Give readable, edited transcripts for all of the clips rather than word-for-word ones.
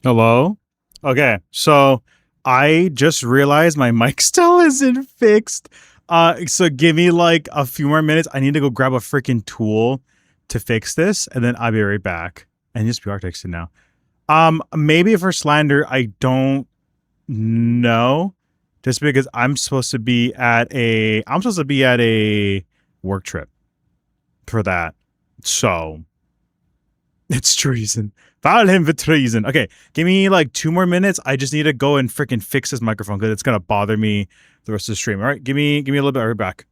Hello? Okay, so I just realized my mic still isn't fixed. So give me like a few more minutes. I need to go grab a freaking tool to fix this, and then I'll be right back. And just be texting now. Maybe for slander, I don't know. Just because I'm supposed to be at a work trip for that. So it's treason. File him for treason. Okay, give me like 2 more minutes. I just need to go and freaking fix this microphone because it's gonna bother me the rest of the stream. All right, give me a little bit. I'll be back.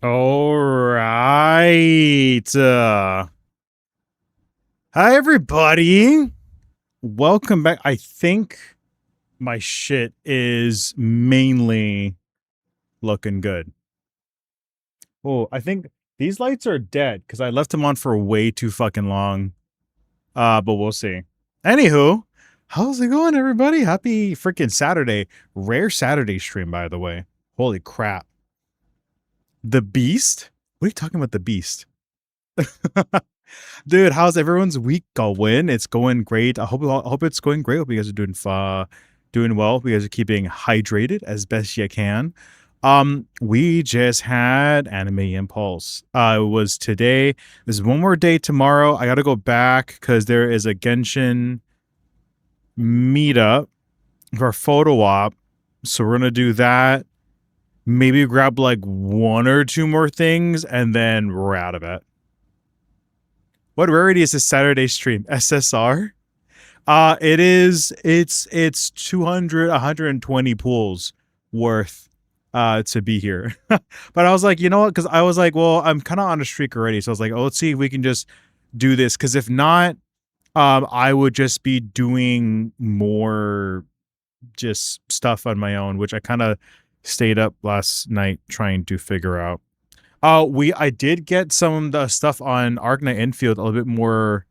All right. Hi everybody. Welcome back. I think my shit is mainly looking good. Oh, I think these lights are dead because I left them on for way too fucking long. But we'll see. Anywho, how's it going, everybody? Happy freaking Saturday. Rare Saturday stream, by the way. Holy crap. The Beast? What are you talking about, the Beast? Dude, how's everyone's week going? It's going great. I hope it's going great. Hope you guys are doing well. Hope you guys are keeping hydrated as best you can. We just had Anime Impulse. It was today. There's one more day tomorrow. I gotta go back because there is a Genshin meetup for photo op. So we're gonna do that. Maybe grab like one or two more things, and then we're out of it. What rarity is this Saturday stream? SSR? It's 200, 120 pools worth to be here. But I was like, you know what? Because I was like, well, I'm kind of on a streak already. So I was like, oh, let's see if we can just do this. Because if not, I would just be doing more just stuff on my own, which I kind of stayed up last night trying to figure out. I did get some of the stuff on Arknight Infield a little bit more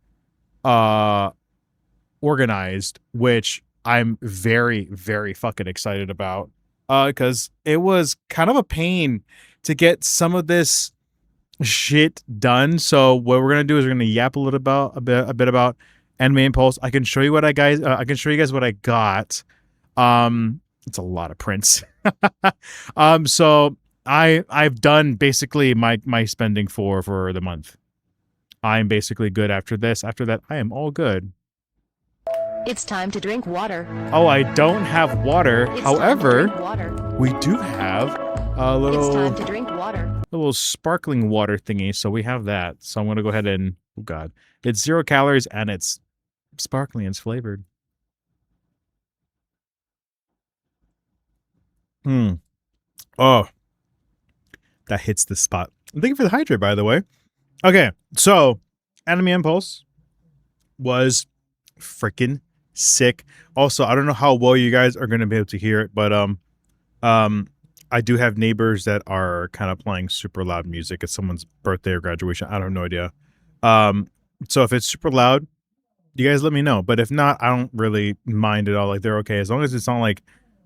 organized, which I'm very, very fucking excited about. Because it was kind of a pain to get some of this shit done. So what we're gonna do is we're gonna yap a bit about Anime Impulse. I can show you what I can show you guys what I got. It's a lot of prints. So I've done basically my spending for the month. I'm basically good after this. After that, I am all good. It's time to drink water. Oh, I don't have water. However, we do have a little. It's time to drink water. Little sparkling water thingy, so we have that. So I'm gonna go ahead and Oh God, it's 0 calories and it's sparkling and it's flavored. Hmm. Oh, that hits the spot. Thank you for the hydrate, by the way. Okay, so Anime Impulse was freaking sick. Also, I don't know how well you guys are going to be able to hear it, but um, I do have neighbors that are kind of playing super loud music. It's someone's birthday or graduation. I have no idea. Um, so if it's super loud, you guys let me know. But if not, I don't really mind at all. Like they're okay as long as it's not like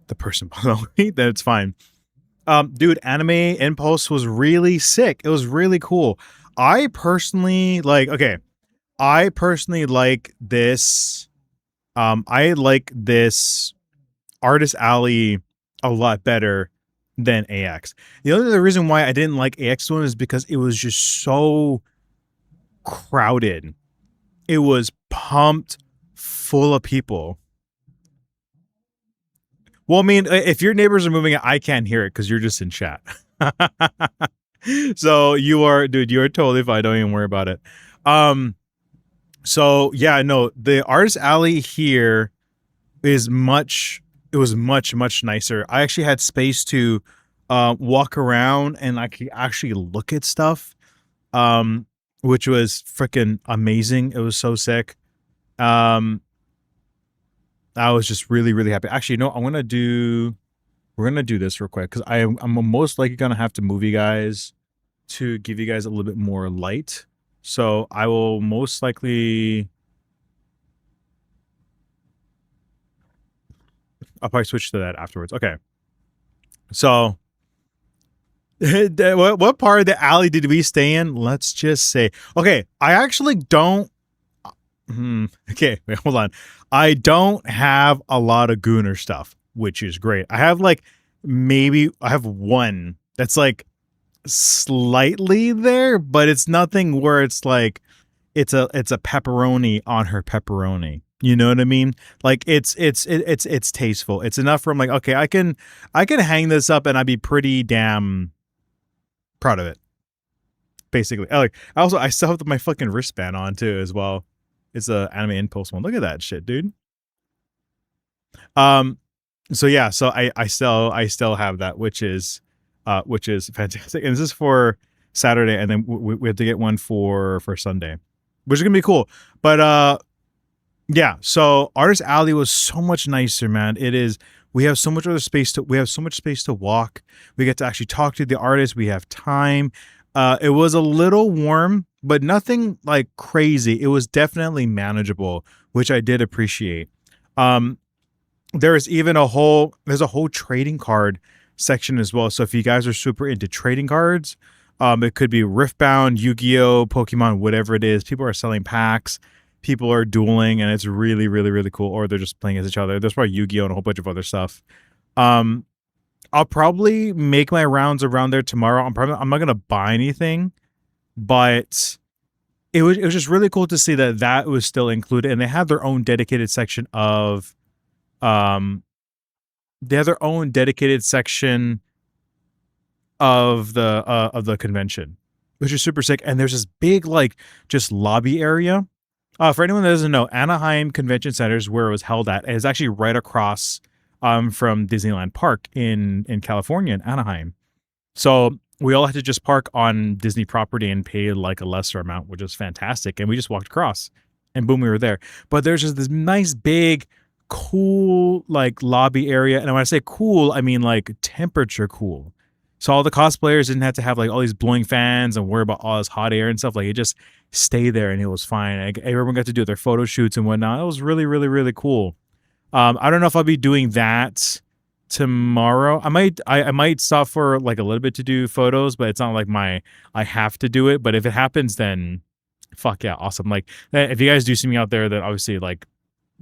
the person below me. Then it's fine. Dude, Anime Impulse was really sick. It was really cool. I personally like. Okay, I personally like this. I like this Artist Alley a lot better than AX. The only reason why I didn't like AX one is because it was just so crowded. It was pumped full of people. Well, I mean, if your neighbors are moving, I can't hear it because you're just in chat. So you are, dude, you are totally fine. Don't even worry about it. So yeah, no, the Artist Alley here is much, it was much nicer. I actually had space to walk around and I could actually look at stuff, which was freaking amazing. It was so sick. I was just really happy. Actually, no, we're gonna do this real quick because I'm most likely gonna have to move you guys to give you guys a little bit more light. So I will most likely, I'll probably switch to that afterwards. Okay. So what part of the alley did we stay in? Let's just say, okay, I actually don't. Okay, wait, hold on. I don't have a lot of Gooner stuff, which is great. I have like maybe I have one that's like slightly there, but it's nothing where it's like it's a pepperoni on her pepperoni. You know what I mean? Like it's tasteful. It's enough for I'm like, okay, I can hang this up and I'd be pretty damn proud of it. Basically. I still have my fucking wristband on too as well. It's a Anime Impulse one. Look at that shit, dude. So yeah, so I still have that, which is fantastic. And this is for Saturday, and then we have to get one for Sunday, which is gonna be cool. But yeah, so Artist Alley was so much nicer, man. It is. We have so much other space to. We have so much space to walk. We get to actually talk to the artist. We have time. It was a little warm, but nothing like crazy. It was definitely manageable, which I did appreciate. There's a whole trading card section as well. So if you guys are super into trading cards, it could be Riftbound, Yu-Gi-Oh, Pokemon, whatever it is. People are selling packs. People are dueling, and it's really cool. Or they're just playing as each other. There's probably Yu-Gi-Oh and a whole bunch of other stuff. I'll probably make my rounds around there tomorrow. I'm not gonna buy anything, but it was just really cool to see that was still included, and they had their own dedicated section of they have their own dedicated section of the convention, which is super sick. And there's this big like just lobby area. For anyone that doesn't know, Anaheim Convention Center is where it was held at. It's actually right across from Disneyland Park in California in Anaheim. So we all had to just park on Disney property and pay like a lesser amount, which was fantastic. And we just walked across, and boom, we were there. But there's just this nice big cool like lobby area, and when I say cool, I mean like temperature cool. So all the cosplayers didn't have to have like all these blowing fans and worry about all this hot air and stuff. Like it just stay there and it was fine. Like, everyone got to do their photo shoots and whatnot. It was really cool. I don't know if I'll be doing that tomorrow. I might stop for like a little bit to do photos, but it's not like I have to do it. But if it happens, then fuck yeah, awesome. Like if you guys do see me out there, then obviously like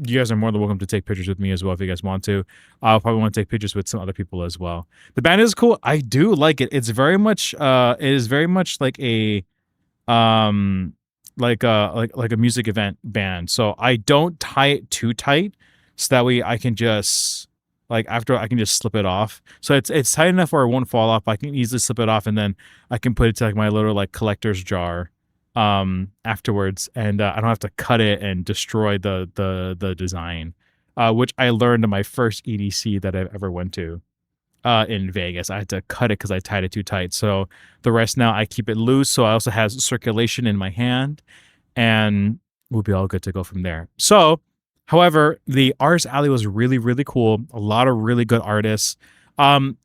you guys are more than welcome to take pictures with me as well if you guys want to. I'll probably want to take pictures with some other people as well. The band is cool. I do like it. It's very much it is very much like a like a music event band. So I don't tie it too tight so that way I can just like after I can just slip it off. So it's tight enough where it won't fall off. I can easily slip it off and then I can put it to like my little like collector's jar afterwards, and I don't have to cut it and destroy the design, which I learned in my first EDC that I've ever went to in Vegas. I had to cut it because I tied it too tight. So the rest now I keep it loose, so I also has circulation in my hand, and we'll be all good to go from there. So, however, the artist alley was really, really cool. A lot of really good artists. Some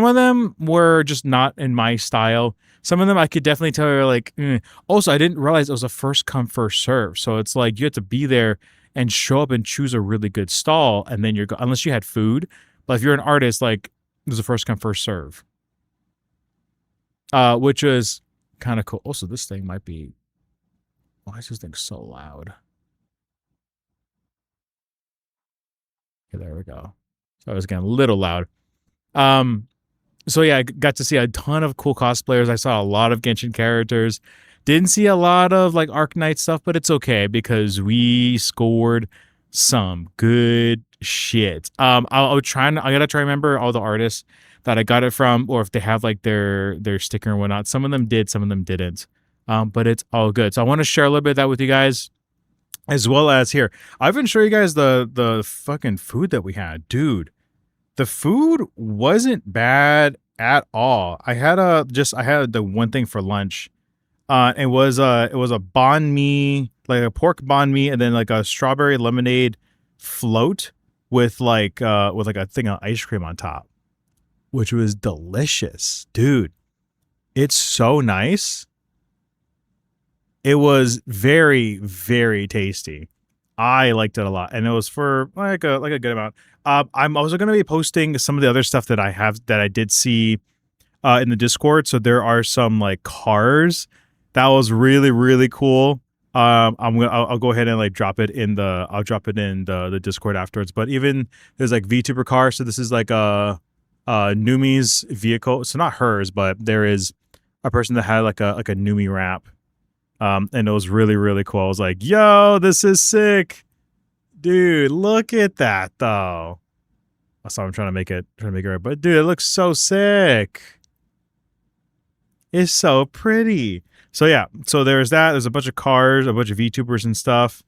of them were just not in my style. Some of them I could definitely tell were like, eh. Also, I didn't realize it was a first come, first serve. So it's like you have to be there and show up and choose a really good stall, and then unless you had food. But if you're an artist, like it was a first come, first serve. Which is kind of cool. Also, this thing might be, why is this thing so loud? Okay, there we go. So I was getting a little loud. So yeah, I got to see a ton of cool cosplayers. I saw a lot of Genshin characters. Didn't see a lot of like Arknight stuff, but it's okay because we scored some good shit. I gotta try to remember all the artists that I got it from, or if they have like their sticker and whatnot. Some of them did, some of them didn't. But it's all good. So I want to share a little bit of that with you guys, as well as here. I've been showing you guys the fucking food that we had, dude. The food wasn't bad at all. I had the one thing for lunch. It was a banh mi, like a pork banh mi, and then like a strawberry lemonade float with like a thing of ice cream on top, which was delicious, dude. It's so nice. It was very, very tasty. I liked it a lot, and it was for like a good amount. I'm also going to be posting some of the other stuff that I did see in the Discord. So there are some like cars that was really, really cool. I'll go ahead and like drop it in the Discord afterwards. But even there's like VTuber cars. So this is like a Numi's vehicle. So not hers, but there is a person that had like a Numi wrap. And it was really, really cool. I was like, yo, this is sick. Dude, look at that though. So I'm trying to make it right. But dude, it looks so sick. It's so pretty. So yeah, so there's that. There's a bunch of cars, a bunch of VTubers and stuff.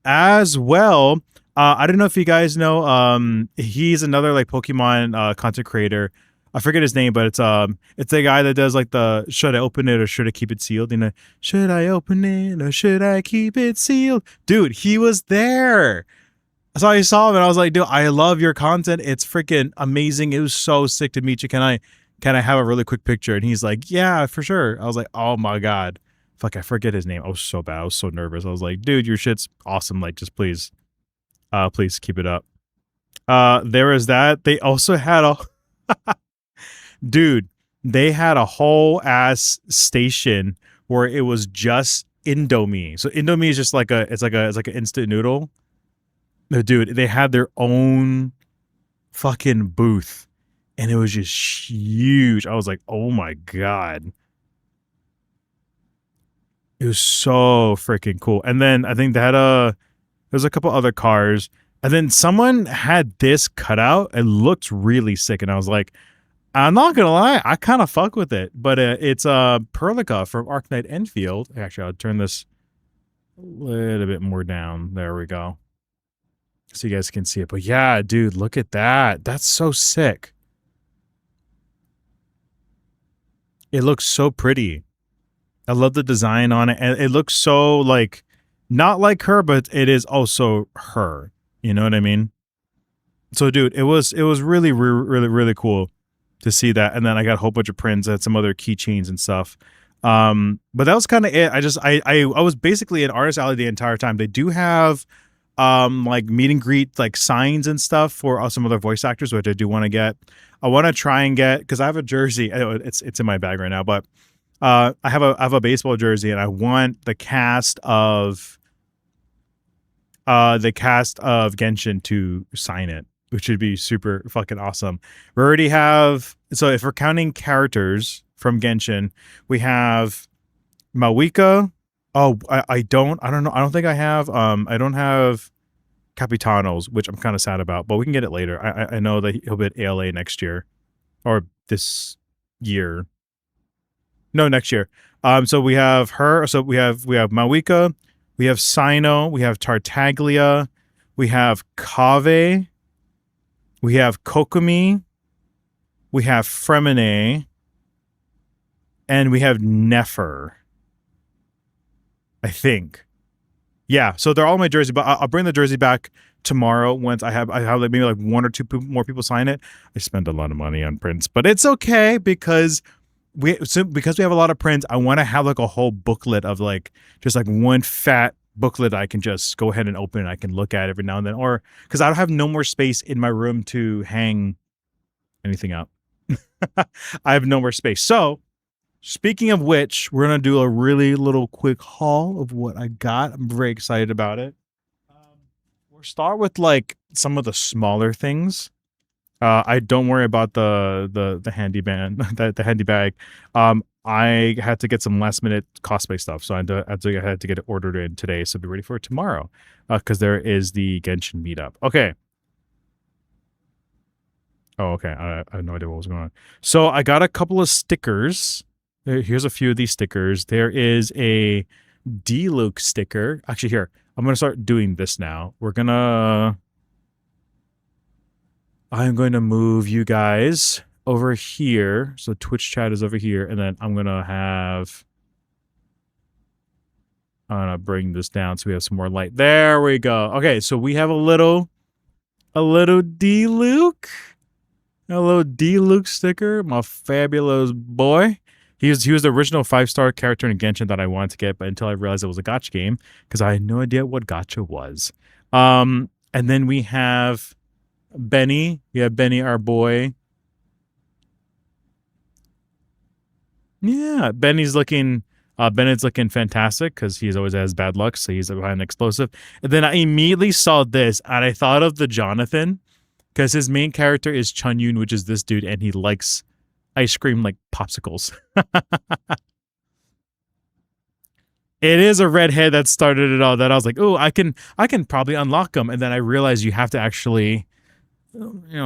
As well, I don't know if you guys know, he's another like Pokemon content creator. I forget his name, but it's the guy that does like the should I open it or should I keep it sealed? You know, should I open it or should I keep it sealed? Dude, he was there. So I saw him and I was like, dude, I love your content. It's freaking amazing. It was so sick to meet you. Can I have a really quick picture? And he's like, yeah, for sure. I was like, oh my God. Fuck, I forget his name. I was so bad. I was so nervous. I was like, dude, your shit's awesome. Like, just please keep it up. There is that. They also had a dude, they had a whole ass station where it was just Indomie. So Indomie is just like it's like an instant noodle. No, dude, they had their own fucking booth, and it was just huge. I was like, oh my God. It was so freaking cool. And then I think they had there's a couple other cars, and then someone had this cutout. It looked really sick, and I was like, I'm not gonna lie, I kind of fuck with it. But it's Perlica from Arknight Enfield. Actually, I'll turn this a little bit more down. There we go, so you guys can see it. But yeah, dude, look at that. That's so sick. It looks so pretty. I love the design on it, and it looks so like not like her, but it is also her. You know what I mean? So, dude, it was really, really, really cool to see that. And then I got a whole bunch of prints and some other keychains and stuff. But that was kind of it. I was basically in Artist Alley the entire time. They do have like meet and greet like signs and stuff for some other voice actors, which I do want to get. I want to try and get, because I have a jersey. It's in my bag right now, but I have a baseball jersey, and I want the cast of Genshin to sign it, which would be super fucking awesome. We already have, so if we're counting characters from Genshin, we have Mawika. Oh, I don't know. I don't think I have. I don't have Capitanos, which I'm kind of sad about, but we can get it later. I know that he'll be at ALA next year, or this year. No, next year. So we have her. So we have Mawika, we have Sino, we have Tartaglia, we have Kave, we have Kokomi, we have Fremine, and we have Nefer. I think. Yeah. So they're all my jersey, but I'll bring the jersey back tomorrow once I have like maybe like one or two more people sign it. I spend a lot of money on prints, but it's okay because because we have a lot of prints. I want to have like a whole booklet of like just like one fat booklet I can just go ahead and open and I can look at every now and then, or because I don't have no more space in my room to hang anything up. I have no more space. So speaking of which, we're gonna do a really little quick haul of what I got. I'm very excited about it. We'll start with like some of the smaller things. I don't worry about the handy band, the handy bag. I had to get some last minute cosplay stuff, so I had to get it ordered in today, so be ready for it tomorrow, because there is the Genshin meetup. Okay. Oh, okay. I had no idea what was going on. So I got a couple of stickers. Here's a few of these stickers. There is a D-Luke sticker. Actually, here, I'm gonna start doing this now. I'm going to move you guys over here. So Twitch chat is over here. And then I'm going to bring this down so we have some more light. There we go. Okay. So we have a little D-Luke. A little D-Luke sticker. My fabulous boy. He was the original 5-star character in Genshin that I wanted to get, but until I realized it was a gacha game, because I had no idea what gacha was. And then we have Benny. Yeah, Benny, our boy. Yeah, Benny's looking fantastic because he's always has bad luck, so he's behind an explosive. And then I immediately saw this and I thought of the Jonathan, because his main character is Chunyun, which is this dude, and he likes ice cream like popsicles. It is a redhead that started it all. That I was like, oh, I can probably unlock them, and then I realized you have to actually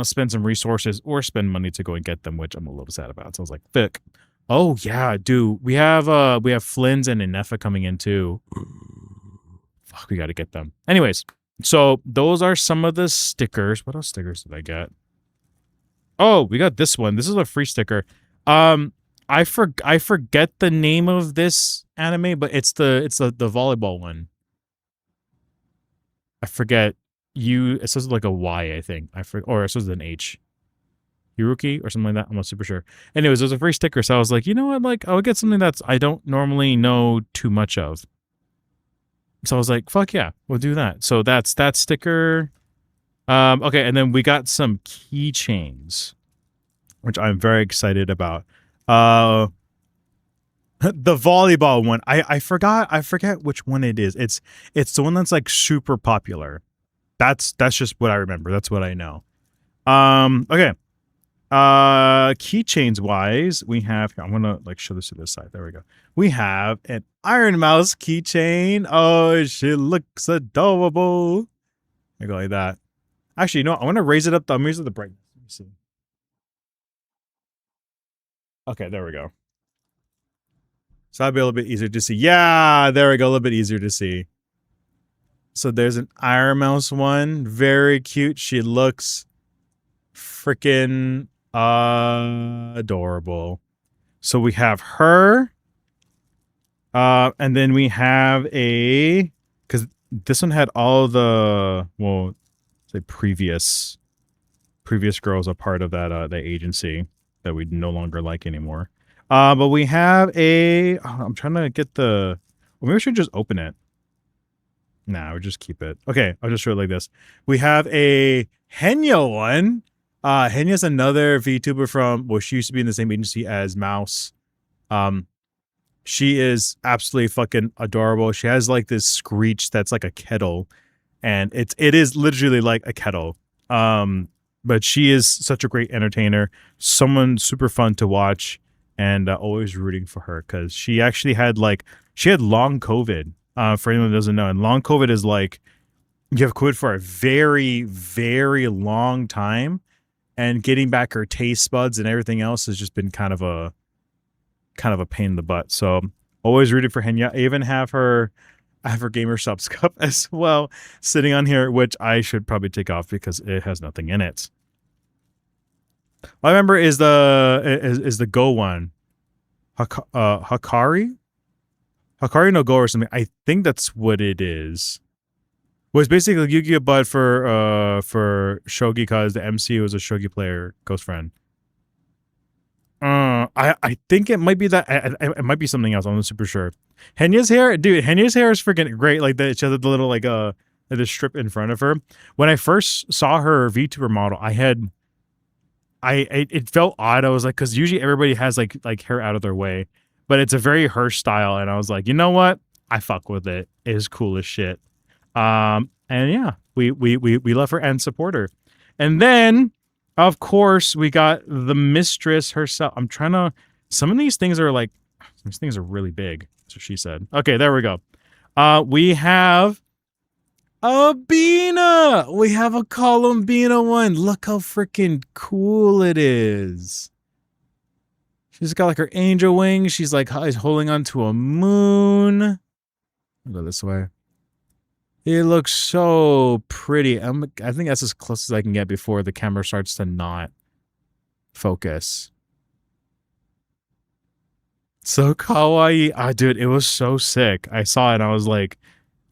spend some resources or spend money to go and get them, which I'm a little sad about. So I was like, fuck. Oh yeah, dude. We have Flynn's and Inefa coming in too. Fuck, we gotta get them. Anyways, so those are some of the stickers. What else stickers did I get? Oh, we got this one. This is a free sticker. I forget the name of this anime, but it's the volleyball one. I forget. It says like a Y, I think. Or it says an H. Yuruki or something like that. I'm not super sure. Anyways, there's a free sticker, so I was like, you know what? Like, I'll get something that's I don't normally know too much of. So I was like, fuck yeah, we'll do that. So that's that sticker. Okay, and then we got some keychains, which I'm very excited about. The volleyball one. I forget which one it is. It's the one that's like super popular. That's just what I remember. That's what I know. Okay. Keychains wise, we have, I'm gonna like show this to this side. There we go. We have an Iron Mouse keychain. Oh, she looks adorable. I go like that. Actually, you know what? I want to raise it up. I'm raising the brightness. Let me see. Okay, there we go. So that'll be a little bit easier to see. Yeah, there we go. A little bit easier to see. So there's an Iron Mouse one. Very cute. She looks freaking adorable. So we have her. And then we have because this one had all the, well, say previous girls are part of that agency that we no longer like anymore. But we have I'm trying to get well, maybe we should just open it. Nah, we'll just keep it. Okay, I'll just show it like this. We have a Henya one. Henya's another VTuber she used to be in the same agency as Mouse. She is absolutely fucking adorable. She has like this screech that's like a kettle, and it is literally like a kettle. But she is such a great entertainer, someone super fun to watch, and always rooting for her because she actually had long COVID. For anyone that doesn't know, and long COVID is like you have COVID for a very, very long time, and getting back her taste buds and everything else has just been kind of kind of a pain in the butt. So always rooted for Henya. I even have her. I have her Gamer Subs cup as well sitting on here, which I should probably take off because it has nothing in it. All I remember is the Go one, Hakari no Go or something. I think that's what it is. Was basically Yu-Gi-Oh! But for Shogi, because the MC was a Shogi player, ghost friend. I think it might be that. It might be something else. I'm not super sure. Henya's hair, dude. Henya's hair is freaking great. Like she has the little the strip in front of her. When I first saw her VTuber model, it felt odd. I was like, because usually everybody has like hair out of their way, but it's a very her style, and I was like, you know what? I fuck with it. It is cool as shit. And yeah, we love her and support her. And then, of course, we got the mistress herself. I'm trying to. Some of these things are really big. That's what she said. Okay, there we go. We have a Bina. We have a Columbina one. Look how freaking cool it is. She's got like her angel wings. She's like holding onto a moon. I'll go this way. It looks so pretty. I think that's as close as I can get before the camera starts to not focus. So kawaii. Dude, it was so sick. I saw it and I was like,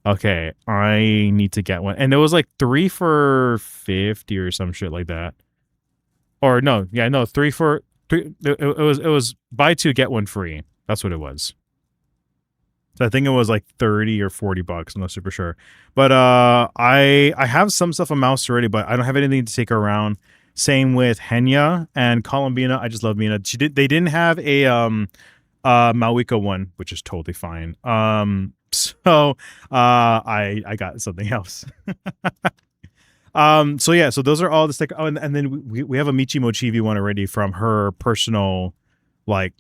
okay, I need to get one. And it was like 3 for $50 or some shit like that. Or no, yeah, no, 3 for 3. It was buy 2 get 1 free. That's what it was. So I think it was like 30 or $40. I'm not super sure. But I have some stuff on mouse already, but I don't have anything to take her around. Same with Henya and Columbina. I just love Mina. They didn't have a Malwika one, which is totally fine. So I got something else. So yeah, so those are all the stickers. Oh, and then we have a Michi Mochivi one already from her personal, like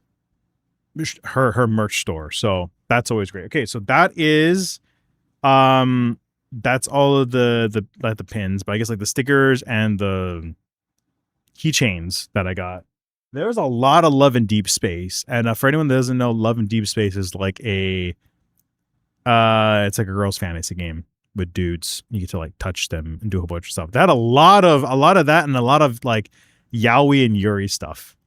her merch store. So that's always great. Okay, so that is that's all of the pins, but I guess like the stickers and the keychains that I got. There's a lot of love in Deep Space, and for anyone that doesn't know, Love in Deep Space is like it's like a girl's fantasy game with dudes. You get to like touch them and do a whole bunch of stuff. That had a lot of that and a lot of like yaoi and yuri stuff.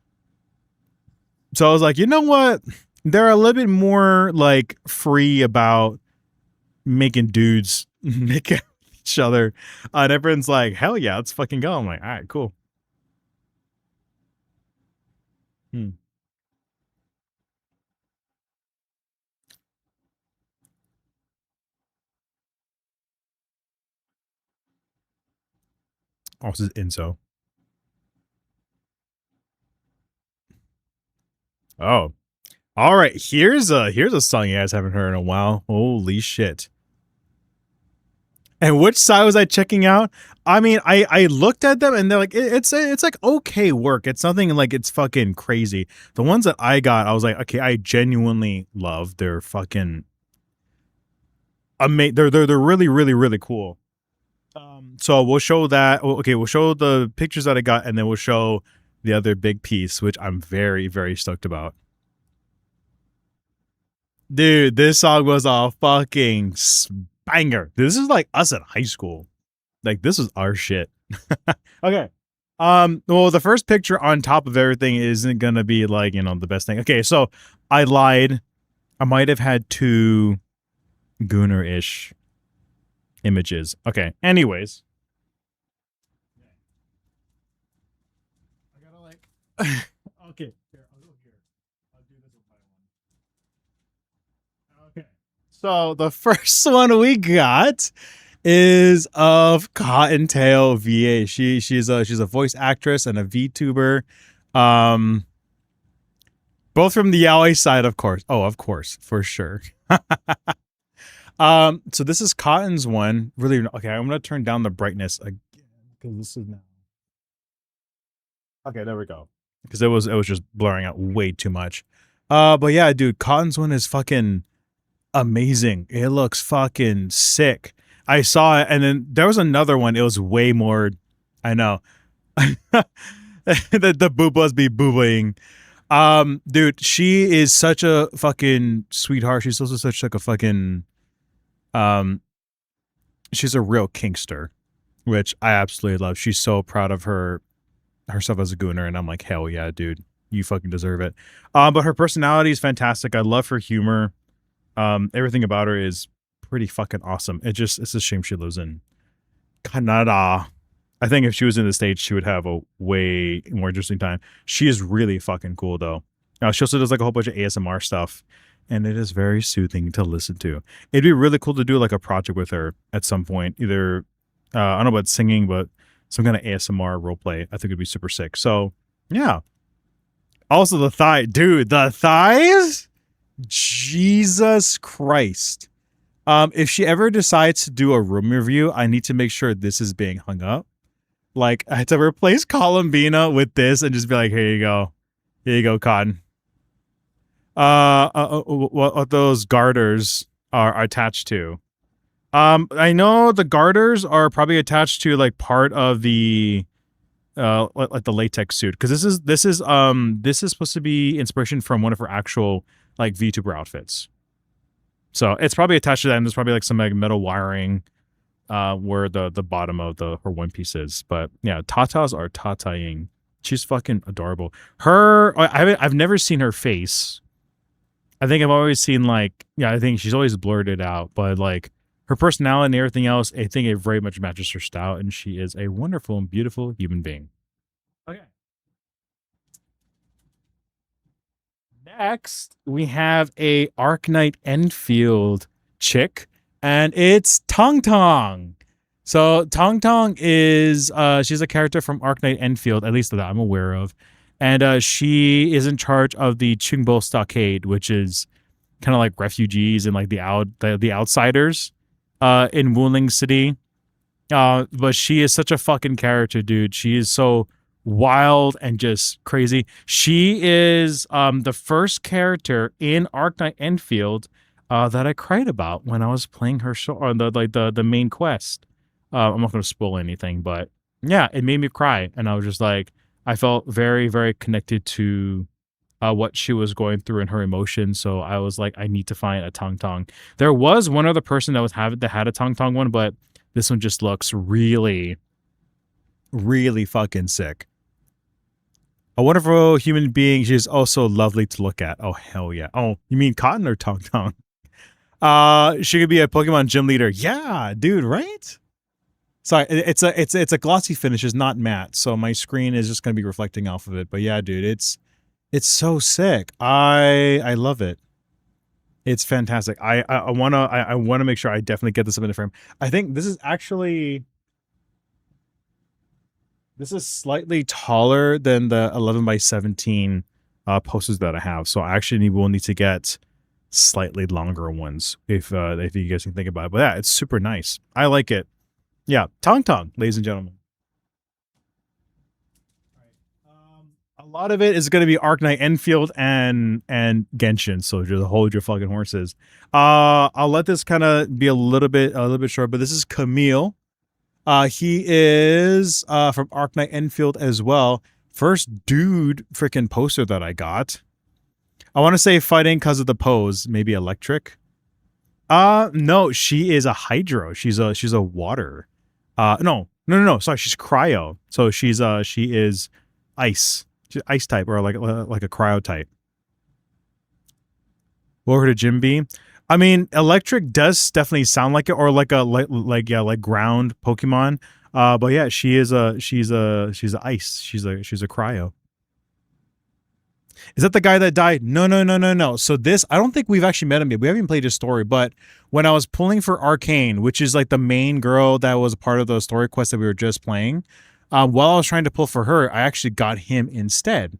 So I was like, you know what? They're a little bit more like free about making dudes make each other. And everyone's like, hell yeah, let's fucking go. I'm like, all right, cool. Oh, this is Inso. Oh. All right, here's a song you guys haven't heard in a while. Holy shit. And which side was I checking out? I mean, I looked at them and they're like, it's like okay work. It's nothing like it's fucking crazy. The ones that I got, I was like, okay, I genuinely love. They're fucking amazing. They're really, really, really cool. So we'll show that. Okay, we'll show the pictures that I got, and then we'll show the other big piece, which I'm very, very stoked about. Dude, this song was a fucking banger. This is like us in high school. Like this is our shit. Okay. Well, the first picture on top of everything isn't gonna be like, you know, the best thing. Okay, so I lied. I might have had 2 Gunner-ish images. Okay. Anyways. I gotta like okay. Here, I'll go here. I'll do this with my one. Okay. So the first one we got is of Cottontail VA. She's a voice actress and a VTuber. Both from the yaoi side, of course. Oh, of course, for sure. So this is Cotton's one. Really, okay, I'm gonna turn down the brightness again because this is now. Okay, there we go. Because it was just blurring out way too much. But yeah, dude, Cotton's one is fucking amazing. It looks fucking sick. I saw it, and then there was another one. It was way more. I know. The boobas be boobaing. Dude, she is such a fucking sweetheart. She's also such like a fucking um she's a real kinkster, which I absolutely love. She's so proud of herself as a gooner, and I'm like, hell yeah, dude. You fucking deserve it. But her personality is fantastic. I love her humor. Everything about her is pretty fucking awesome. It's a shame she lives in Canada. I think if she was in the States, she would have a way more interesting time. She is really fucking cool though. She also does like a whole bunch of ASMR stuff, and it is very soothing to listen to. It'd be really cool to do like a project with her at some point. Either I don't know about singing, but some kind of ASMR role play. I think it'd be super sick. So yeah. Also the thigh, dude, the thighs. Jesus Christ. If she ever decides to do a room review, I need to make sure this is being hung up. Like, I had to replace Columbina with this and just be like, here you go. Here you go, Cotton. What those garters are attached to. I know the garters are probably attached to like part of the like the latex suit, because this is supposed to be inspiration from one of her actual like VTuber outfits. So it's probably attached to that, and there's probably like some like metal wiring where the bottom of her one piece is. But yeah, tatas are tataing. She's fucking adorable. I've never seen her face. I think I've always seen like, yeah, I think she's always blurred it out, but like her personality and everything else, I think it very much matches her style, and she is a wonderful and beautiful human being. Okay. Next, we have a Arknight Enfield chick, and it's Tong Tong. So Tong Tong is she's a character from Arknight Enfield, at least that I'm aware of, and she is in charge of the Chungbo Stockade, which is kind of like refugees and like the outsiders in Wuling City. But she is such a fucking character, dude. She is so wild and just crazy. She is the first character in Arknight Enfield that I cried about when I was playing her show on the main quest. I'm not going to spoil anything, but yeah, it made me cry, and I was just like, I felt very, very connected to what she was going through and her emotions. So I was like, I need to find a Tong Tong. There was one other person that had a Tong Tong one, but this one just looks really, really fucking sick. A wonderful human being. She's also lovely to look at. Oh, hell yeah. Oh, you mean Cotton or Tong Tong? She could be a Pokemon gym leader. Yeah, dude, right? Sorry, it's a glossy finish. It's not matte, so my screen is just gonna be reflecting off of it. But yeah, dude, it's so sick. I love it. It's fantastic. I wanna make sure I definitely get this up in the frame. I think this is actually slightly taller than the 11x17 posters that I have. So I actually will need to get slightly longer ones if you guys can think about it. But yeah, it's super nice. I like it. Yeah, Tong Tong, ladies and gentlemen. A lot of it is going to be Arknight Enfield and Genshin, so just hold your fucking horses. I'll let this kind of be a little bit short, but this is Camille. He is from Arknight Enfield as well. First dude freaking poster that I got. I want to say fighting because of the pose, maybe electric. No, she is a hydro. She's a water. No, sorry, she's cryo. So she is ice. She's ice type, or like a cryo type. What would her gym be? I mean, electric does definitely sound like it, or like ground Pokemon. But yeah, she's a ice. She's a cryo. Is that the guy that died? No. So this, I don't think we've actually met him yet. We haven't even played his story, but when I was pulling for Arcane, which is like the main girl that was a part of the story quest that we were just playing, while I was trying to pull for her, I actually got him instead.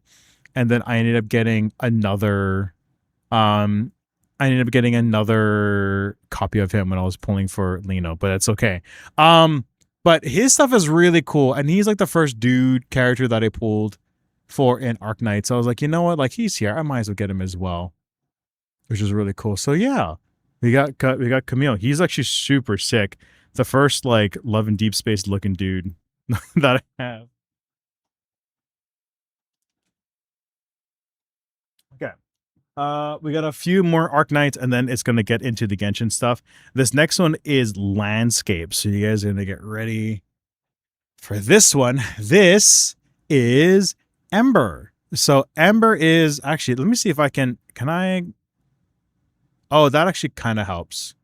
And then I ended up getting another copy of him when I was pulling for Lino, but that's okay. But his stuff is really cool, and he's like the first dude character that I pulled for an Arknight. So I was like, you know what? Like, he's here. I might as well get him as well, which is really cool. So yeah, we got Camille. He's actually super sick. The first like Love and Deep Space looking dude that I have. We got a few more Arknights, and then it's gonna get into the Genshin stuff. This next one is landscape, so you guys are gonna get ready for this one. This is Ember. So Ember is actually. Let me see if I can. Can I? Oh, that actually kind of helps.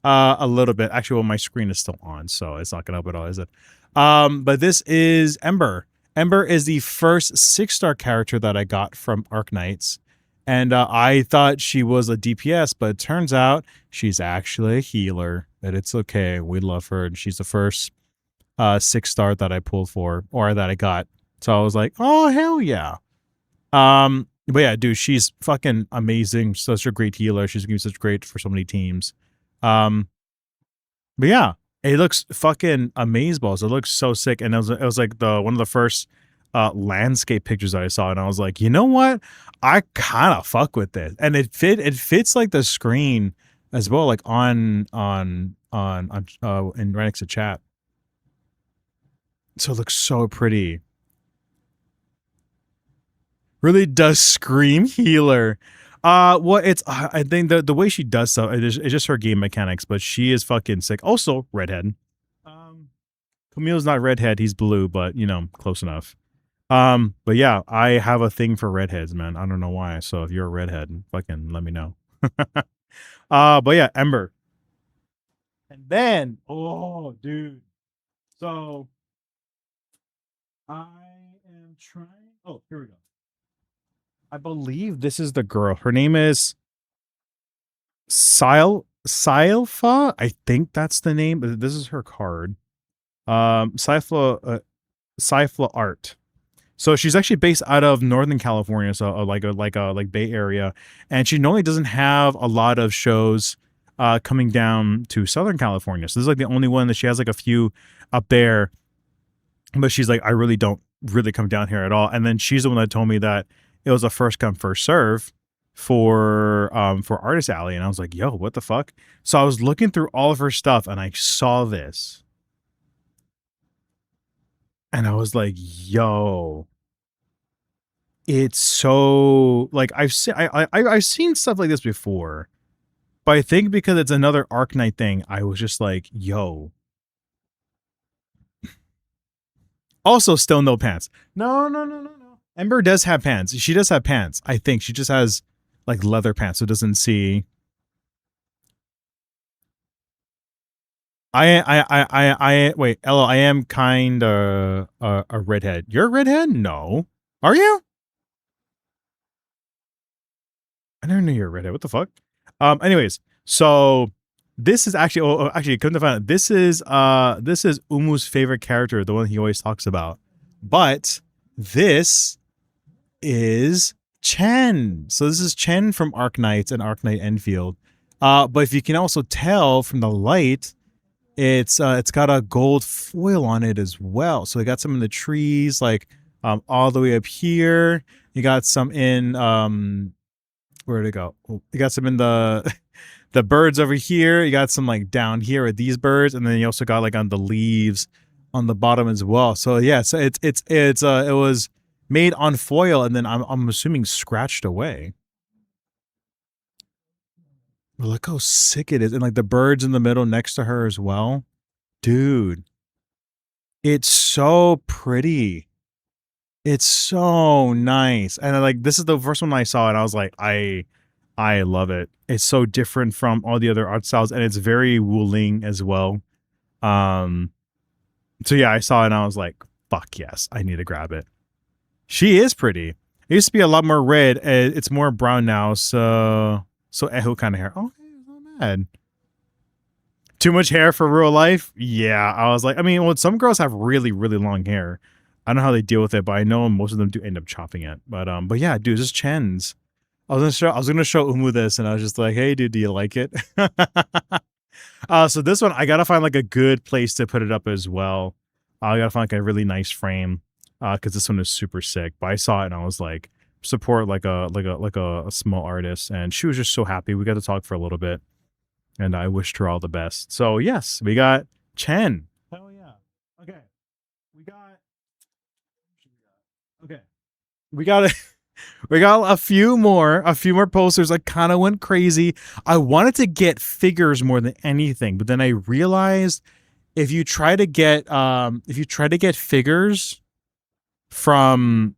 A little bit. Actually, well, my screen is still on, so it's not gonna help at all, is it? But this is Ember. Ember is the first 6-star character that I got from Arknights. And I thought she was a DPS, but it turns out she's actually a healer. And it's okay. We love her. And she's the first 6-star that I pulled for, or that I got. So I was like, oh, hell yeah. But yeah, dude, she's fucking amazing. Such a great healer. She's gonna be such great for so many teams. But yeah, it looks fucking amazeballs. It looks so sick. And it was like one of the first landscape pictures that I saw, and I was like, you know what? I kind of fuck with this. And it fits like the screen as well, like on and right next to chat. So it looks so pretty. Really does scream healer. Well, it's I think the way she does stuff, it's just her game mechanics, but she is fucking sick. Also, redhead. Camille's not redhead, he's blue, but you know, close enough. But yeah, I have a thing for redheads, man. I don't know why. So if you're a redhead, fucking let me know. But yeah, Ember. And then, oh, dude. So I am trying. Oh, here we go. I believe this is the girl. Her name is Sylpha. I think that's the name. This is her card. Sylpha Art. So she's actually based out of Northern California, so like Bay Area, and she normally doesn't have a lot of shows coming down to Southern California. So this is like the only one that she has like a few up there, but she's like, I really don't really come down here at all. And then she's the one that told me that it was a first come first serve for Artist Alley, and I was like, yo, what the fuck? So I was looking through all of her stuff, and I saw this, and I was like, yo. It's so like I've seen stuff like this before, but I think because it's another Arknight thing, I was just like, yo. Also, still no pants. No. Ember does have pants. She does have pants. I think she just has like leather pants, so it doesn't see. Wait, Ella, I am kind of a redhead. You're a redhead? No. Are you? I never knew you were a redhead. What the fuck? Anyways, so this is actually actually come to find out, this is Umu's favorite character, the one he always talks about. But this is Chen. So this is Chen from Arknights and Arknight Enfield. But if you can also tell from the light, it's got a gold foil on it as well. So we got some in the trees, like all the way up here. You got some in where'd it go? You got some in the birds over here. You got some like down here with these birds, and then you also got like on the leaves on the bottom as well. So yeah, so it was made on foil, and then I'm assuming scratched away. But look how sick it is, and like the birds in the middle next to her as well, dude. It's so pretty. It's so nice. And like this is the first one I saw, and I was like, I love it. It's so different from all the other art styles, and it's very Wuling as well. So yeah, I saw it and I was like, fuck yes, I need to grab it. She is pretty. It used to be a lot more red. It's more brown now, so Ehu kind of hair. Oh, not bad. Too much hair for real life? Yeah, I was like, I mean, well, some girls have really, really long hair. I don't know how they deal with it, but I know most of them do end up chopping it. But yeah, dude, this is Chen's. I was gonna show Umu this, and I was just like, hey, dude, do you like it? So this one, I gotta find like a good place to put it up as well. I gotta find like a really nice frame, because this one is super sick. But I saw it and I was like, support like a small artist, and she was just so happy. We got to talk for a little bit, and I wished her all the best. So yes, we got Chen. Hell yeah. Okay. We got We got a few more posters. I kind of went crazy. I wanted to get figures more than anything, but then I realized if you try to get figures from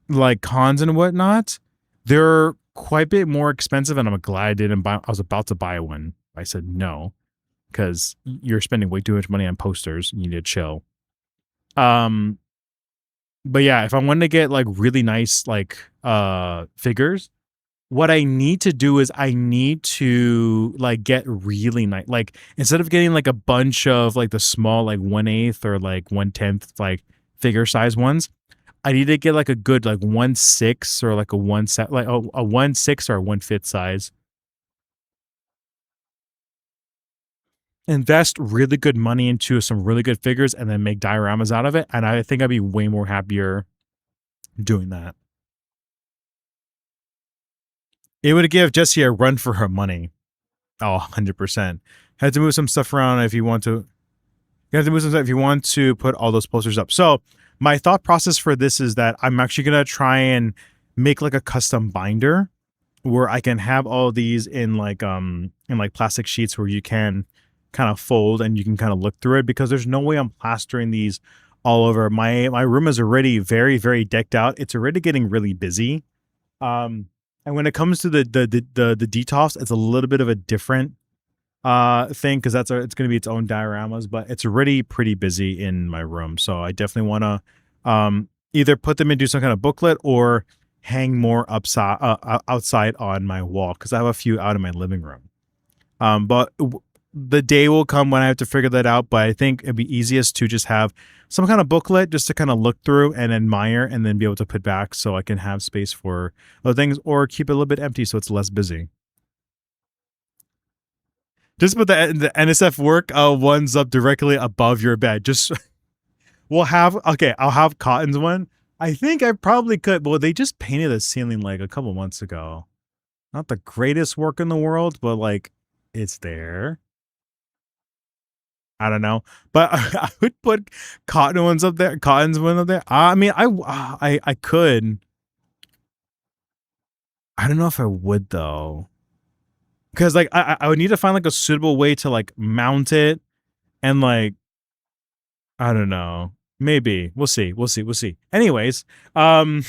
like cons and whatnot, they're quite a bit more expensive, and I'm glad I didn't buy. I was about to buy one. I said no because you're spending way too much money on posters. You need to chill. Um, but yeah, if I wanted to get like really nice like figures, what I need to do is I need to like get really nice. Like instead of getting like a bunch of like the small like 1/8 or like 1/10 like figure size ones, I need to get like a good like 1/6 or like a 1/7 like a 1/6 or a 1/5 size. Invest really good money into some really good figures and then make dioramas out of it. And I think I'd be way more happier doing that. It would give Jessie a run for her money. Oh, 100%. Had to move some stuff around if you want to. You have to move some stuff if you want to put all those posters up. So my thought process for this is that I'm actually gonna try and make like a custom binder where I can have all these in like plastic sheets where you can kind of fold and you can kind of look through it, because there's no way I'm plastering these all over. My room is already very, very decked out. It's already getting really busy. And when it comes to the detox, it's a little bit of a different thing, because it's going to be its own dioramas, but it's already pretty busy in my room. So I definitely want to either put them into some kind of booklet or hang more outside on my wall, because I have a few out in my living room. But the day will come when I have to figure that out. But I think it'd be easiest to just have some kind of booklet just to kind of look through and admire, and then be able to put back so I can have space for other things, or keep it a little bit empty so it's less busy. Just put the NSF work ones up directly above your bed. Just I'll have Cotton's one. I think I probably could, but they just painted the ceiling like a couple months ago. Not the greatest work in the world, but like it's there. I don't know, but I would put Cotton's one up there. I mean, I could. I don't know if I would though, because like I would need to find like a suitable way to like mount it, and like I don't know. Maybe we'll see. We'll see. We'll see. Anyways, um,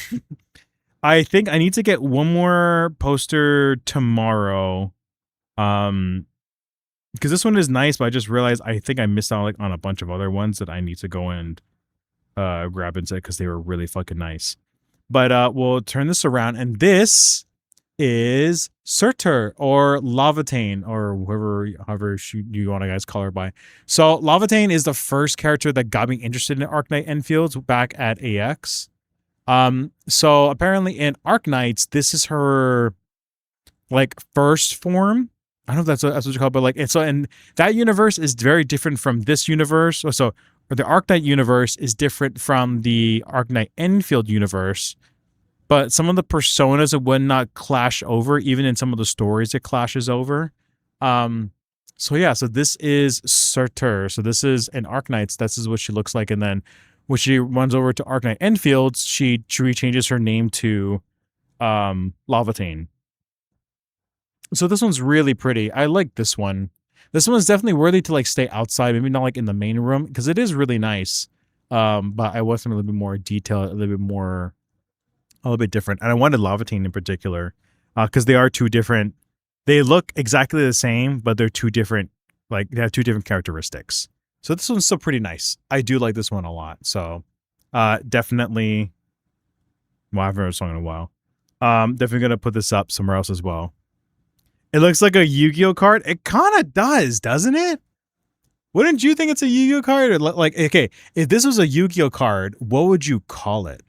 I think I need to get one more poster tomorrow. Because this one is nice, but I just realized I think I missed out like on a bunch of other ones that I need to go and grab into, because they were really fucking nice. But we'll turn this around, and this is Surtur, or Lavatane, or however you want to guys call her by. So Lavatane is the first character that got me interested in Arknight Enfields back at AX. So apparently in Arknights, this is her like first form. I don't know if that's what you call it, but like it's so, and that universe is very different from this universe. So the Arknight universe is different from the Arknight Enfield universe. But some of the personas it would not clash over, even in some of the stories it clashes over. So yeah, so this is Surtur. So this is an Arknights. This is what she looks like, and then when she runs over to Arknight Enfields, she changes her name to Lavatane. So this one's really pretty. I like this one. This one's definitely worthy to like stay outside, maybe not like in the main room, because it is really nice. But I want something a little bit more detailed, a little bit different. And I wanted Lavatine in particular, because they are two different. They look exactly the same, but they're two different. Like they have two different characteristics. So this one's still pretty nice. I do like this one a lot. So, definitely. Well, I haven't heard a song in a while. Definitely gonna put this up somewhere else as well. It looks like a Yu-Gi-Oh card. It kind of does, doesn't it? Wouldn't you think it's a Yu-Gi-Oh card? Or like, okay, if this was a Yu-Gi-Oh card, what would you call it?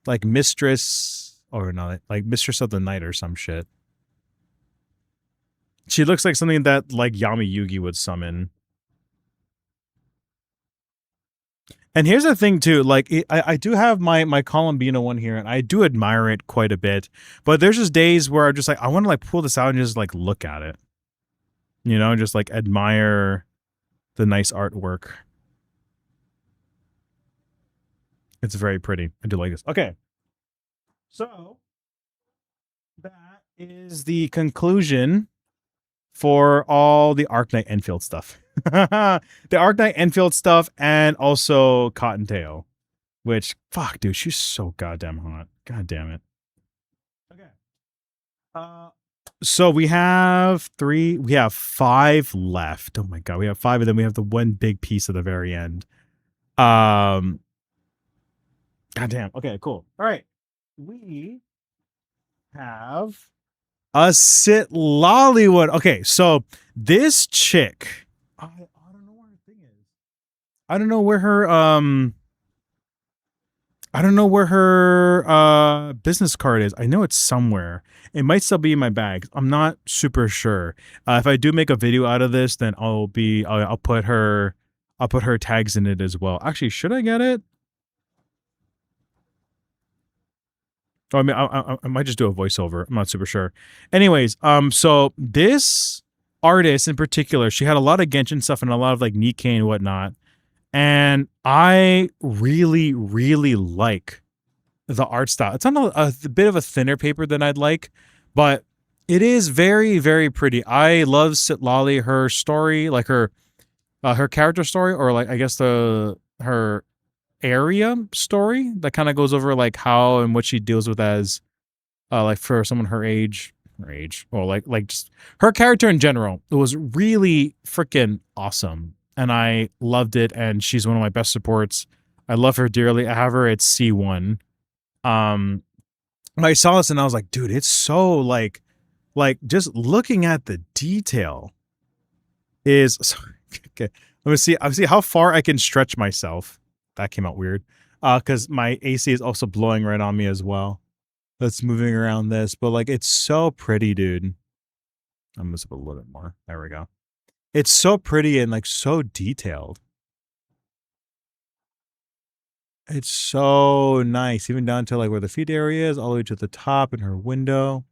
Like Mistress, or not, like Mistress of the Night or some shit. She looks like something that like Yami Yugi would summon. And here's the thing too, like I do have my Columbina one here, and I do admire it quite a bit. But there's just days where I'm just like, I want to like pull this out and just like look at it, you know, just like admire the nice artwork. It's very pretty. I do like this. Okay, So that is the conclusion for all the Arknight Enfield stuff. The Arknight Enfield stuff and also Cottontail. Which, fuck, dude, she's so goddamn hot. God damn it. Okay. So we have five left. Oh my god, we have five, and then we have the one big piece at the very end. God damn. Okay, cool. All right. We have a Sit Lolly one. Okay, so this chick, I don't know where her thing is. I don't know where her business card is. I know it's somewhere. It might still be in my bag. I'm not super sure. If I do make a video out of this, then I'll put her tags in it as well. Actually, should I get it? Oh, I mean, I might just do a voiceover. I'm not super sure. Anyways, so this artist in particular, she had a lot of Genshin stuff and a lot of like Nikkei and whatnot. And I really, really like the art style. It's on a bit of a thinner paper than I'd like, but it is very, very pretty. I love Sitlali, her story, like her character story, or like I guess her area story that kind of goes over like how and what she deals with as like for someone her age, or like just her character in general. It was really freaking awesome, and I loved it. And she's one of my best supports. I love her dearly. I have her at C1. I saw this and I was like, dude, it's so like just looking at the detail is okay. Let me see how far I can stretch myself. That came out weird. Because my AC is also blowing right on me as well. That's moving around this, but like it's so pretty, dude. I'm gonna zip a little bit more. There we go. It's so pretty and like so detailed. It's so nice, even down to like where the feet area is, all the way to the top in her window.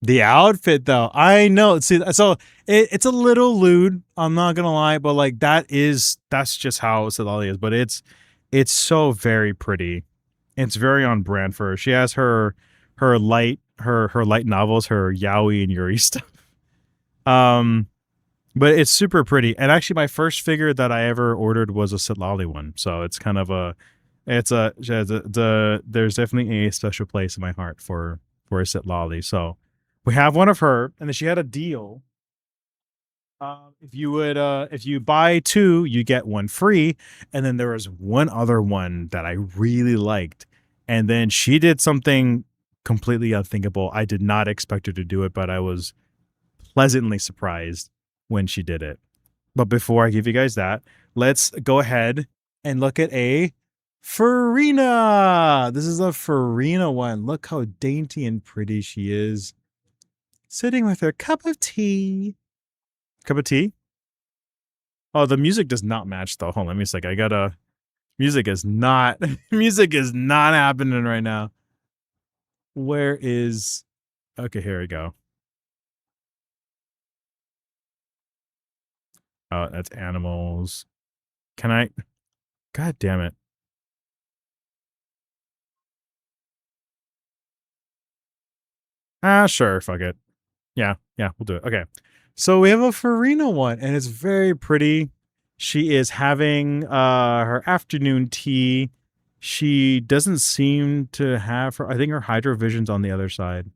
The outfit, though, I know. See, so it's a little lewd. I'm not gonna lie, but like that's just how Silali is. But it's so very pretty. It's very on brand for her. She has her light novels, her yaoi and yuri stuff. But it's super pretty. And actually, my first figure that I ever ordered was a Sitlali one. So it's kind of there's definitely a special place in my heart for a Sitlali. So we have one of her, and then she had a deal. If you buy two, you get one free. And then there was one other one that I really liked. And then she did something completely unthinkable. I did not expect her to do it, but I was pleasantly surprised when she did it. But before I give you guys that, let's go ahead and look at a Farina. This is a Farina one. Look how dainty and pretty she is. Sitting with her cup of tea. Cup of tea? Oh, the music does not match though. Hold on, let me a sec. Music is not happening right now. Where is okay, here we go. Oh, that's animals. Can I God damn it. Sure, fuck it. Yeah, we'll do it. Okay. So we have a Farina one, and it's very pretty. She is having her afternoon tea. She doesn't seem to have her, I think her Hydro Vision's on the other side.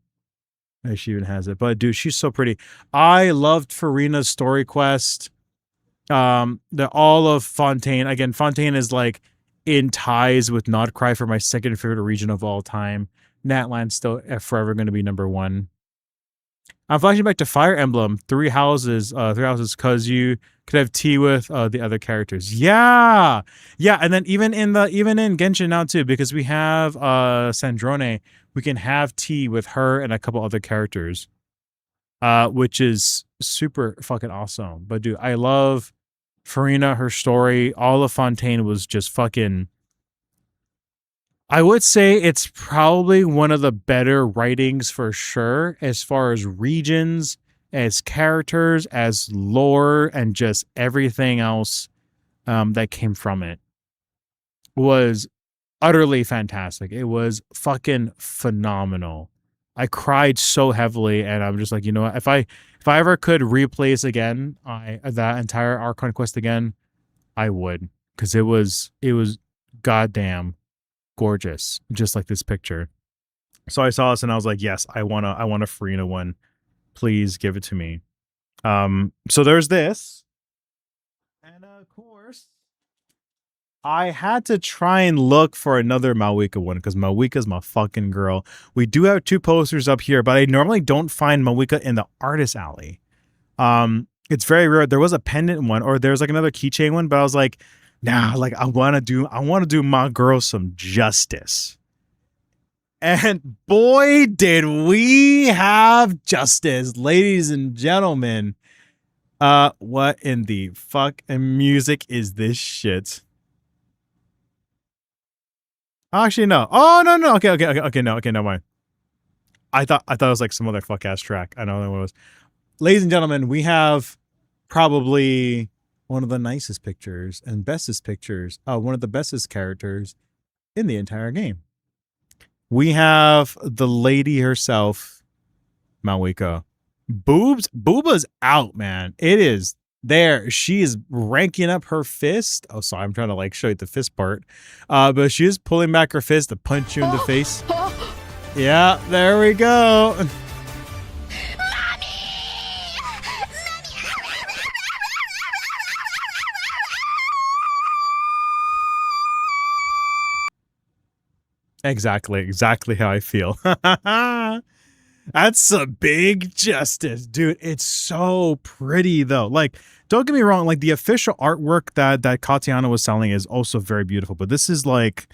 She even has it. But dude, she's so pretty. I loved Farina's story quest. All of Fontaine. Again, Fontaine is like in ties with Nodcry for my second favorite region of all time. Natlan's still forever going to be number one. I'm flashing back to Fire Emblem, three houses, because you could have tea with the other characters. Yeah, and then even in Genshin now too, because we have Sandrone, we can have tea with her and a couple other characters, which is super fucking awesome. But dude, I love Farina, her story. All of Fontaine was just fucking. I would say it's probably one of the better writings for sure, as far as regions, as characters, as lore, and just everything else that came from it was utterly fantastic. It was fucking phenomenal. I cried so heavily, and I'm just like, you know what? If I ever could replay this again, I that entire Archon quest again, I would, because it was goddamn gorgeous, just like this picture. So I saw this and I was like, yes, I want a Farina one. Please give it to me. So there's this, and of course, I had to try and look for another Malwika one because Malwika's my fucking girl. We do have two posters up here, but I normally don't find Malwika in the artist alley. It's very rare. There was a pendant one, or there's like another keychain one, but I was like, nah, like I want to do my girl some justice. And boy, did we have justice, ladies and gentlemen. What in the fuck and music is this shit? Actually, no. Oh no. Okay, no mind. I thought it was like some other fuck ass track. I know what it was. Ladies and gentlemen, we have probably one of the nicest pictures and bestest pictures. One of the bestest characters in the entire game. We have the lady herself, Malwika. Booba's out, man. It is there. She is ranking up her fist. Oh, sorry, I'm trying to like show you the fist part. But she is pulling back her fist to punch you in the face. Yeah, there we go. Exactly how I feel. That's a big justice, dude. It's so pretty though. Like, don't get me wrong, like the official artwork that Katiana was selling is also very beautiful, but this is like,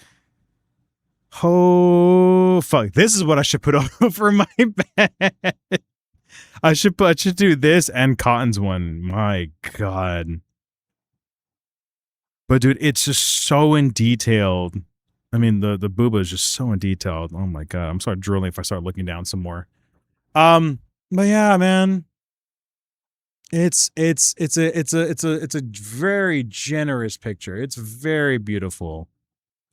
oh fuck, this is what I should put over my bed. I should do this and Cotton's one. My god. But dude, it's just so in detailed. I mean, the booba is just so in detailed. Oh my god, I'm sorry drooling if I start looking down some more. But yeah, man, it's a very generous picture. It's very beautiful.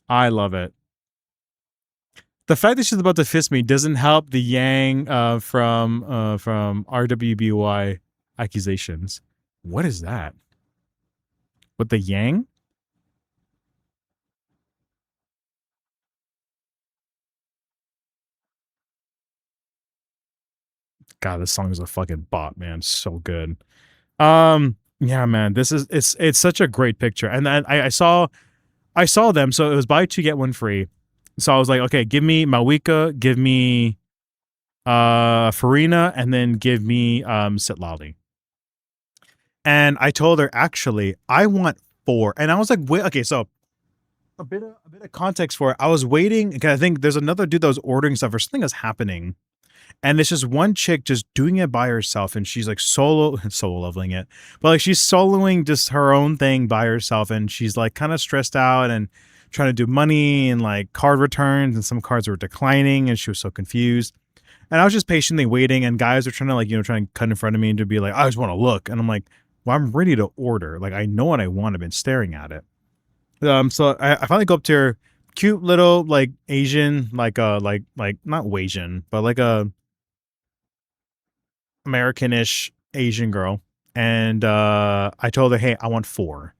I love it. The fact that she's about to fist me doesn't help the Yang from RWBY accusations. What is that? What, the Yang? God, this song is a fucking bop, man. So good. Yeah, man, this is it's such a great picture. And then I saw them, so it was buy two get one free. So I was like, okay, give me Malwika, give me Farina, and then give me Sitlali. And I told her, actually, I want 4. And I was like, wait, okay, so a bit of context for it. I was waiting because I think there's another dude that was ordering stuff or something was happening. And it's just one chick just doing it by herself, and she's like solo leveling it, but like she's soloing just her own thing by herself, and she's like kind of stressed out and trying to do money and like card returns, and some cards were declining, and she was so confused. And I was just patiently waiting, and guys are trying to like, you know, trying to cut in front of me and to be like, I just want to look, and I'm like, well, I'm ready to order. Like, I know what I want. I've been staring at it. So I finally go up to her, cute little like Asian, like not Asian, but like a Americanish Asian girl, and I told her, hey, I want 4.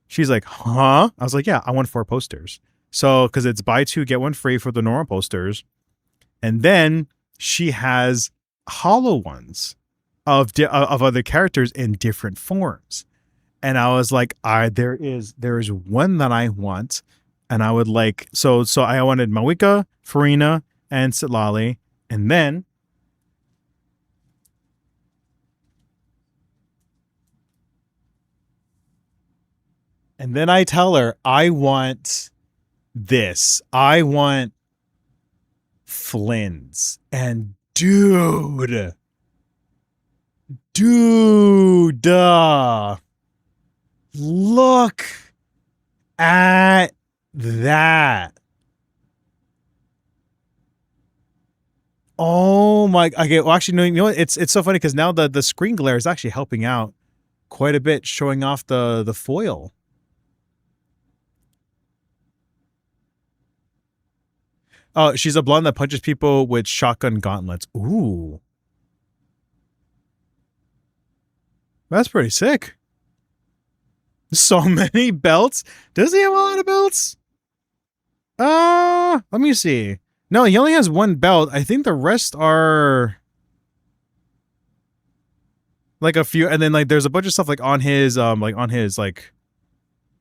She's like, huh? I was like, yeah, I want 4 posters. So because it's buy 2 get 1 free for the normal posters, and then she has hollow ones of other characters in different forms. And I was like, there is one that I want, and I would like, so I wanted Malwika, Farina, and Sitlali, and then I tell her, I want this. I want Flynn's. And dude, look at that. Oh my, okay, well actually, no, you know what? It's so funny because now the screen glare is actually helping out quite a bit, showing off the foil. Oh, she's a blonde that punches people with shotgun gauntlets. Ooh. That's pretty sick. So many belts. Does he have a lot of belts? Let me see. No, he only has one belt. I think the rest are like a few, and then like there's a bunch of stuff like on his like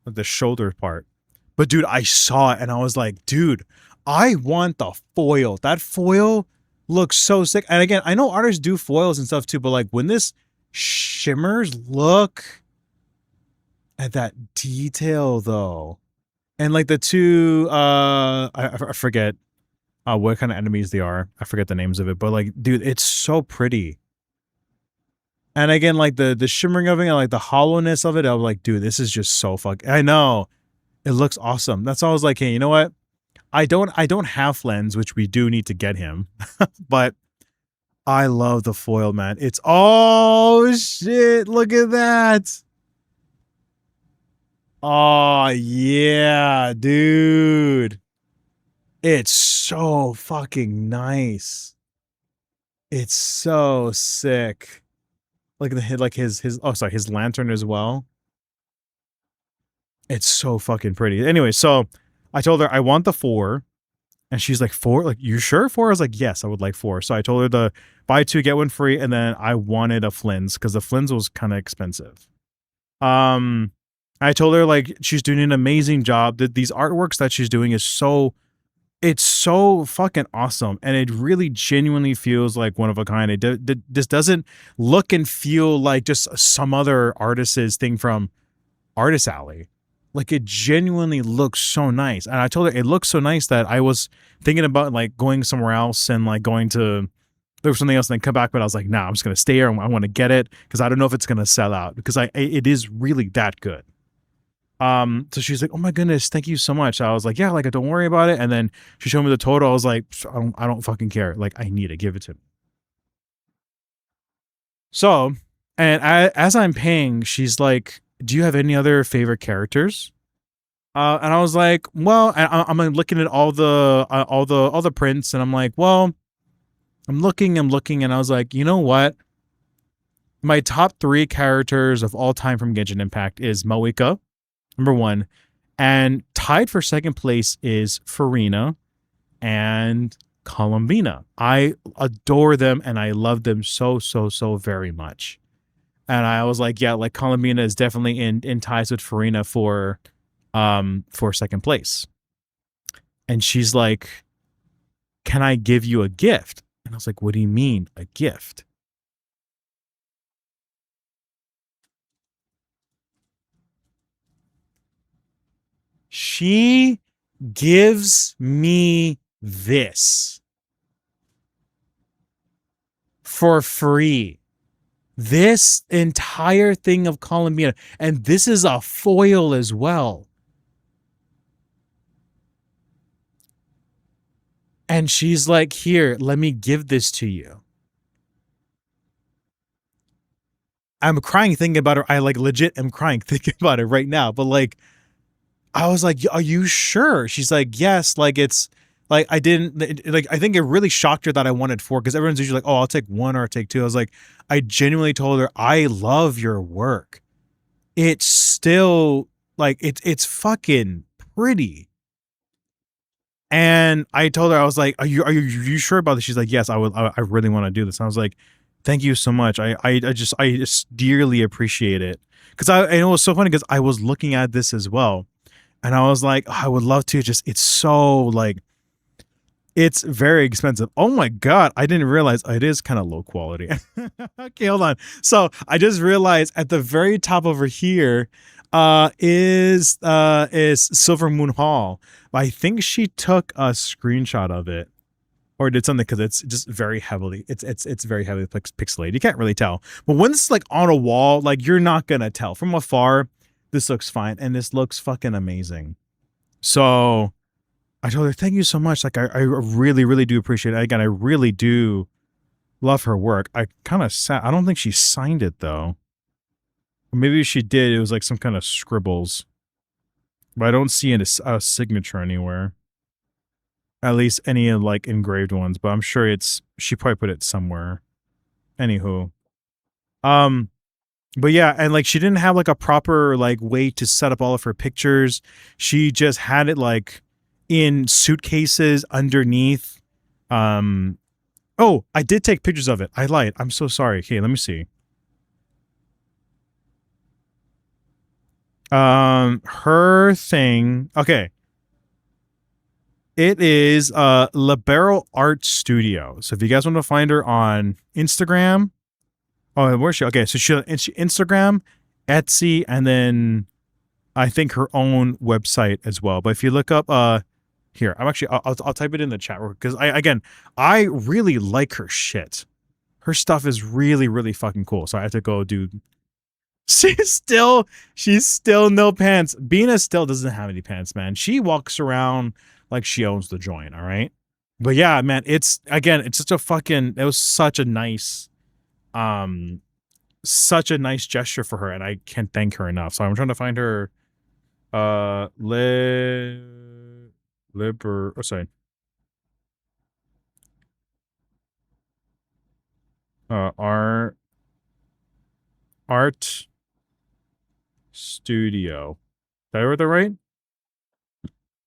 the shoulder part. But dude, I saw it and I was like, dude, I want the foil. That foil looks so sick. And again, I know artists do foils and stuff too, but like when this shimmers, look at that detail though. And like the two I forget what kind of enemies they are. I forget the names of it, but like dude, it's so pretty. And again, like the shimmering of it and like the hollowness of it, I was like, dude, this is just so fuck. I know. It looks awesome. That's why I was like, hey, you know what? I don't have Flens, which we do need to get him. But I love the foil, man. It's oh shit, look at that. Oh yeah, dude. It's so fucking nice. It's so sick. Like his oh sorry, his lantern as well. It's so fucking pretty. Anyway, so I told her I want the 4. And she's like, 4? Like, you sure 4? I was like, yes, I would like 4. So I told her the buy 2, get 1 free. And then I wanted a Flynn's because the Flynn's was kind of expensive. I told her like she's doing an amazing job. That these artworks that she's doing is it's so fucking awesome. And it really genuinely feels like one of a kind. This doesn't look and feel like just some other artist's thing from Artist Alley. Like it genuinely looks so nice. And I told her it looks so nice that I was thinking about like going somewhere else and like going to look for something else and then come back. But I was like, nah, I'm just going to stay here. I want to get it because I don't know if it's going to sell out because it is really that good. So she's like, oh my goodness, thank you so much. I was like, yeah, like don't worry about it. And then she showed me the total. I was like, I don't fucking care. Like I need it. Give it to me. So, and as I'm paying, she's like, do you have any other favorite characters? And I was like, well, I'm looking at all the prints, and I'm like, well, I'm looking, and I was like, you know what? My top 3 characters of all time from Genshin Impact is Moika, number 1, and tied for second place is Farina and Columbina. I adore them, and I love them so very much. And I was like, yeah, like Columbina is definitely in ties with Farina for second place. And she's like, can I give you a gift? And I was like, what do you mean a gift? She gives me this for free. This entire thing of Columbina. And this is a foil as well. And she's like, here, let me give this to you. I'm crying thinking about it. I like legit am crying thinking about it right now. But like, I was like, are you sure? She's like, yes. Like it's like, I didn't like, I think it really shocked her that I wanted 4 because everyone's usually like, oh, I'll take 1 or I'll take 2. I was like, I genuinely told her, I love your work. It's still like, it's fucking pretty. And I told her, I was like, are you sure about this? She's like, yes, I really want to do this. And I was like, thank you so much. I just dearly appreciate it. Cause and it was so funny because I was looking at this as well. And I was like, oh, I would love to it's so like, it's very expensive. Oh my God. I didn't realize it is kind of low quality. Okay, hold on. So I just realized at the very top over here, is Silver Moon Hall. I think she took a screenshot of it or did something because it's just very heavily it's very heavily pixelated. You can't really tell. But when it's like on a wall, like you're not gonna tell. From afar, this looks fine and this looks fucking amazing. So I told her, thank you so much. Like I really do appreciate it. Again, I really do love her work. I kind of I don't think she signed it though. Maybe she did. It was like some kind of scribbles. But I don't see a signature anywhere. At least any like engraved ones, but I'm sure she probably put it somewhere. Anywho. Um but yeah, and like she didn't have like a proper like way to set up all of her pictures. She just had it like in suitcases underneath. Oh, I did take pictures of it. I lied. I'm so sorry. Okay, let me see. Her thing. Okay. It is Libero Art Studio. So if you guys want to find her on Instagram, oh, where's she? Okay, so she Instagram, Etsy, and then I think her own website as well. But if you look up here, I'll type it in the chat because I really like her shit. Her stuff is really, really fucking cool. So I have to go do. She's still no pants. Bina still doesn't have any pants, man. She walks around like she owns the joint, all right? But yeah, man, it's such a fucking, it was such a nice gesture for her, and I can't thank her enough. So I'm trying to find her art studio. Did I read that right?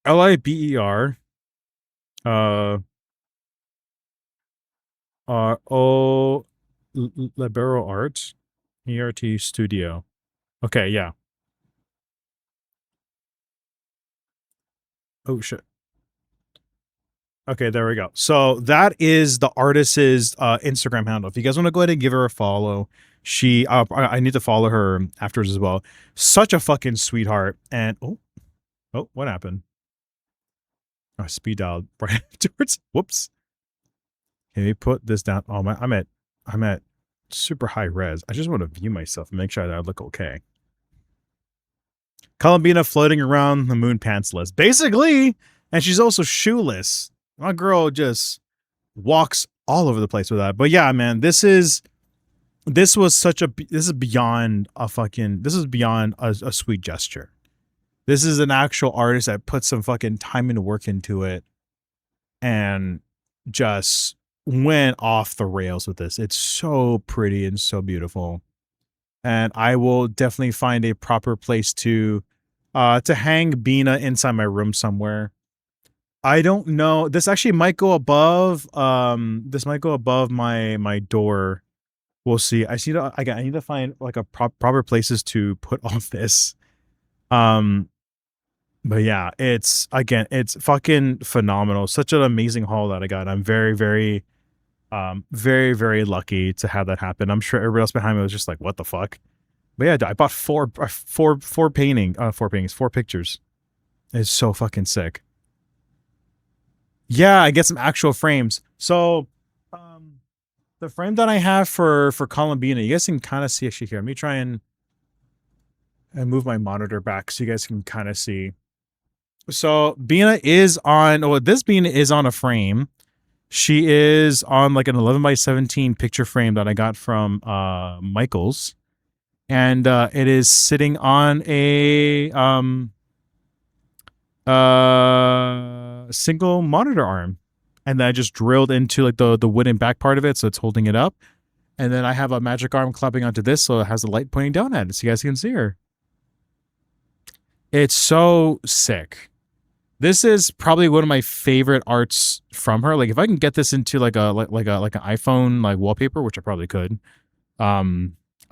Liber Libero Art ERT Studio. Okay, yeah. Oh shit. Okay, there we go. So that is the artist's Instagram handle. If you guys want to go ahead and give her a follow, I need to follow her afterwards as well. Such a fucking sweetheart. And oh, what happened? Oh, speed dialed right afterwards. Whoops. Can we put this down? Oh my, I'm at super high res. I just want to view myself and make sure that I look okay. Columbina floating around the moon pantsless, basically, and she's also shoeless. My girl just walks all over the place with that. But yeah, man, this is beyond a sweet gesture. This is an actual artist that put some fucking time and work into it and just went off the rails with this. It's so pretty and so beautiful. And I will definitely find a proper place to hang Bina inside my room somewhere. I don't know. This actually might go above. This might go above my door. We'll see. I need to find like a proper places to put all this. But yeah, it's fucking phenomenal. Such an amazing haul that I got. I'm very, very, very, very lucky to have that happen. I'm sure everybody else behind me was just like, "What the fuck?" But yeah, I bought four pictures. It's so fucking sick. Yeah, I get some actual frames. So, the frame that I have for Columbina, you guys can kind of see actually here. Let me try and move my monitor back so you guys can kind of see. So Bina is on. Oh, this Bina is on a frame. She is on like an 11x17 picture frame that I got from Michaels, and it is sitting on a single monitor arm, and then I just drilled into like the wooden back part of it, so it's holding it up. And then I have a magic arm clapping onto this, so it has the light pointing down at it, so you guys can see her. It's so sick. This is probably one of my favorite arts from her. Like if I can get this into like an iPhone like wallpaper, which I probably could, I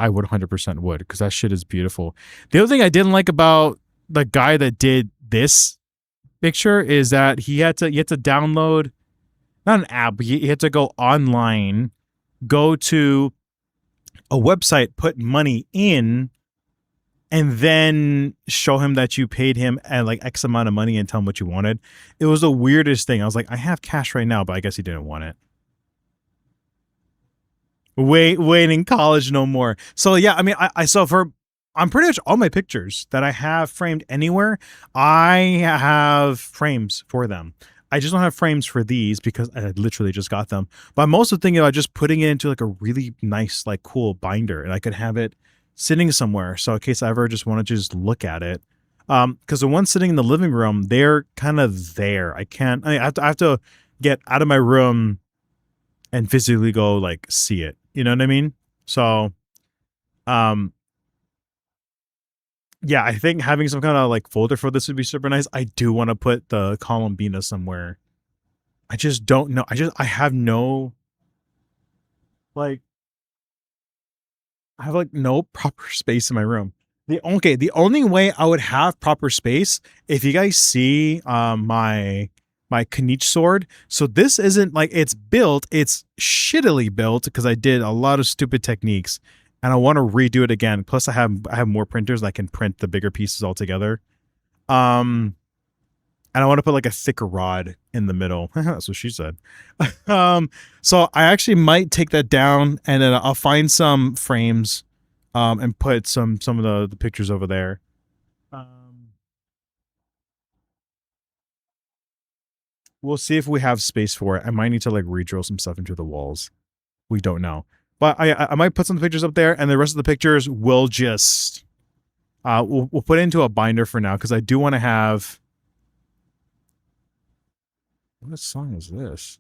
would 100% would, because that shit is beautiful. The other thing I didn't like about the guy that did this picture is that you had to download, not an app, but you had to go online, go to a website, put money in, and then show him that you paid him at like X amount of money and tell him what you wanted. It was the weirdest thing. I was like, I have cash right now, but I guess he didn't want it. Wait in college no more. So yeah, I mean, I'm pretty much all my pictures that I have framed anywhere, I have frames for them. I just don't have frames for these because I literally just got them. But I'm also thinking about just putting it into like a really nice, like cool binder, and I could have it sitting somewhere. So in case I ever just want to just look at it. Because the ones sitting in the living room, they're kind of there. I have to get out of my room and physically go like see it. You know what I mean? So, um, yeah, I think having some kind of like folder for this would be super nice. I do want to put the Columbina somewhere. I just don't know. I have no like I have like no proper space in my room. The only way I would have proper space, if you guys see my Knight sword. So this isn't like it's built, it's shittily built because I did a lot of stupid techniques and I want to redo it again. Plus I have more printers that can print the bigger pieces all together. Um and I want to put like a thicker rod in the middle. That's what she said. um, so I actually might take that down and then I'll find some frames, and put some of the pictures over there. Um, we'll see if we have space for it. I might need to like redrill some stuff into the walls. We don't know, but I might put some pictures up there, and the rest of the pictures we'll just we'll put into a binder for now because I do want to have. What song is this?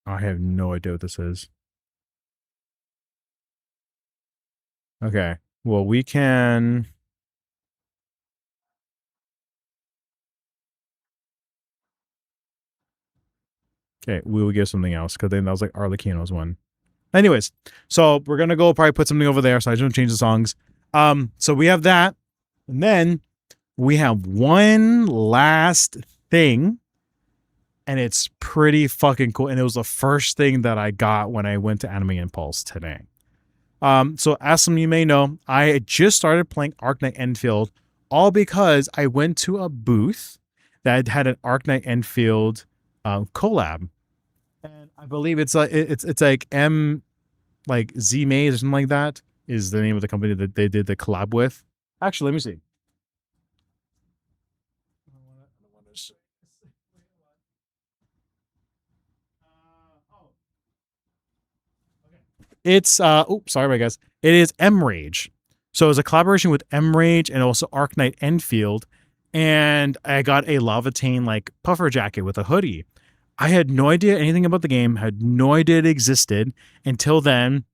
I have no idea what this is. Okay. Well, we can. Okay, we will get something else because then that was like Arlecchino's one. Anyways, so we're gonna go probably put something over there. So I just don't change the songs. So we have that, and then we have one last thing, and it's pretty fucking cool. And it was the first thing that I got when I went to Anime Impulse today. So as some of you may know, I just started playing Arknight Enfield, all because I went to a booth that had an Arknight Enfield collab, and I believe it's like like Z Maze or something like that is the name of the company that they did the collab with. Actually, let me see. It's sorry about guys. It is M Rage. So it was a collaboration with M Rage and also Arknight Enfield. And I got a Lavatane like puffer jacket with a hoodie. I had no idea anything about the game, had no idea it existed until then.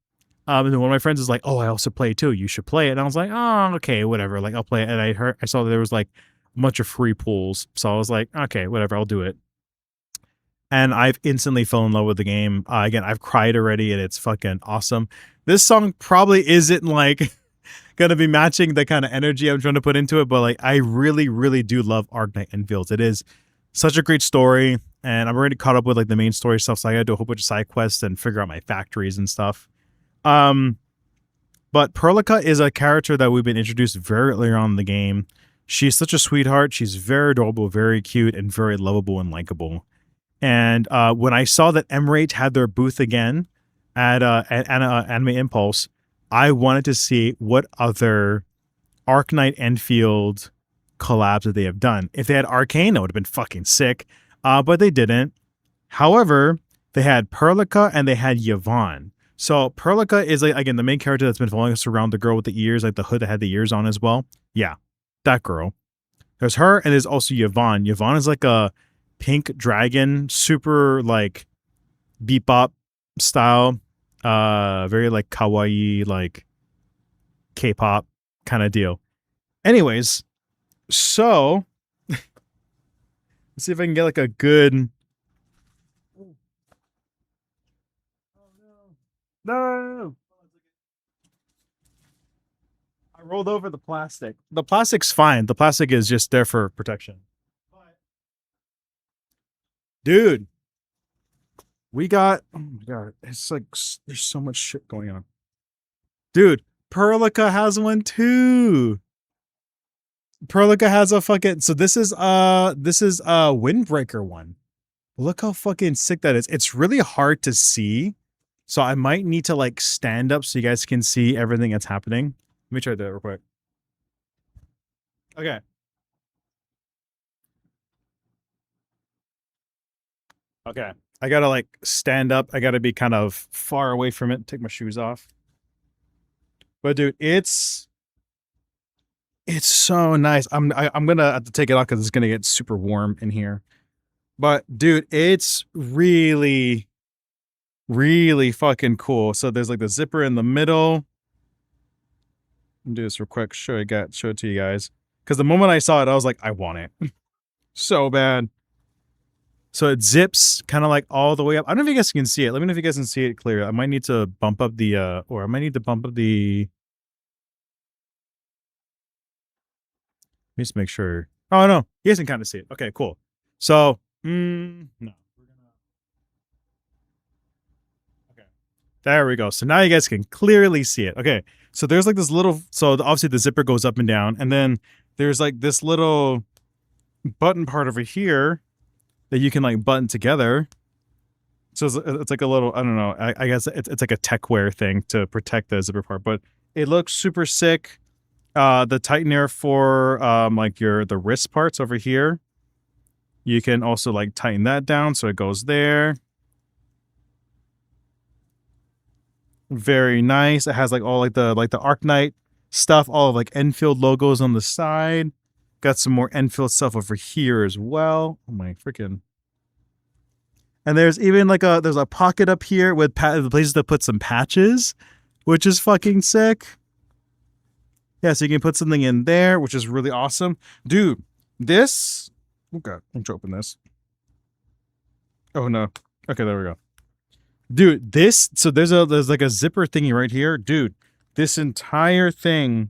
And then one of my friends is like, "Oh, I also play it too. You should play it." And I was like, "Oh, okay, whatever. Like, I'll play it." And I saw that there was like a bunch of free pools, so I was like, "Okay, whatever. I'll do it." And I've instantly fell in love with the game. Again, I've cried already, and it's fucking awesome. This song probably isn't like gonna be matching the kind of energy I'm trying to put into it, but like I really, really do love Arknight Enfields. It is such a great story, and I'm already caught up with like the main story stuff, so I gotta do a whole bunch of side quests and figure out my factories and stuff. Um, but Perlica is a character that we've been introduced very early on in the game. She's such a sweetheart. She's very adorable, very cute, and very lovable and likable. And when I saw that Emerate had their booth again at Anime Impulse, I wanted to see what other Arknight Enfield collabs that they have done. If they had Arcane, that would have been fucking sick. But they didn't. However, they had Perlica and they had Yvonne. So Perlica is like again the main character that's been following us around, the girl with the ears, like the hood that had the ears on as well. Yeah, that girl. There's her, and there's also Yvonne. Yvonne is like a pink dragon, super like bebop style, very like kawaii, like K-pop kind of deal. Anyways, so let's see if I can get like a good. No, I rolled over the plastic. The plastic's fine. The plastic is just there for protection. Dude, we got. Oh my god, it's like there's so much shit going on. Dude, Perlica has one too. Perlica has a fucking. So this is a windbreaker one. Look how fucking sick that is. It's really hard to see, so I might need to like stand up so you guys can see everything that's happening. Let me try that real quick. Okay. Okay. I gotta like stand up. I gotta be kind of far away from it. Take my shoes off. But dude, it's so nice. I'm gonna have to take it off because it's gonna get super warm in here. But dude, it's really, really fucking cool. So there's like the zipper in the middle. I'll do this real quick. Show it to you guys. Because the moment I saw it, I was like, I want it so bad. So it zips kind of like all the way up. I don't know if you guys can see it. Let me know if you guys can see it clear. I might need to bump up the or I might need to bump up the. Let me just make sure. Oh no, you guys can kind of see it. Okay, cool. So no. Okay, there we go. So now you guys can clearly see it. Okay, so there's like this little. So obviously the zipper goes up and down, and then there's like this little button part over here that you can like button together. So it's like a little, I don't know, I guess it's like a techwear thing to protect the zipper part, but it looks super sick. The tightener for like the wrist parts over here, you can also like tighten that down so it goes there. Very nice. It has like all like the Arknight stuff, all of like Enfield logos on the side. Got some more Enfield stuff over here as well. Oh my freaking. And there's even like there's a pocket up here with places to put some patches, which is fucking sick. Yeah, so you can put something in there, which is really awesome. Dude, this... Okay, I'm trying to open this. Oh, no. Okay, there we go. Dude, this... So there's like a zipper thingy right here. Dude, this entire thing...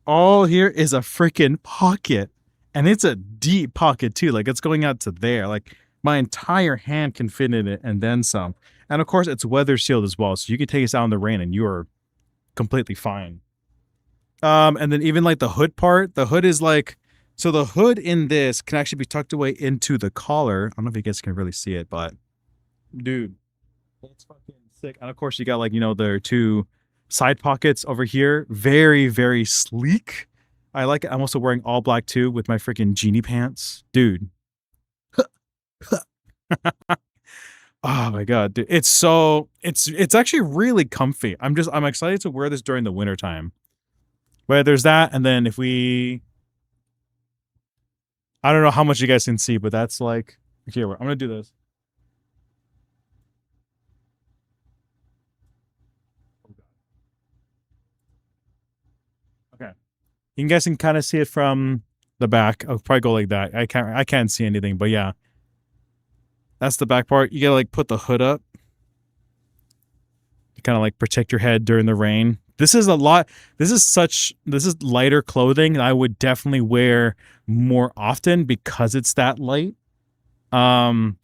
All here is a freaking pocket. And it's a deep pocket, too. Like, it's going out to there. Like, my entire hand can fit in it and then some. And, of course, it's weather sealed as well. So you can take this out in the rain and you are completely fine. And then even like the hood part, the hood is like, so the hood in this can actually be tucked away into the collar. I don't know if you guys can really see it, but dude, that's fucking sick. And of course you got like, there are two side pockets over here. Very, very sleek. I like it. I'm also wearing all black too with my freaking genie pants. Dude. Oh my god, dude. It's actually really comfy. I'm excited to wear this during the winter time. But there's that, and then if we... I don't know how much you guys can see, but that's like... Here, I'm going to do this. Okay. You guys can kind of see it from the back. I'll probably go like that. I can't see anything, but yeah. That's the back part. You gotta like put the hood up. To kind of like protect your head during the rain. This is a lot. This is lighter clothing that I would definitely wear more often because it's that light. And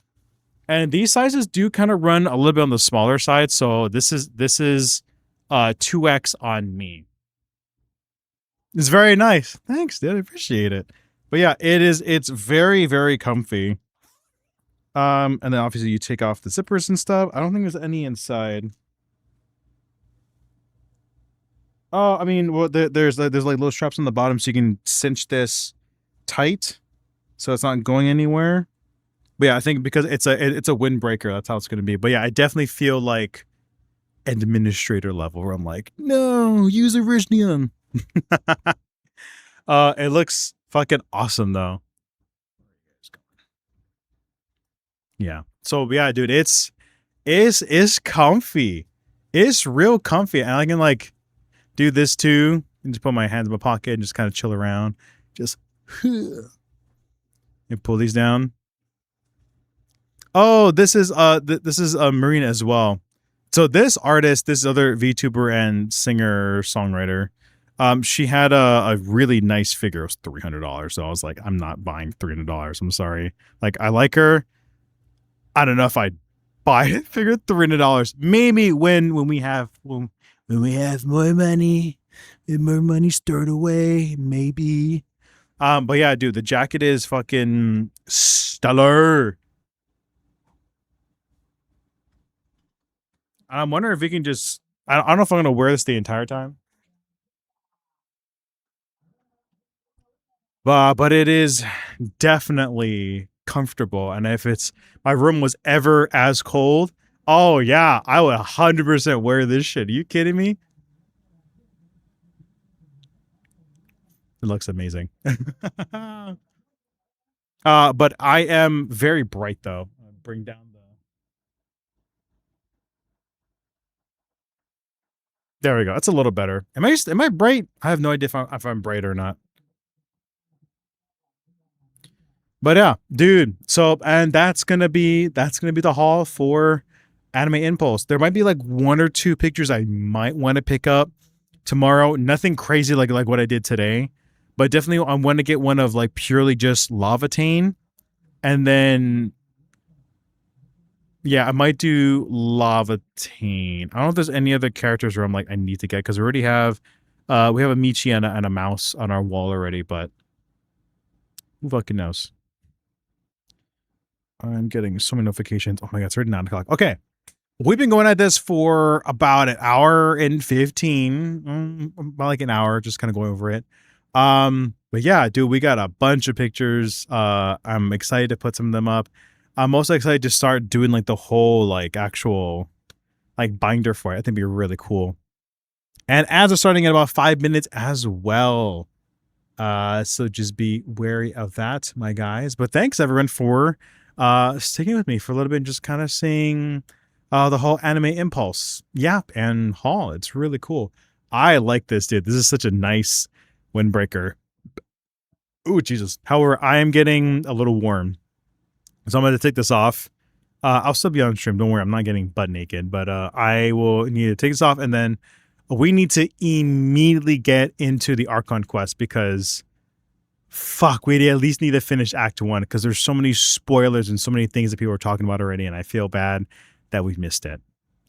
these sizes do kind of run a little bit on the smaller side. So this is 2X on me. It's very nice. Thanks, dude. I appreciate it. But yeah, it's very, very comfy. And then obviously you take off the zippers and stuff. I don't think there's any inside. Oh, I mean, well, there's like little straps on the bottom so you can cinch this tight, so it's not going anywhere. But yeah, I think because it's a windbreaker, that's how it's going to be. But yeah, I definitely feel like administrator level where I'm like, no, use Originium. It looks fucking awesome though. Yeah. So yeah, dude, it's comfy. It's real comfy, and I can like do this too, and just put my hands in my pocket and just kind of chill around. Just and pull these down. Oh, this is Marina as well. So this artist, this other VTuber and singer songwriter, she had a really nice figure. It was $300. So I was like, I'm not buying $300. I'm sorry. Like, I like her. I don't know if I'd buy it. Figure $300. Maybe when we have more money, stored away, maybe. But yeah, dude, the jacket is fucking stellar. I'm wondering if we can just... I don't know if I'm gonna wear this the entire time. But it is definitely comfortable, and if it's my room was ever as cold, oh yeah, I would 100% wear this shit. Are you kidding me? It looks amazing. But I am very bright though. Bring down the. There we go. That's a little better. Am I bright? I have no idea if I'm bright or not. But yeah, dude. So and that's gonna be the haul for Anime Impulse. There might be like one or two pictures I might want to pick up tomorrow. Nothing crazy like what I did today, but definitely I want to get one of like purely just Lavatane, and then yeah, I might do Lavatane. I don't know if there's any other characters where I'm like I need to get because we have a Michi and a mouse on our wall already, but who fucking knows? I'm getting so many notifications. Oh my god, it's already 9 o'clock. Okay. We've been going at this for about an hour and 15, about like an hour, just kind of going over it. But yeah, dude, we got a bunch of pictures. I'm excited to put some of them up. I'm also excited to start doing like the whole like actual like binder for it. I think it'd be really cool. And ads are starting in about 5 minutes as well. So just be wary of that, my guys. But thanks everyone for sticking with me for a little bit and just kind of seeing the whole Anime Impulse Yap and haul. It's really cool. I like this, dude. This is such a nice windbreaker. Ooh, Jesus. However, I am getting a little warm. So I'm going to take this off. I'll still be on stream. Don't worry. I'm not getting butt naked, but I will need to take this off. And then we need to immediately get into the Archon quest because fuck, we at least need to finish Act 1 because there's so many spoilers and so many things that people are talking about already. And I feel bad that we've missed it.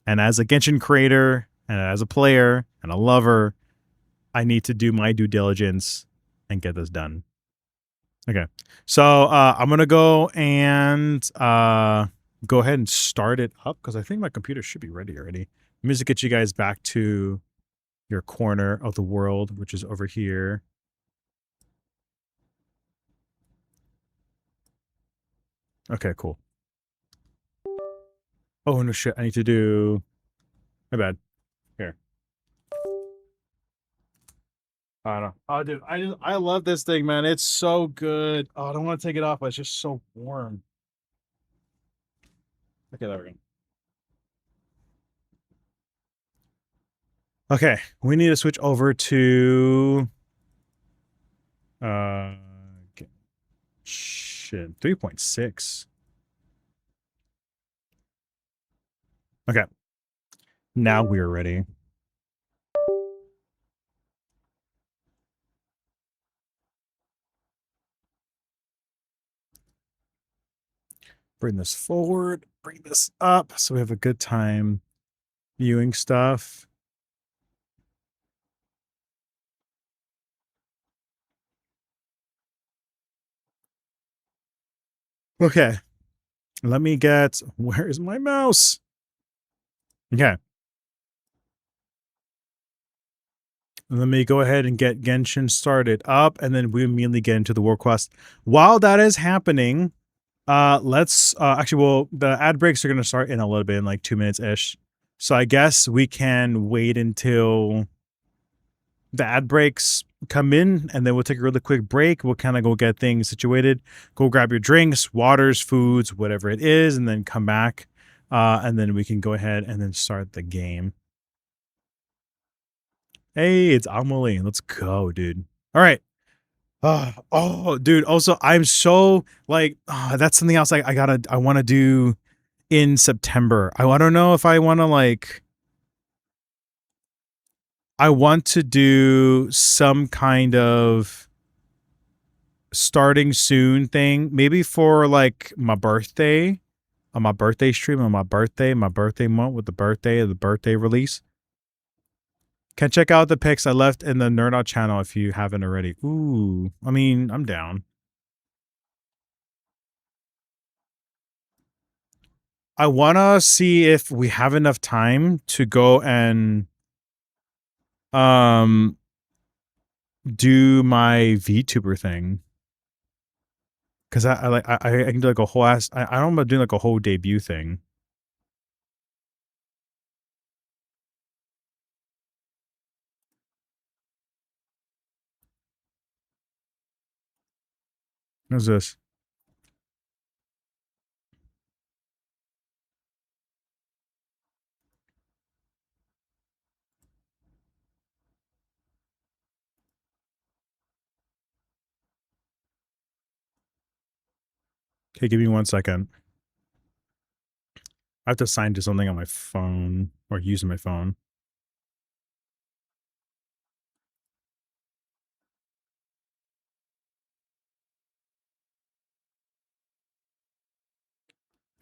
And as a Genshin creator and as a player and a lover, I need to do my due diligence and get this done. Okay. So I'm going to go and go ahead and start it up because I think my computer should be ready already. Let me just get you guys back to your corner of the world, which is over here. Okay, cool. Oh, no shit. I need to do... My bad. Here. I don't know. Oh, dude, I love this thing, man. It's so good. Oh, I don't want to take it off, but it's just so warm. Okay, there we go. Okay, we need to switch over to shit, 3.6. Okay. Now we're ready. Bring this forward, bring this up so we have a good time viewing stuff. Okay. Let me get... Where's my mouse? Okay. Let me go ahead and get Genshin started up, and then we immediately get into the war quest. While that is happening, let's actually, well, the ad breaks are going to start in a little bit, in like 2 minutes ish. So I guess we can wait until the ad breaks come in, and then we'll take a really quick break. We'll kind of go get things situated, go grab your drinks, waters, foods, whatever it is, and then come back, and then we can go ahead and then start the game. Hey, it's Amelie. Let's go, dude. All right. Oh, dude. Also, I'm so like, that's something else I want to do in September. I don't know if I want to like, I want to do some kind of starting soon thing, maybe for like my birthday, on my birthday stream, on my birthday month with the birthday release. Can check out the pics I left in the Nerd Out channel if you haven't already. Ooh, I mean, I'm down. I want to see if we have enough time to go and do my VTuber thing. Because I can do like a whole ass. I don't know about doing like a whole debut thing. What's this? Okay, give me 1 second. I have to sign to something on my phone or using my phone.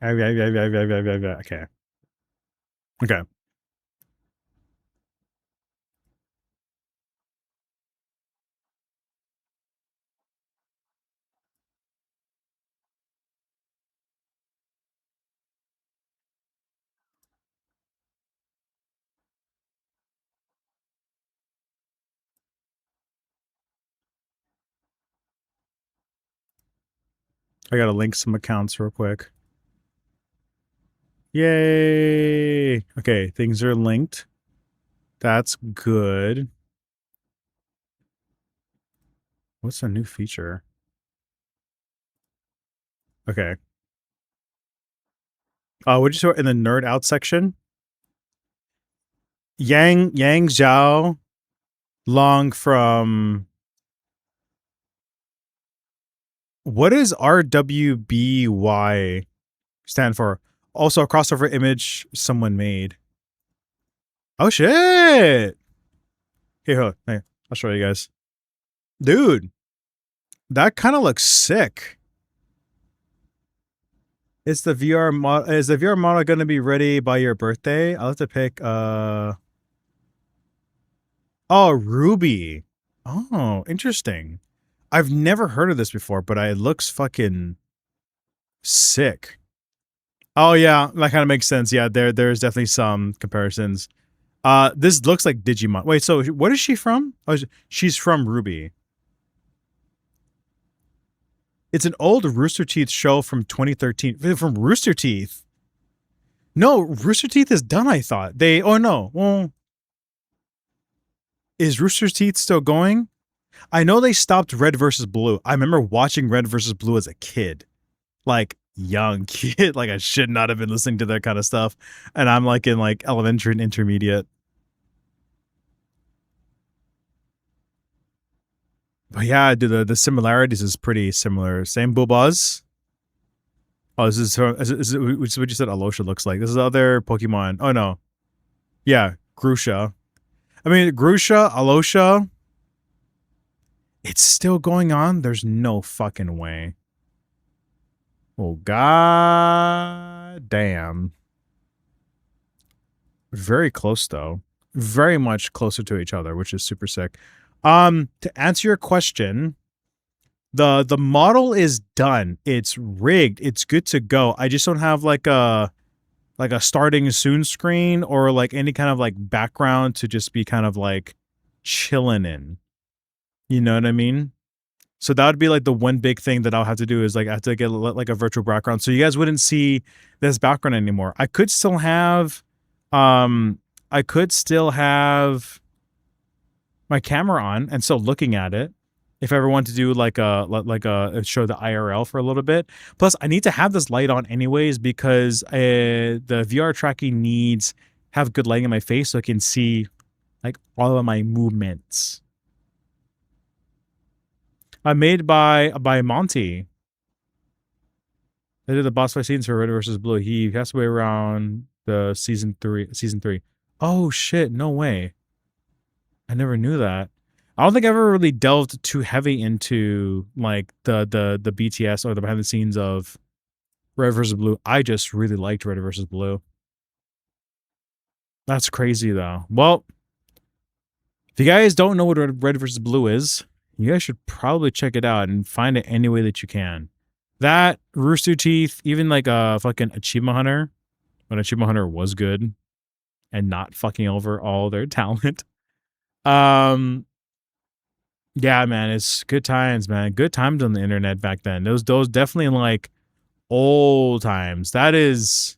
Okay. Okay. I gotta link some accounts real quick. Yay! Okay, things are linked. That's good. What's a new feature? Okay. What'd you say in the nerd out section? Yang Zhao Long from what does RWBY stand for? Also a crossover image someone made. Oh shit! Here, hey, I'll show you guys. Dude, that kind of looks sick. Is the VR model going to be ready by your birthday? I'll have to pick oh, Ruby. Oh, interesting. I've never heard of this before, but it looks fucking sick. Oh yeah, that kind of makes sense. Yeah, there's definitely some comparisons. This looks like Digimon. Wait, so what is she from? Oh, she's from Ruby. It's an old Rooster Teeth show from 2013. From Rooster Teeth. No, Rooster Teeth is done, I thought. Oh no. Well, is Rooster Teeth still going? I know they stopped Red versus Blue. I remember watching Red versus Blue as a kid. Like young kid. Like I should not have been listening to that kind of stuff. And I'm like in like elementary and intermediate. But yeah, dude, the similarities is pretty similar. Same boobas. Oh, this is what you said Alosha looks like. This is other Pokemon. Oh no. Yeah, Grusha. I mean, Grusha, Alosha. It's still going on? There's no fucking way. Oh, god damn. Very close, though. Very much closer to each other, which is super sick. To answer your question, the model is done. It's rigged. It's good to go. I just don't have like a starting soon screen or like any kind of like background to just be kind of like chilling in. You know what I mean? So that would be like the one big thing that I'll have to do is like I have to get like a virtual background so you guys wouldn't see this background anymore. I could still have my camera on and still looking at it if I ever want to do like a show the IRL for a little bit. Plus I need to have this light on anyways because the VR tracking needs have good lighting in my face so I can see like all of my movements. Made by Monty. They did the boss fight scenes for Red versus Blue. He passed away around the season three. Oh shit! No way. I never knew that. I don't think I ever really delved too heavy into like the BTS or the behind the scenes of Red versus Blue. I just really liked Red versus Blue. That's crazy though. Well, if you guys don't know what Red versus Blue is, you guys should probably check it out and find it any way that you can. That, Rooster Teeth, even like a fucking Achievement Hunter, when Achievement Hunter was good and not fucking over all their talent. Um, Yeah, man, it's good times, man. Good times on the internet back then. Those definitely like old times. That is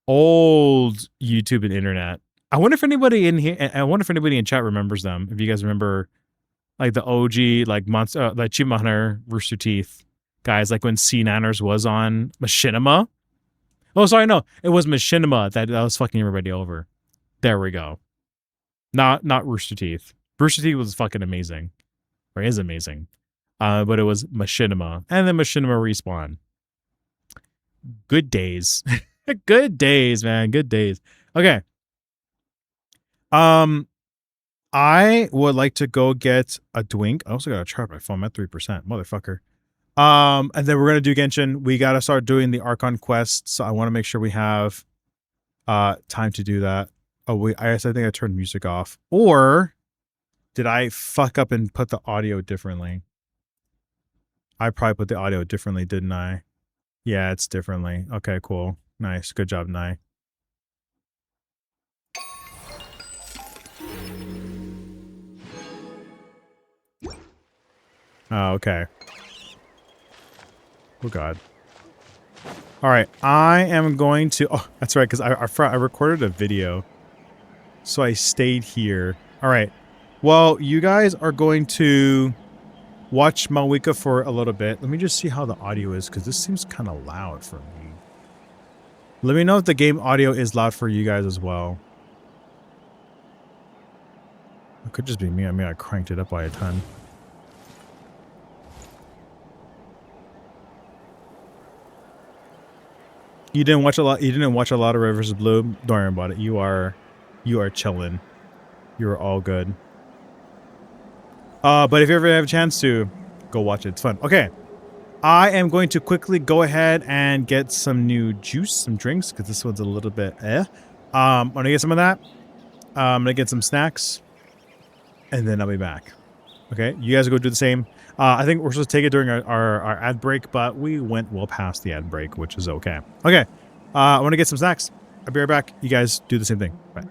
old YouTube and internet. I wonder if anybody in here. I wonder if anybody in chat remembers them. If you guys remember, like the OG, like monster, like Achievement Hunter, Rooster Teeth guys, like when C Nanners was on Machinima. Oh, sorry, no, it was Machinima that was fucking everybody over. There we go. Not Rooster Teeth. Rooster Teeth was fucking amazing, or is amazing. But it was Machinima, and then Machinima respawn. Good days. Good days, man. Good days. Okay. I would like to go get a drink. I also got to charge my phone. I'm at 3%. Motherfucker. And then we're gonna do Genshin. We gotta start doing the Archon quest. So I want to make sure we have time to do that. Oh, I think I turned music off. Or did I fuck up and put the audio differently? I probably put the audio differently, didn't I? Yeah, it's differently. Okay, cool. Nice. Good job, Nai. Oh, okay. Oh, God. All right. I am going to... Oh, that's right, because I recorded a video. So I stayed here. All right. Well, you guys are going to watch Malwika for a little bit. Let me just see how the audio is, because this seems kind of loud for me. Let me know if the game audio is loud for you guys as well. It could just be me. I mean, I cranked it up by a ton. You didn't watch a lot. You didn't watch a lot of Red vs. Blue. Don't worry about it. You are chilling. You're all good. But if you ever have a chance to, go watch it. It's fun. Okay. I am going to quickly go ahead and get some new juice, some drinks, because this one's a little bit I'm gonna get some of that. I'm gonna get some snacks, and then I'll be back. Okay, you guys go do the same. I think we're supposed to take it during our ad break, but we went well past the ad break, which is okay. Okay, I want to get some snacks. I'll be right back. You guys do the same thing. Bye.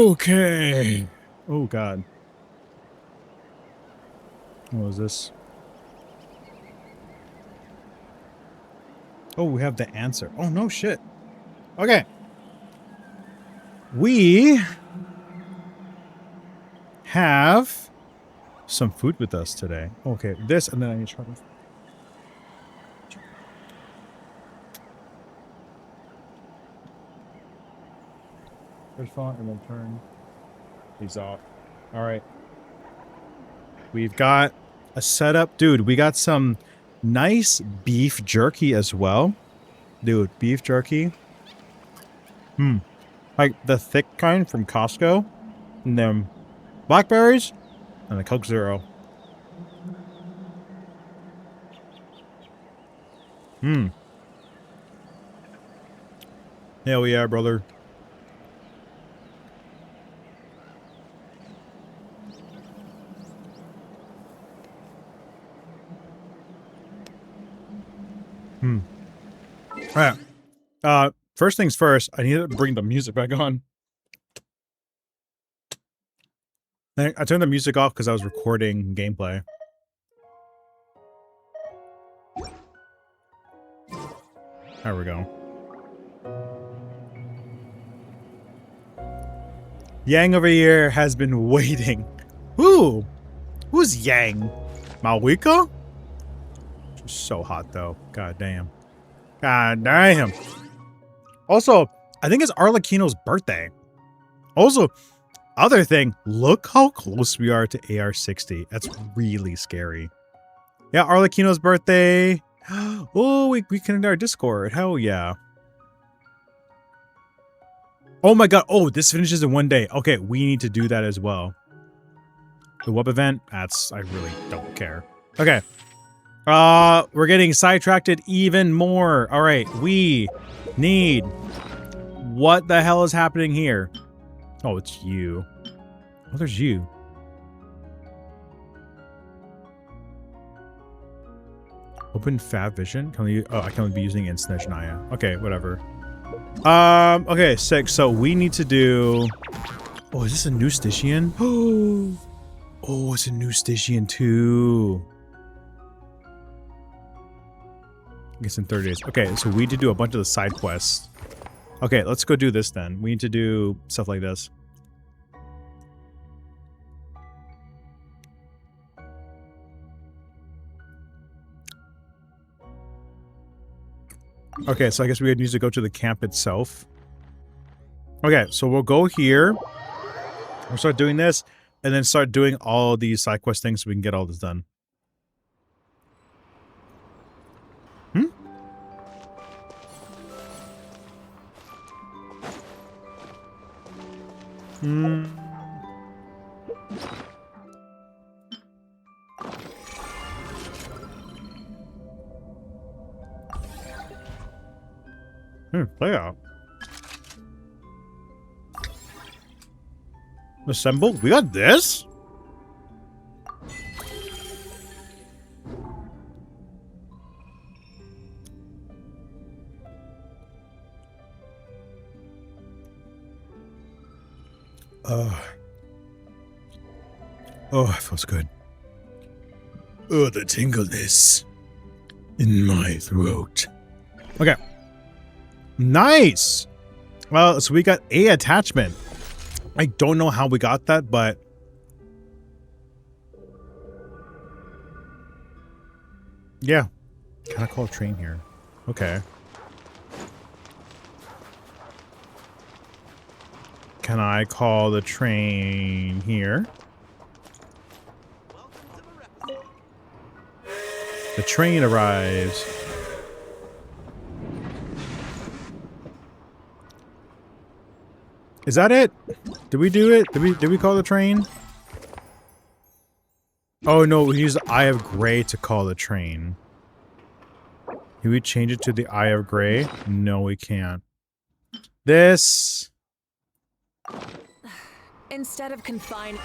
Okay. Oh god. What was this? Oh, we have the answer. Oh no shit. Okay. We have some food with us today. Okay, this and then I need to try this. There's phone and then turn these off. All right. We've got a setup. Dude, we got some nice beef jerky as well. Dude, beef jerky. Like the thick kind from Costco. And then blackberries and a Coke Zero. Hell yeah, brother. All right. First things first, I need to bring the music back on. I turned the music off because I was recording gameplay. There we go. Yang over here has been waiting. Who? Who's Yang? Malwika? She's so hot though. God damn. God damn. Also, I think it's Arlecchino's birthday. Also, other thing, look how close we are to AR60. That's really scary. Yeah, Arlecchino's birthday. Oh, we connected our Discord. Hell yeah. Oh my god. Oh, this finishes in 1 day. Okay, we need to do that as well. The web event? I really don't care. Okay. We're getting sidetracked even more. All right, we need... What the hell is happening here? Oh, it's you. Oh, there's you. Open Fab Vision? Can we... Oh, I can only be using Instant Naya. Okay, whatever. Okay, sick. So we need to do... Oh, is this a new Stygian? Oh, it's a new Stygian too. I guess in 30 days. Okay, so we need to do a bunch of the side quests. Okay, let's go do this then. We need to do stuff like this. Okay, so I guess we need to go to the camp itself. Okay, so we'll go here. We'll start doing this, and then start doing all these side quest things so we can get all this done. Play out. Assemble? We got this? Oh, it feels good. Oh, the tingleness in my throat. Okay. Nice! Well, so we got a attachment. I don't know how we got that, but... Yeah. Can I call a train here? Okay. Can I call the train here? The train arrives. Is that it? Did we do it? Did we call the train? Oh no, we use the Eye of Grey to call the train. Can we change it to the Eye of Grey? No, we can't. This... Instead of confine...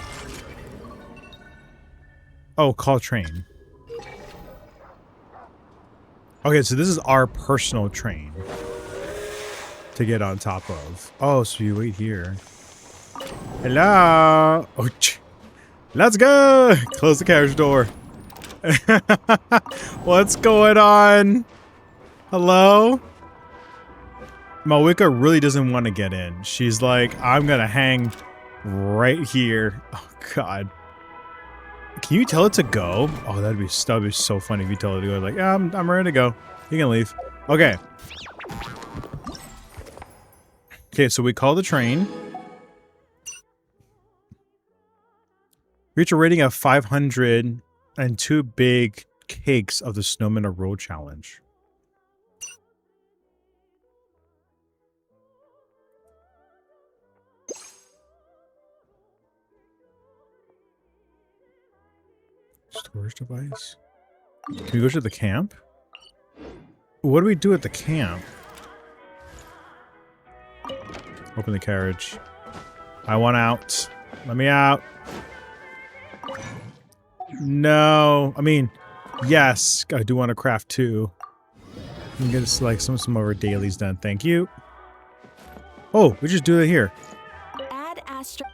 Oh, call train. Okay, so this is our personal train to get on top of. Oh, so you wait here. Hello. Oh, let's go. Close the carriage door. What's going on? Hello? Malwika really doesn't want to get in. She's like, I'm gonna hang right here. Oh god. Can you tell it to go? Oh, that'd be so funny if you tell it to go. Like, yeah, I'm ready to go. You can leave. Okay. Okay, so we call the train. Reach a rating of 500 and 2 big cakes of the Snowman a Roll Challenge. Storage device. Can we go to the camp? What do we do at the camp? Open the carriage. I want out. Let me out. No. I mean, yes. I do want to craft too. We can get us like some of our dailies done. Thank you. Oh, we just do it here. Add Astra.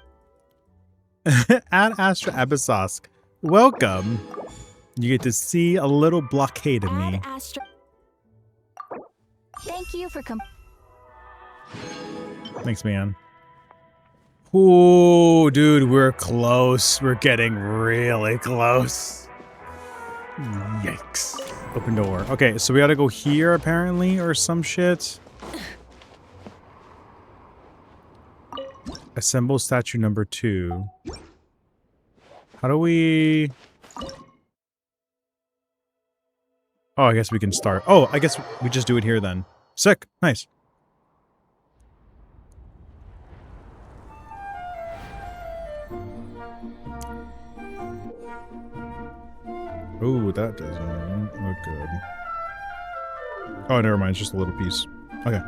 Add Astra Abyssosk. Welcome. You get to see a little blockade of me. Astra. Thank you for Thanks, man. Ooh, dude, we're close. We're getting really close. Yikes. Open door. Okay, so we gotta go here, apparently, or some shit. Assemble statue number 2. How do we... Oh, I guess we can start. Oh, I guess we just do it here then. Sick. Nice. Oh, that doesn't look good. Oh, never mind. It's just a little piece. Okay.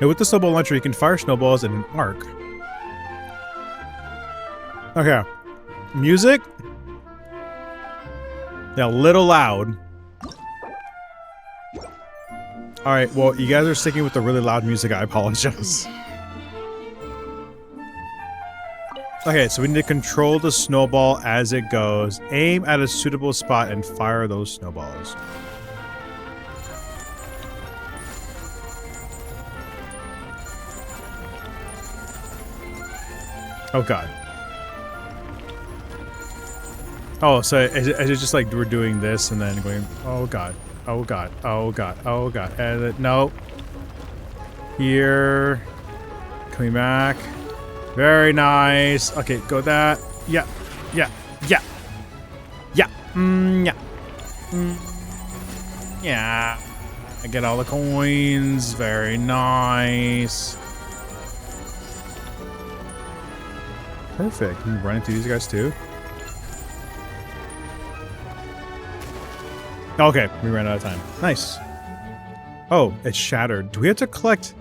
Now, with the snowball launcher, you can fire snowballs in an arc. Okay. Music? Yeah, a little loud. Alright, well, you guys are sticking with the really loud music. I apologize. Okay, so we need to control the snowball as it goes. Aim at a suitable spot and fire those snowballs. Oh god. Oh, so is it just like we're doing this and then going, oh god, oh god, oh god, oh god, and then, no. Here. Coming back. Very nice. Okay, go that. Yeah, yeah, yeah. Yeah, yeah. Yeah. I get all the coins. Very nice. Perfect. Can you run into these guys too? Okay, we ran out of time. Nice. Oh, it's shattered. Do we have to collect?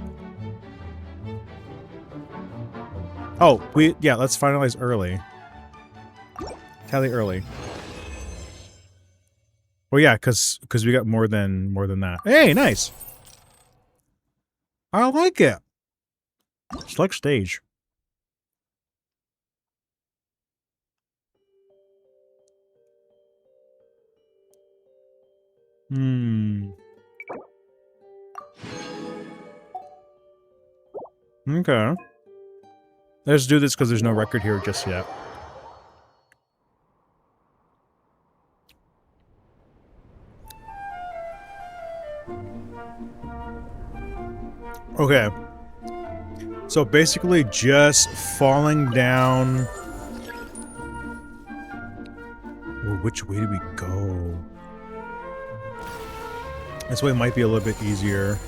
Oh, yeah, let's finalize early. Tally early. Well, yeah, because we got more than that. Hey, nice. I like it. Select stage. Okay. Let's do this because there's no record here just yet. Okay. So basically just falling down. Well, which way do we go? This way might be a little bit easier.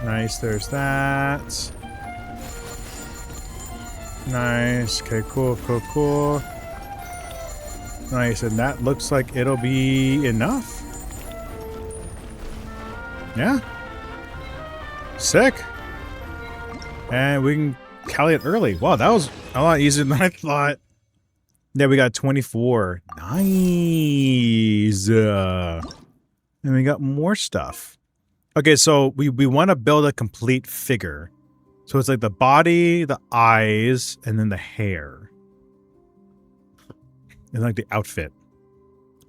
Nice, there's that. Nice. Okay, cool, cool, cool. Nice, and that looks like it'll be enough. Yeah. Sick. And we can Cali it early. Wow, that was a lot easier than I thought. Yeah, we got 24. Nice. And we got more stuff. Okay, so we want to build a complete figure. So it's like the body, the eyes, and then the hair. And like the outfit.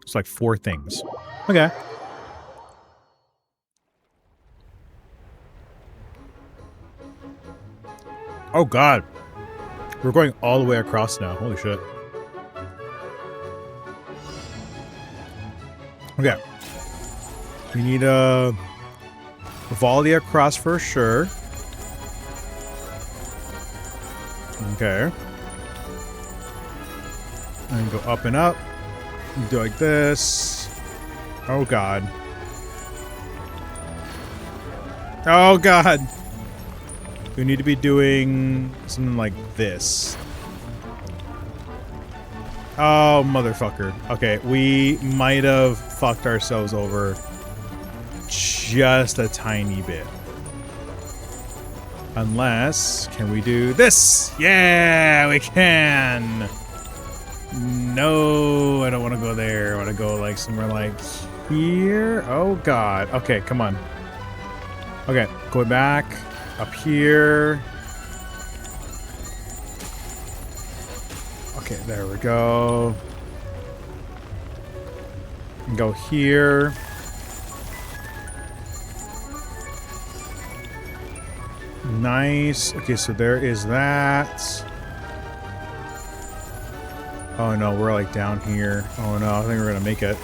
It's like 4 things. Okay. Oh god. We're going all the way across now. Holy shit. Okay. We need a volley across for sure. Okay. And go up and up. Do like this. Oh god. Oh god. We need to be doing something like this. Oh, motherfucker. Okay, we might have fucked ourselves over just a tiny bit. Unless, can we do this? Yeah, we can. No, I don't want to go there. I want to go like somewhere like here. Oh god. Okay, come on. Okay, go back up here. Okay, there we go. And go here. Nice. Okay, so there is that. Oh no, we're like down here. Oh no, I think we're gonna make it.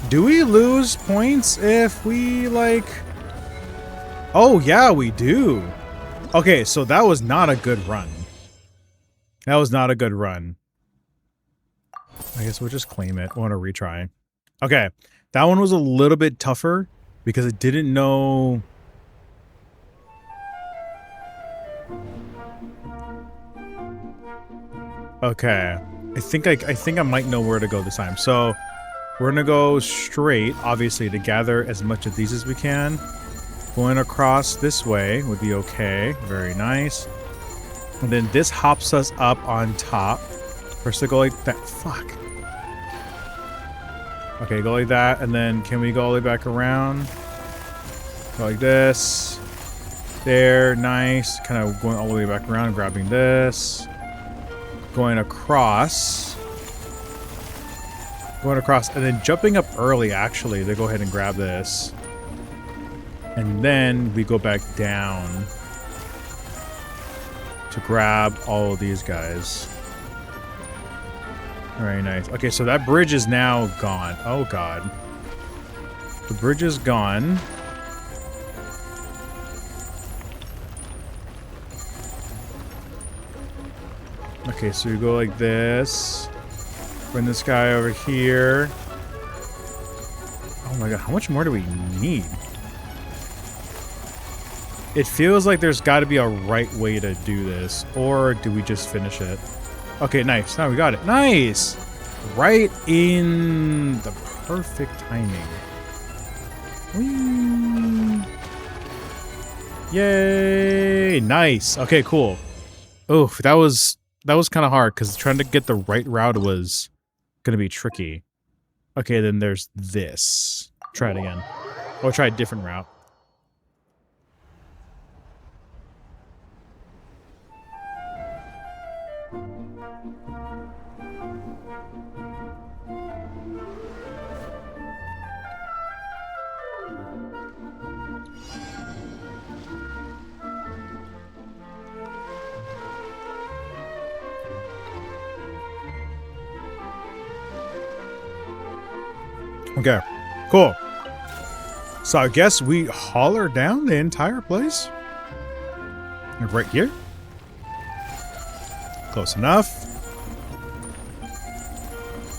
Do we lose points if we like... Oh yeah, we do. Okay, so that was not a good run. That was not a good run. I guess we'll just claim it. Want to retry. Okay, that one was a little bit tougher because it didn't know... Okay, I think I might know where to go this time. So we're gonna go straight, obviously, to gather as much of these as we can. Going across this way would be okay. Very nice. And then this hops us up on top. First to go like that. Fuck. Okay, go like that, and then can we go all the way back around? Go like this. There, nice. Kind of going all the way back around, grabbing this. Going across. Going across, and then jumping up early, actually, to go ahead and grab this. And then we go back down to grab all of these guys. Very nice. Okay, so that bridge is now gone. Oh, God. The bridge is gone. Okay, so we go like this. Bring this guy over here. Oh my god, how much more do we need? It feels like there's got to be a right way to do this. Or do we just finish it? Okay, nice. Now we got it. Nice! Right in the perfect timing. Whee! Yay! Nice. Okay, cool. Oof, that was kind of hard because trying to get the right route was going to be tricky. Okay, then there's this. Try it again. Or try a different route. Okay, cool. So I guess we holler down the entire place. Right here. Close enough.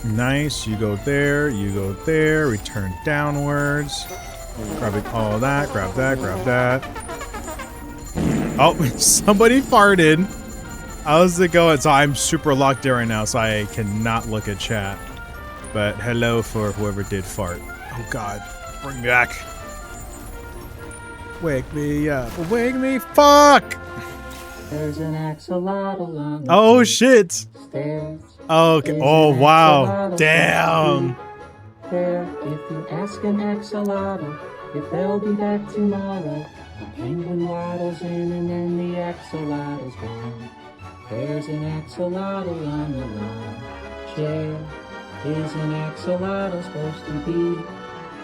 Nice. You go there. You go there. Return downwards. Grabbing all that. Grab that. Grab that. Oh, somebody farted. How's it going? So I'm super locked in right now, so I cannot look at chat. But hello for whoever did fart. Oh god. Bring me back. Wake me up. Wake me. Fuck. There's an axolotl on the Oh shit. stairs. Okay. Oh wow. Damn. There, if you ask an axolotl if they'll be back tomorrow, a penguin waddles in and then the axolotl's gone. There's an axolotl on the lawn chair. Is an axolotl supposed to be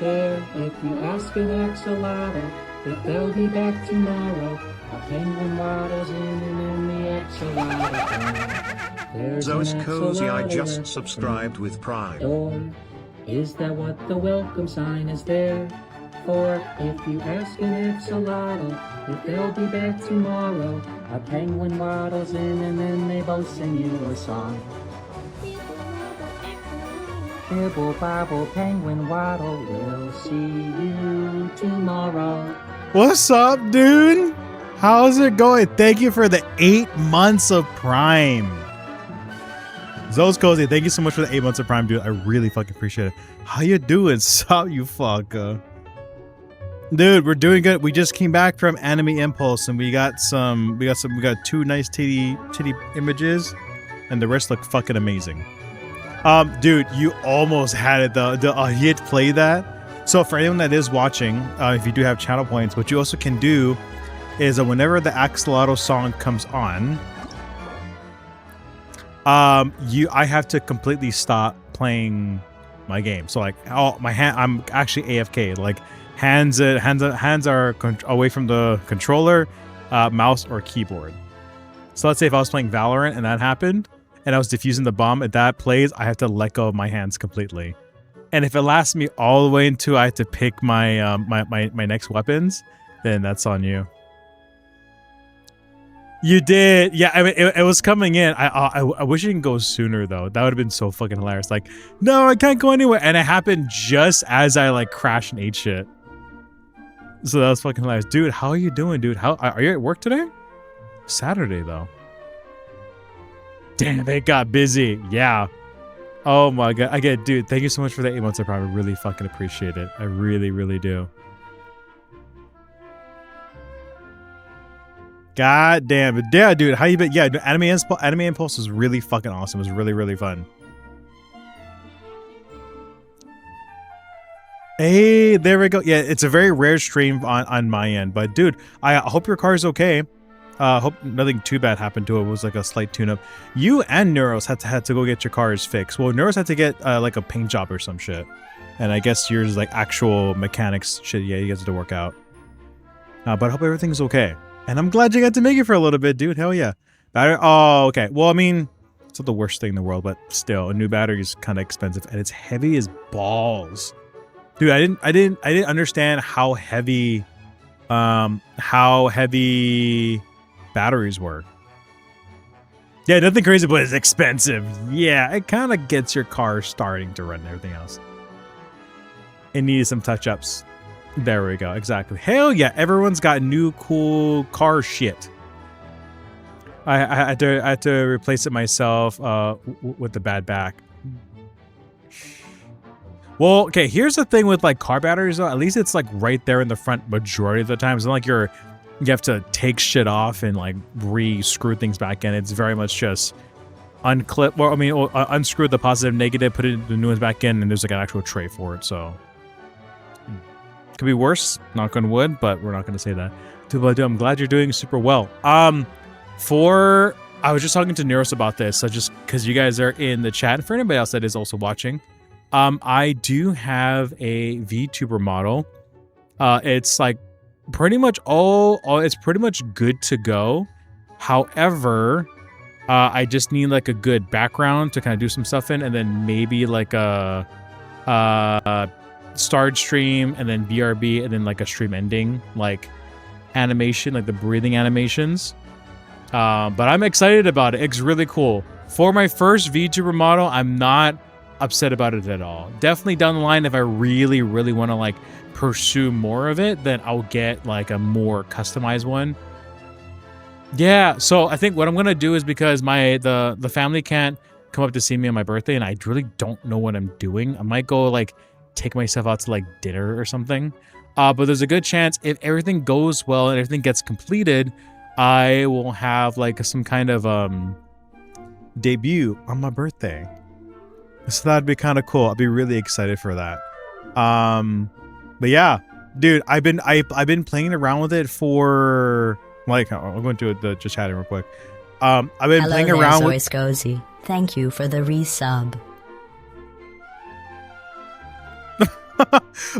there? If you ask an axolotl if they'll be back tomorrow, a penguin waddles in and then the axolotl's gone. There's Those an cozy, I axolotl just at the subscribed with Prime. door. Is that what the welcome sign is there for? If you ask an axolotl if they'll be back tomorrow, a penguin waddles in and then they both sing you a song. Bibble bobble penguin waddle, we'll see you tomorrow. What's up, dude? How's it going? Thank you for the 8 months of Prime. Zo's Cozy, thank you so much for the 8 months of Prime, dude. I really fucking appreciate it. How you doing? Sup, you fucker? Dude, we're doing good. We just came back from Anime Impulse and we got 2 nice titty images and the rest look fucking amazing. Dude, you almost had it though. You had to play that. So for anyone that is watching, if you do have channel points, what you also can do is whenever the axolotl song comes on, I have to completely stop playing my game. So like, I'm actually AFK. Like hands are away from the controller, mouse or keyboard. So let's say if I was playing Valorant and that happened, and I was defusing the bomb, and that plays, I have to let go of my hands completely. And if it lasts me all the way until I have to pick my my next weapons, then that's on you. You did, yeah. I mean, it was coming in. I wish it could go sooner though. That would have been so fucking hilarious. Like, no, I can't go anywhere, and it happened just as I like crashed and ate shit. So that was fucking hilarious, dude. How are you doing, dude? How are you at work today? Saturday though. Damn, they got busy. Yeah. Oh my god. I get, dude. Thank you so much for the 8 months of Prime. I really fucking appreciate it. I really, really do. God damn it. Yeah, dude. How you been? Yeah, Anime Impulse was really fucking awesome. It was really, really fun. Hey, there we go. Yeah, it's a very rare stream on my end. But dude, I hope your car is okay. Hope nothing too bad happened to it. It was like a slight tune-up. You and Neuros had to go get your cars fixed. Well, Neuros had to get like a paint job or some shit. And I guess yours is like actual mechanics shit. Yeah, you guys had to work out. But I hope everything's okay. And I'm glad you got to make it for a little bit, dude. Hell yeah. Battery. Oh, okay. Well, I mean, it's not the worst thing in the world, but still, a new battery is kind of expensive, and it's heavy as balls, dude. I didn't understand how heavy batteries were. Yeah, nothing crazy, but it's expensive. Yeah, it kind of gets your car starting to run and everything else. It needed some touch-ups. There we go. Exactly. Hell yeah, everyone's got new cool car shit. I had to replace it myself with the bad back. Well, okay, here's the thing with like car batteries though. At least it's like right there in the front majority of the time. It's not like you have to take shit off and like re-screw things back in. It's very much just unclip, or I mean, unscrew the positive, negative, put the new ones back in, and there's like an actual tray for it. So could be worse, knock on wood, but we're not going to say that. Dude, I'm glad you're doing super well. I was just talking to Neuros about this, so just because you guys are in the chat, and for anybody else that is also watching, I do have a VTuber model. It's like pretty much it's pretty much good to go. However, I just need like a good background to kind of do some stuff in, and then maybe like a start stream, and then BRB, and then like a stream ending like animation, like the breathing animations. But I'm excited about it. It's really cool. For my first VTuber model, I'm not upset about it at all. Definitely down the line, if I really, really want to like pursue more of it, then I'll get like a more customized one. Yeah, so I think what I'm gonna do is, because the family can't come up to see me on my birthday, and I really don't know what I'm doing. I might go like take myself out to like dinner or something. But there's a good chance if everything goes well and everything gets completed, I will have like some kind of debut on my birthday. So that'd be kind of cool. I'd be really excited for that. But yeah, dude, I've been playing around with it for like I'm going to the just chatting real quick. I've been playing around with Scozy. Thank you for the resub.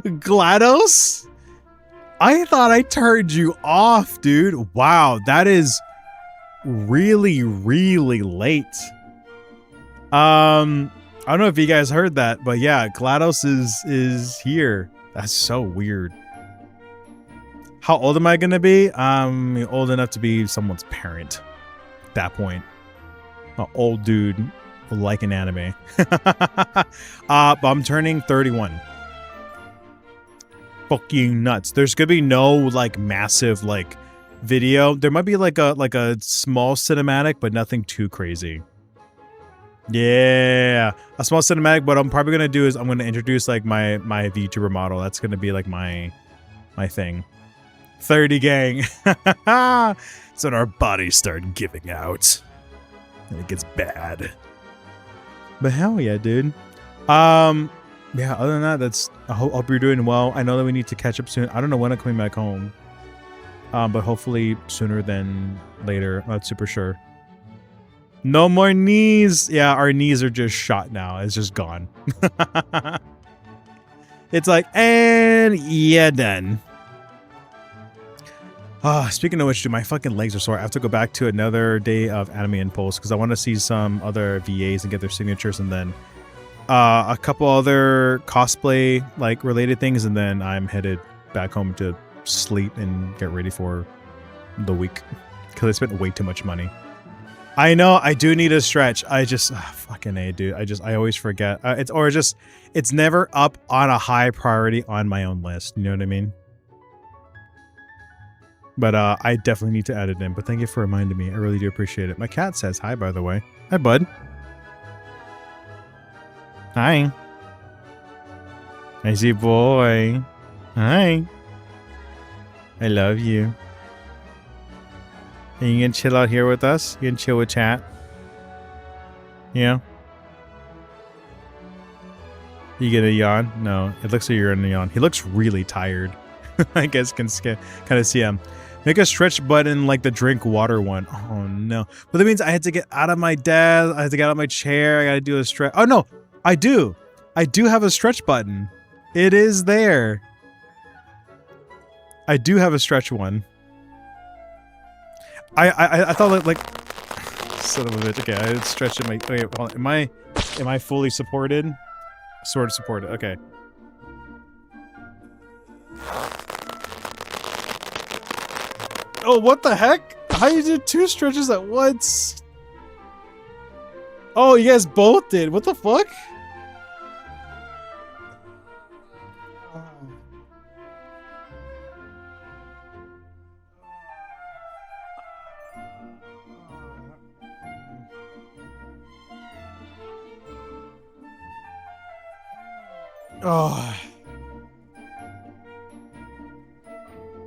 GLaDOS? I thought I turned you off, dude. Wow, that is really, really late. I don't know if you guys heard that, but yeah, GLaDOS is here. That's so weird. How old am I gonna be? I'm old enough to be someone's parent. At that point, an old dude like an anime. But I'm turning 31. Fucking nuts. There's gonna be no like massive like video. There might be like a small cinematic, but nothing too crazy. Yeah, a small cinematic. What I'm probably gonna do is I'm gonna introduce like my VTuber model. That's gonna be like my thing. 30 gang. It's when our bodies start giving out and it gets bad. But hell yeah, dude. Yeah, other than that, I hope you're doing well. I know that we need to catch up soon. I don't know when I'm coming back home. But hopefully sooner than later. Not super sure. No more knees. Yeah, our knees are just shot now. It's just gone. It's like, and yeah, done. Speaking of which, dude, my fucking legs are sore. I have to go back to another day of Anime Impulse because I want to see some other VAs and get their signatures, and then a couple other cosplay like related things, and then I'm headed back home to sleep and get ready for the week because I spent way too much money. I know I do need a stretch. I just fucking A, dude. I always forget. It's never up on a high priority on my own list. You know what I mean? But I definitely need to add it in. But thank you for reminding me. I really do appreciate it. My cat says hi, by the way. Hi, bud. Hi. I see boy. Hi. I love you. Are you gonna chill out here with us? You gonna chill with chat? Yeah? You gonna yawn? No. It looks like you're gonna yawn. He looks really tired. I guess can kind of see him. Make a stretch button like the drink water one. Oh no. But that means I had to get out of my desk. I had to get out of my chair. I gotta do a stretch. Oh no. I do have a stretch button. It is there. I do have a stretch one. I thought like son of a bitch. Okay, I stretched my. Okay, hold on. Am I fully supported? Sort of supported. Okay. Oh, what the heck? How you did 2 stretches at once? Oh, you guys both did. What the fuck? Oh.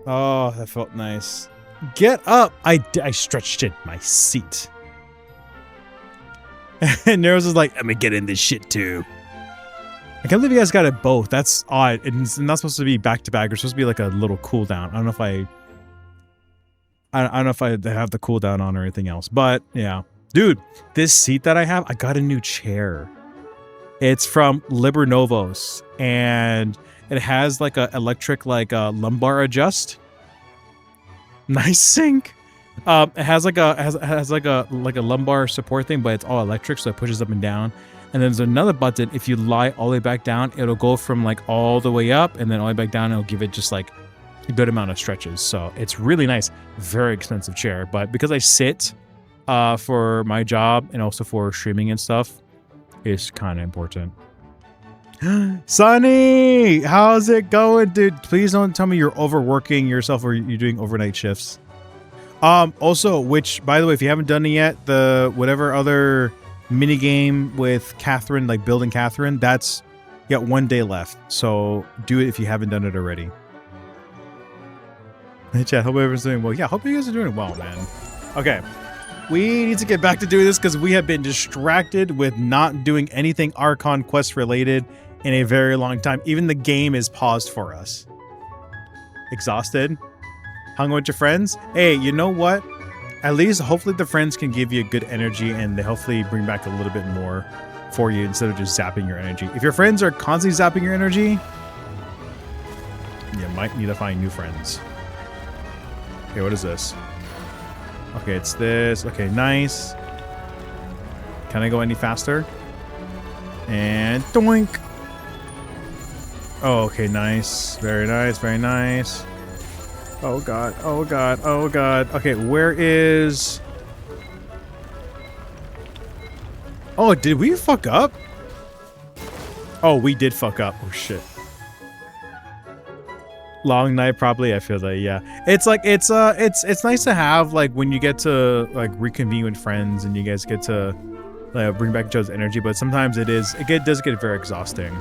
Oh, that felt nice. Get up! I stretched in my seat. And Nero's is like, I'm gonna get in this shit too. I can't believe you guys got it both. That's odd. It's not supposed to be back to back. It's supposed to be like a little cooldown. I don't know if I don't know if I have the cooldown on or anything else. But yeah. Dude, this seat that I have, I got a new chair. It's from Libernovos, and it has like a electric lumbar adjust. Nice sync. It has like a lumbar support thing, but it's all electric, so it pushes up and down. And then there's another button. If you lie all the way back down, it'll go from like all the way up and then all the way back down. It'll give it just like a good amount of stretches. So it's really nice. Very expensive chair, but because I sit for my job and also for streaming and stuff, it's kind of important. Sonny, how's it going, dude? Please don't tell me you're overworking yourself or you're doing overnight shifts. Also, which, by the way, if you haven't done it yet, the whatever other mini game with Catherine, like building Catherine, that's you got 1 day left. So do it if you haven't done it already. Hey, chat. Hope everyone's doing well. Yeah, hope you guys are doing well, man. Okay. We need to get back to doing this because we have been distracted with not doing anything Archon quest related in a very long time. Even the game is paused for us. Exhausted? Hung with your friends? Hey, you know what? At least hopefully the friends can give you good energy and they hopefully bring back a little bit more for you instead of just zapping your energy. If your friends are constantly zapping your energy, you might need to find new friends. Okay, what is this? Okay, it's this. Okay, nice. Can I go any faster? And doink. Oh, okay, nice. Very nice, very nice. Oh god, oh god, oh god. Okay, where is... Oh, did we fuck up? Oh, we did fuck up. Oh shit. Long night probably, I feel like, yeah. It's like it's nice to have like when you get to like reconvene with friends and you guys get to like bring back each other's energy, but sometimes it does get very exhausting.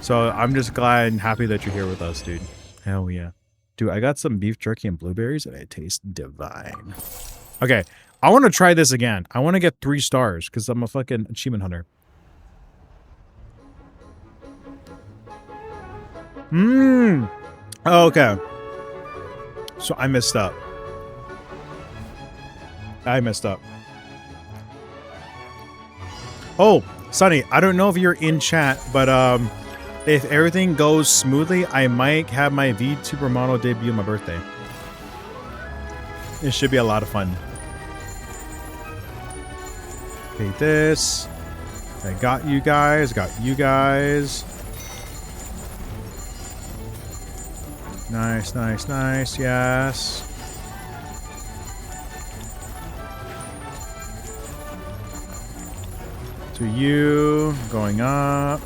So I'm just glad and happy that you're here with us, dude. Hell yeah. Dude, I got some beef jerky and blueberries and it tastes divine. Okay, I want to try this again. I want to get 3 stars because I'm a fucking achievement hunter. Oh, okay. So I messed up. Oh, Sonny, I don't know if you're in chat, but if everything goes smoothly, I might have my VTuber model debut on my birthday. It should be a lot of fun. Okay, this. I got you guys. Nice, nice, nice. Yes. To you. Going up.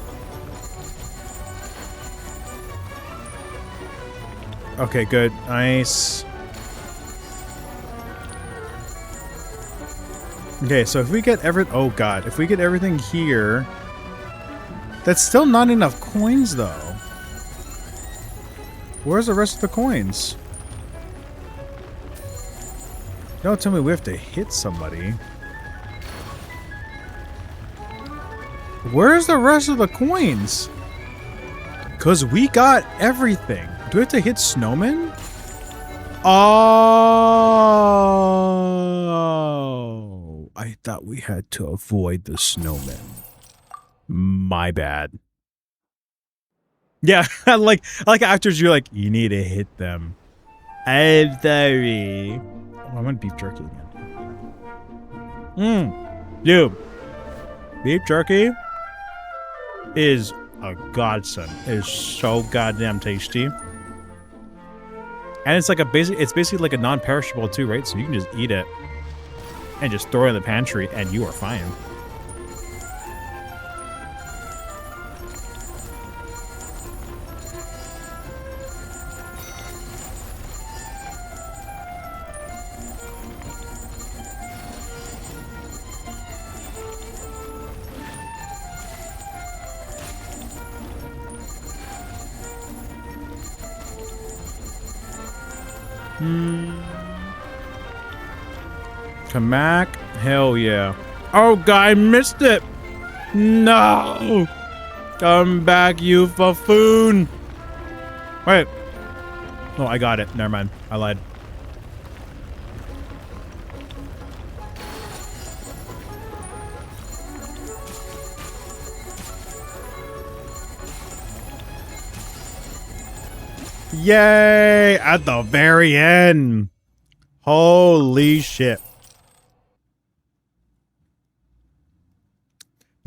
Okay, good. Nice. Okay, so if we get oh god, if we get everything here, that's still not enough coins though. Where's the rest of the coins? Don't tell me we have to hit somebody. Where's the rest of the coins? Because we got everything. Do we have to hit snowmen? Oh, I thought we had to avoid the snowmen. My bad. Yeah, like afterwards you're like, you need to hit them. I'm sorry. Oh, I want beef jerky again. Dude, beef jerky is a godsend. It is so goddamn tasty. And it's like it's basically like a non-perishable too, right? So you can just eat it and just throw it in the pantry and you are fine. Come back. Hell yeah. Oh god, I missed it. No. Come back, you buffoon. Wait. Oh, I got it. Never mind. I lied. Yay! At the very end. Holy shit.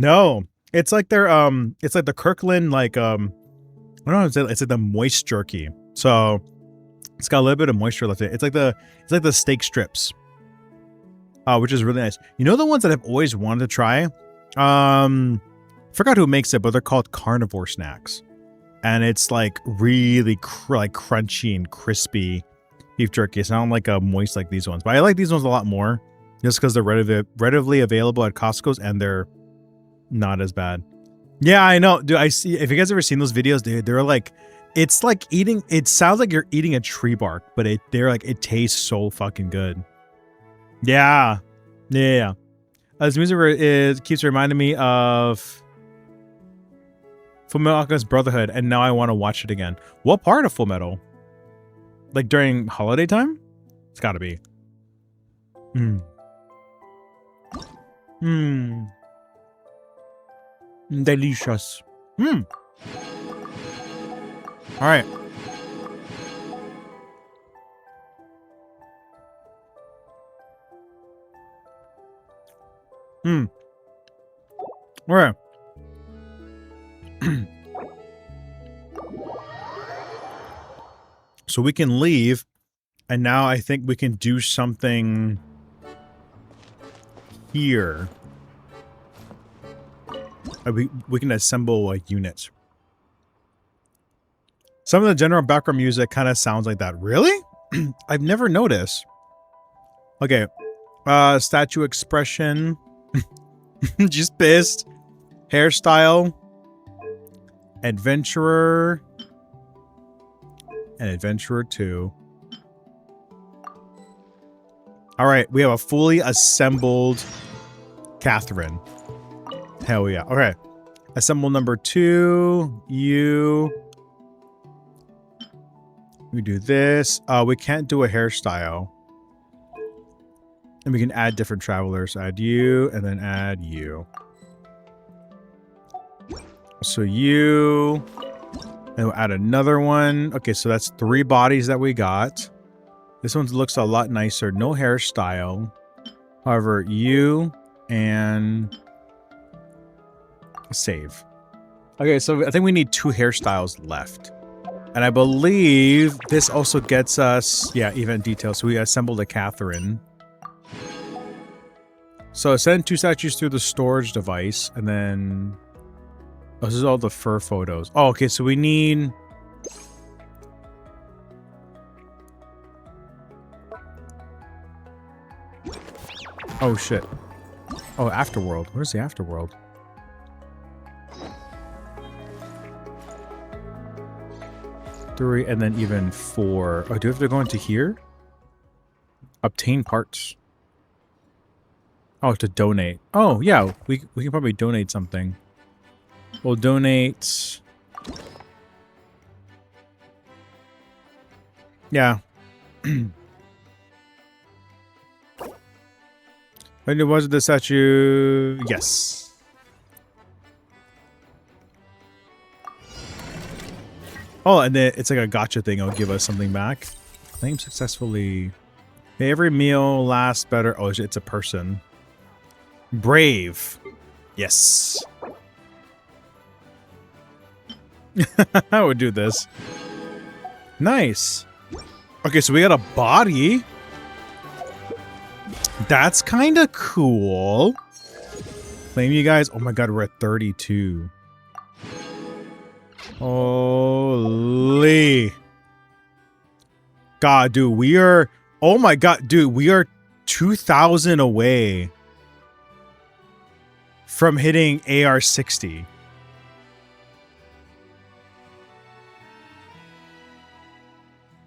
No, it's like their it's like the Kirkland like I don't know, it's like the moist jerky. So it's got a little bit of moisture left in it. It's like the steak strips. Which is really nice. You know the ones that I've always wanted to try? Forgot who makes it, but they're called carnivore snacks. And it's like really crunchy and crispy beef jerky. It's not like a moist like these ones, but I like these ones a lot more just because they're readily available at Costco's and they're not as bad. Yeah, I know. Dude, I see. If you guys ever seen those videos, dude, they're like It's like eating. It sounds like you're eating a tree bark, but it tastes so fucking good. Yeah, yeah. This music keeps reminding me of Full Metal Alchemist Brotherhood, and now I want to watch it again. What part of Full Metal? Like during holiday time? It's got to be. Delicious. All right. All right. So we can leave, and now I think we can do something here. We can assemble units. Some of the general background music kind of sounds like that. Really? I've never noticed. Okay. Statue expression. Just pissed. Hairstyle. Adventurer. And Adventurer 2. Alright, we have a fully assembled Catherine. Hell yeah. Okay. Assemble number 2. You. We do this. We can't do a hairstyle. And we can add different travelers. Add you, and then add you. So you. And we'll add another one. Okay, so that's 3 bodies that we got. This one looks a lot nicer. No hairstyle. However, you and save. Okay, so I think we need 2 hairstyles left. And I believe this also gets us, yeah, event details. So we assembled a Catherine. So send 2 statues through the storage device, and then... Oh, this is all the fur photos. Oh, okay, so we need... Oh, shit. Oh, Afterworld. Where's the Afterworld? Three, and then even 4. Oh, do we have to go into here? Obtain parts. Oh, to donate. Oh, yeah. We can probably donate something. We'll donate... Yeah. And it was the statue... Yes. Oh, and then it's like a gotcha thing. It'll give us something back. Claim successfully. Hey, every meal lasts better. Oh, it's a person. Brave. Yes. I would do this. Nice. Okay, so we got a body. That's kind of cool. Claim you guys. Oh my god, we're at 32. Holy. God, dude, we are... Oh my god, dude, we are 2,000 away from hitting AR 60.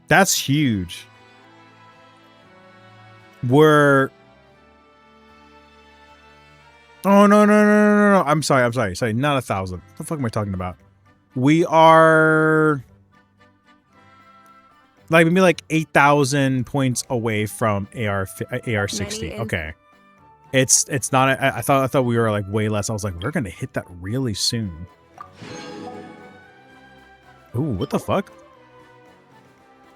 That's huge. We're... Oh, no. I'm sorry. Sorry, not 1,000. What the fuck am I talking about? We are... like, maybe like 8,000 points away from AR 60. Okay. It's not... I thought we were like way less. I was like, we're gonna hit that really soon. Ooh, what the fuck?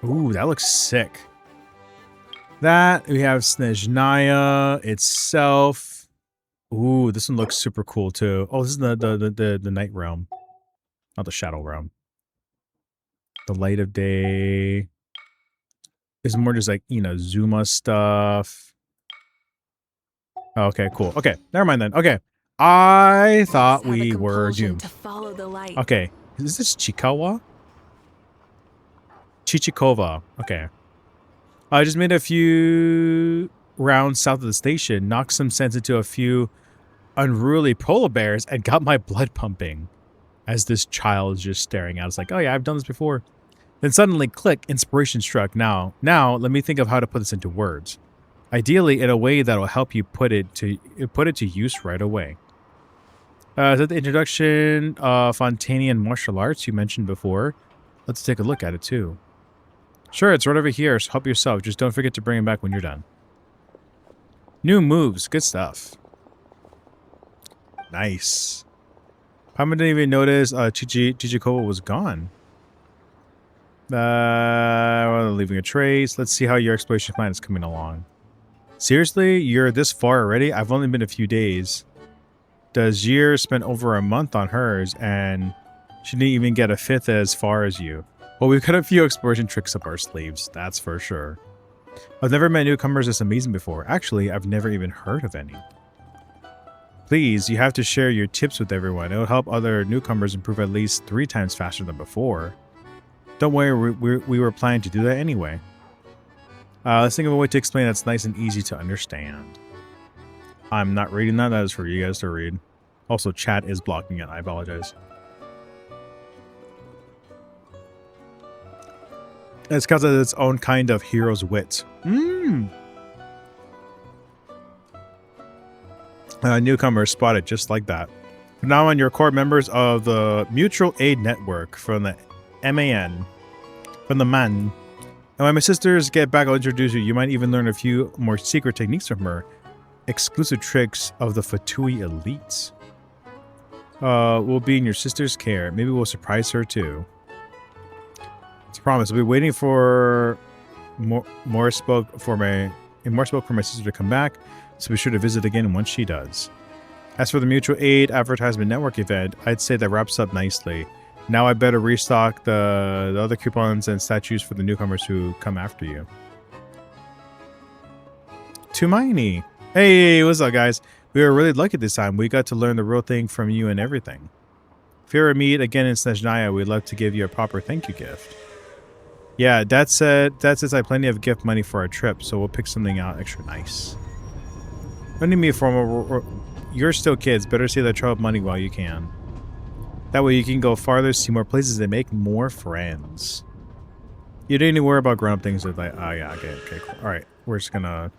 Ooh, that looks sick. That, we have Snezhnaya itself. Ooh, this one looks super cool too. Oh, this is the Night Realm. Not the Shadow Realm. The Light of Day. This is more just like, you know, Zuma stuff. Okay, cool. Okay, never mind then. Okay. I thought we were doomed. To follow the light. Okay. Is this Chikawa? Chichikova. Okay. I just made a few rounds south of the station, knocked some sense into a few unruly polar bears, and got my blood pumping. as this child is just staring at us like, oh yeah, I've done this before. Then suddenly, click, inspiration struck. Now, let me think of how to put this into words. Ideally, in a way that will help you put it to use right away. Is that the introduction of Fontanian martial arts you mentioned before? Let's take a look at it too. Sure, it's right over here, so help yourself. Just don't forget to bring it back when you're done. New moves, good stuff. Nice. I didn't even notice Chichikowa was gone. Well, leaving a trace. Let's see how your exploration plan is coming along. Seriously? You're this far already? I've only been a few days. Does Year spent over a month on hers, and she didn't even get a fifth as far as you. Well, we've got a few exploration tricks up our sleeves, that's for sure. I've never met newcomers this amazing before. Actually, I've never even heard of any. Please, you have to share your tips with everyone. It will help other newcomers improve at least 3 times faster than before. Don't worry, we were planning to do that anyway. Let's think of a way to explain that's nice and easy to understand. I'm not reading that. That is for you guys to read. Also, chat is blocking it. I apologize. It's because of its own kind of hero's wit. Newcomers spotted just like that. From now on, you're core members of the Mutual Aid Network from the MAN. From the MAN. And when my sisters get back, I'll introduce you. You might even learn a few more secret techniques from her. Exclusive tricks of the Fatui elites. We'll be in your sister's care. Maybe we'll surprise her too. It's a promise. We'll be waiting for more spoke for my sister to come back, so be sure to visit again once she does. As for the Mutual Aid Advertisement Network event, I'd say that wraps up nicely. Now I better restock the other coupons and statues for the newcomers who come after you. Tumaini. Hey, what's up, guys? We were really lucky this time. We got to learn the real thing from you and everything. If you ever meet again in Snezhnaya, we'd love to give you a proper thank you gift. Yeah, that says I have plenty of gift money for our trip, so we'll pick something out extra nice. Don't need me for you're still kids. Better save that trouble money while you can. That way you can go farther, see more places, and make more friends. You didn't even worry about grown-up things like, oh yeah, okay, cool. Alright, we're just gonna...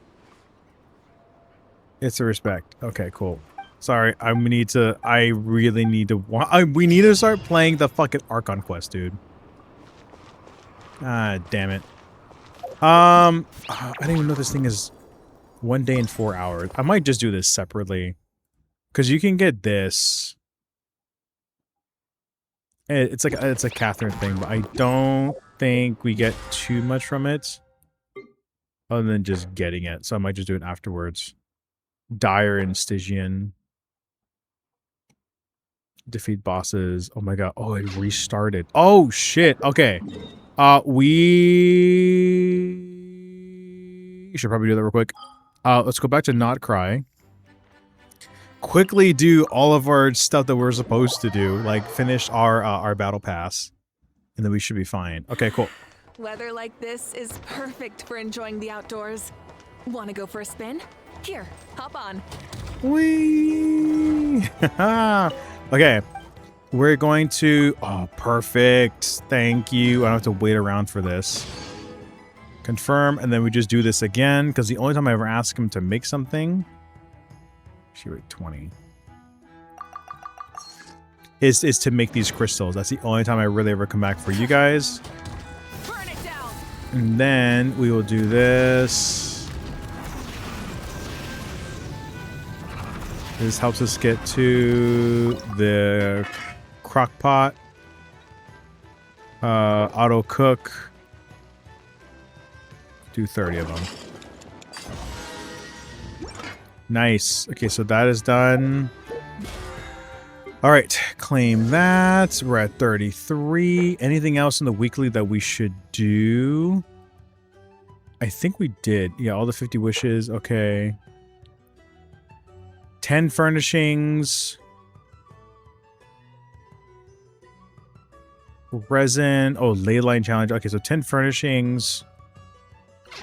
It's a respect. Okay, cool. Sorry, we need to start playing the fucking Archon quest, dude. Ah, damn it. I didn't even know this thing is 1 day and 4 hours. I might just do this separately. Because you can get this. It's a Catherine thing, but I don't think we get too much from it. Other than just getting it. So I might just do it afterwards. Dire and Stygian. Defeat bosses. Oh my god. Oh, it restarted. Oh shit. Okay. We should probably do that real quick. Let's go back to Not Cry. Quickly do all of our stuff that we're supposed to do. Like finish our battle pass. And then we should be fine. Okay, cool. Weather like this is perfect for enjoying the outdoors. Want to go for a spin? Here, hop on. Whee! Okay. We're going to... Oh, perfect. Thank you. I don't have to wait around for this. Confirm, and then we just do this again, because the only time I ever ask him to make something... Actually, wait, 20. Is to make these crystals. That's the only time I really ever come back for you guys. Burn it down. And then we will do this. This helps us get to the crock pot. Auto cook. Do 30 of them. Nice. Okay, so that is done. All right, claim that. We're at 33. Anything else in the weekly that we should do? I think we did. Yeah, all the 50 wishes. Okay. 10 furnishings. Resin. Oh, ley line challenge. Okay, so 10 furnishings.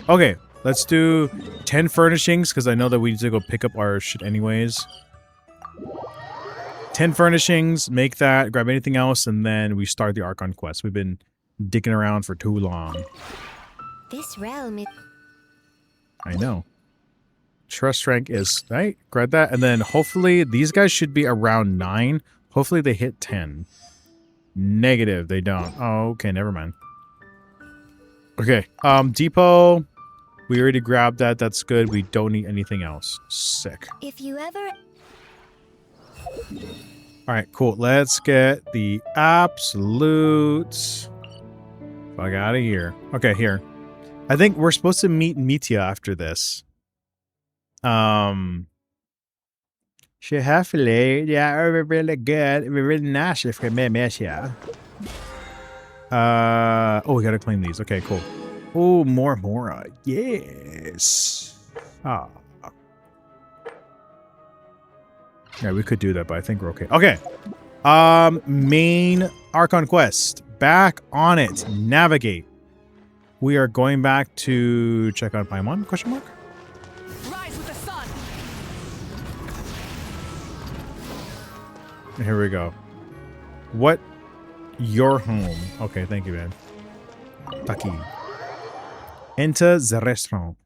Okay, let's do 10 furnishings because I know that we need to go pick up our shit anyways. 10 furnishings, make that, grab anything else, and then we start the Archon quest. We've been digging around for too long. This realm is... I know. Trust rank is, right? Grab that, and then hopefully these guys should be around 9. Hopefully they hit 10. Negative, they don't. Oh, okay, never mind. Okay, depot. We already grabbed that. That's good. We don't need anything else. Sick. If you ever... All right, cool. Let's get the absolute fuck out of here. Okay, here. I think we're supposed to meet Mitya after this. She hopefully, yeah, we're really good. We're really nice if we met here. Oh, we gotta claim these. Okay, cool. Oh, more Mora. Yes. Ah. Yeah, we could do that, but I think we're okay. Okay. Main Archon quest. Back on it. Navigate. We are going back to check out Paimon? Question mark? Rise with the sun. Here we go. What? Your home. Okay, thank you, man. Taki. Enter the restaurant.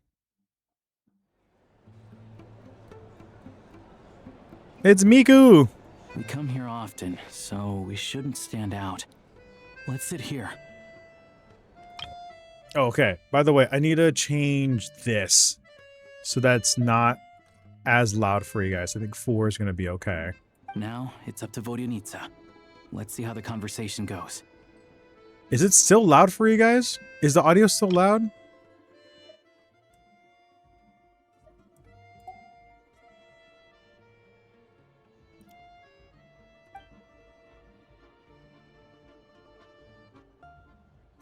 It's Miku! We come here often, so we shouldn't stand out. Let's sit here. Okay, by the way, I need to change this so that's not as loud for you guys. I think 4 is going to be okay. Now, it's up to Vodyanitsa. Let's see how the conversation goes. Is it still loud for you guys? Is the audio still loud?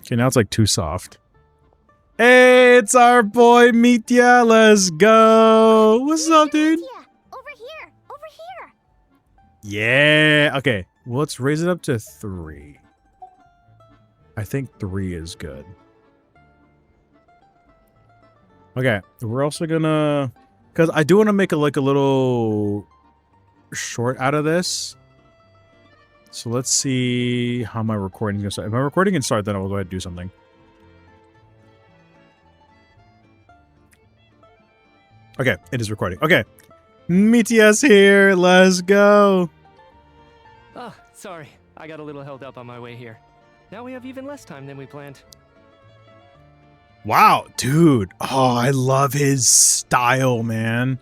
Okay, now it's like too soft. Hey, it's our boy Mitya. Let's go. What's up, dude? Yeah, over here, over here. Yeah. Okay, well, let's raise it up to 3. I think 3 is good. Okay, we're also gonna... Because I do want to make a little short out of this. So let's see how my recording is going to start. If my recording can start, then I'll go ahead and do something. Okay, it is recording. Okay. Mitya's here. Let's go. Oh, sorry. I got a little held up on my way here. Now we have even less time than we planned. Wow, dude. Oh, I love his style, man.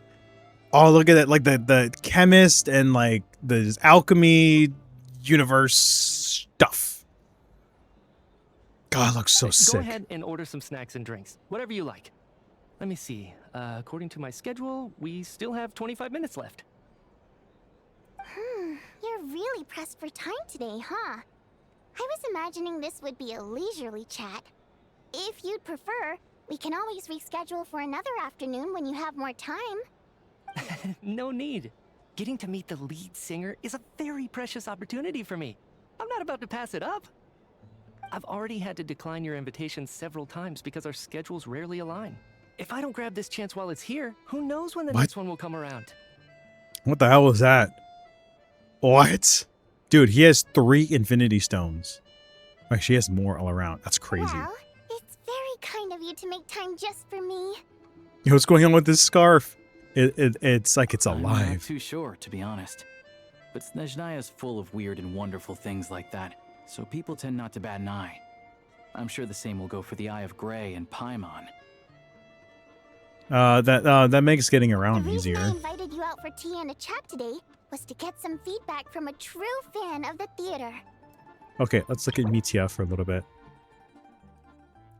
Oh, look at that. Like the chemist and like the alchemy universe stuff. God, it looks so sick. Go ahead and order some snacks and drinks. Whatever you like. Let me see. According to my schedule, we still have 25 minutes left. You're really pressed for time today, huh? I was imagining this would be a leisurely chat. If you'd prefer, we can always reschedule for another afternoon when you have more time. No need. Getting to meet the lead singer is a very precious opportunity for me. I'm not about to pass it up. I've already had to decline your invitation several times because our schedules rarely align. If I don't grab this chance while it's here, who knows when the next one will come around? What the hell was that? What? Dude, he has 3 infinity stones. Like, she has more all around. That's crazy. Well, it's very kind of you to make time just for me. Yo, what's going on with this scarf? It's like it's I'm not alive. too sure, to be honest. But Snezhnaya is full of weird and wonderful things like that, so people tend not to bat an eye. I'm sure the same will go for the Eye of Grey and Paimon. That makes getting The around reason easier. I invited you out for tea and a chat today was to get some feedback from a true fan of the theater. Okay, let's look at Mitya for a little bit.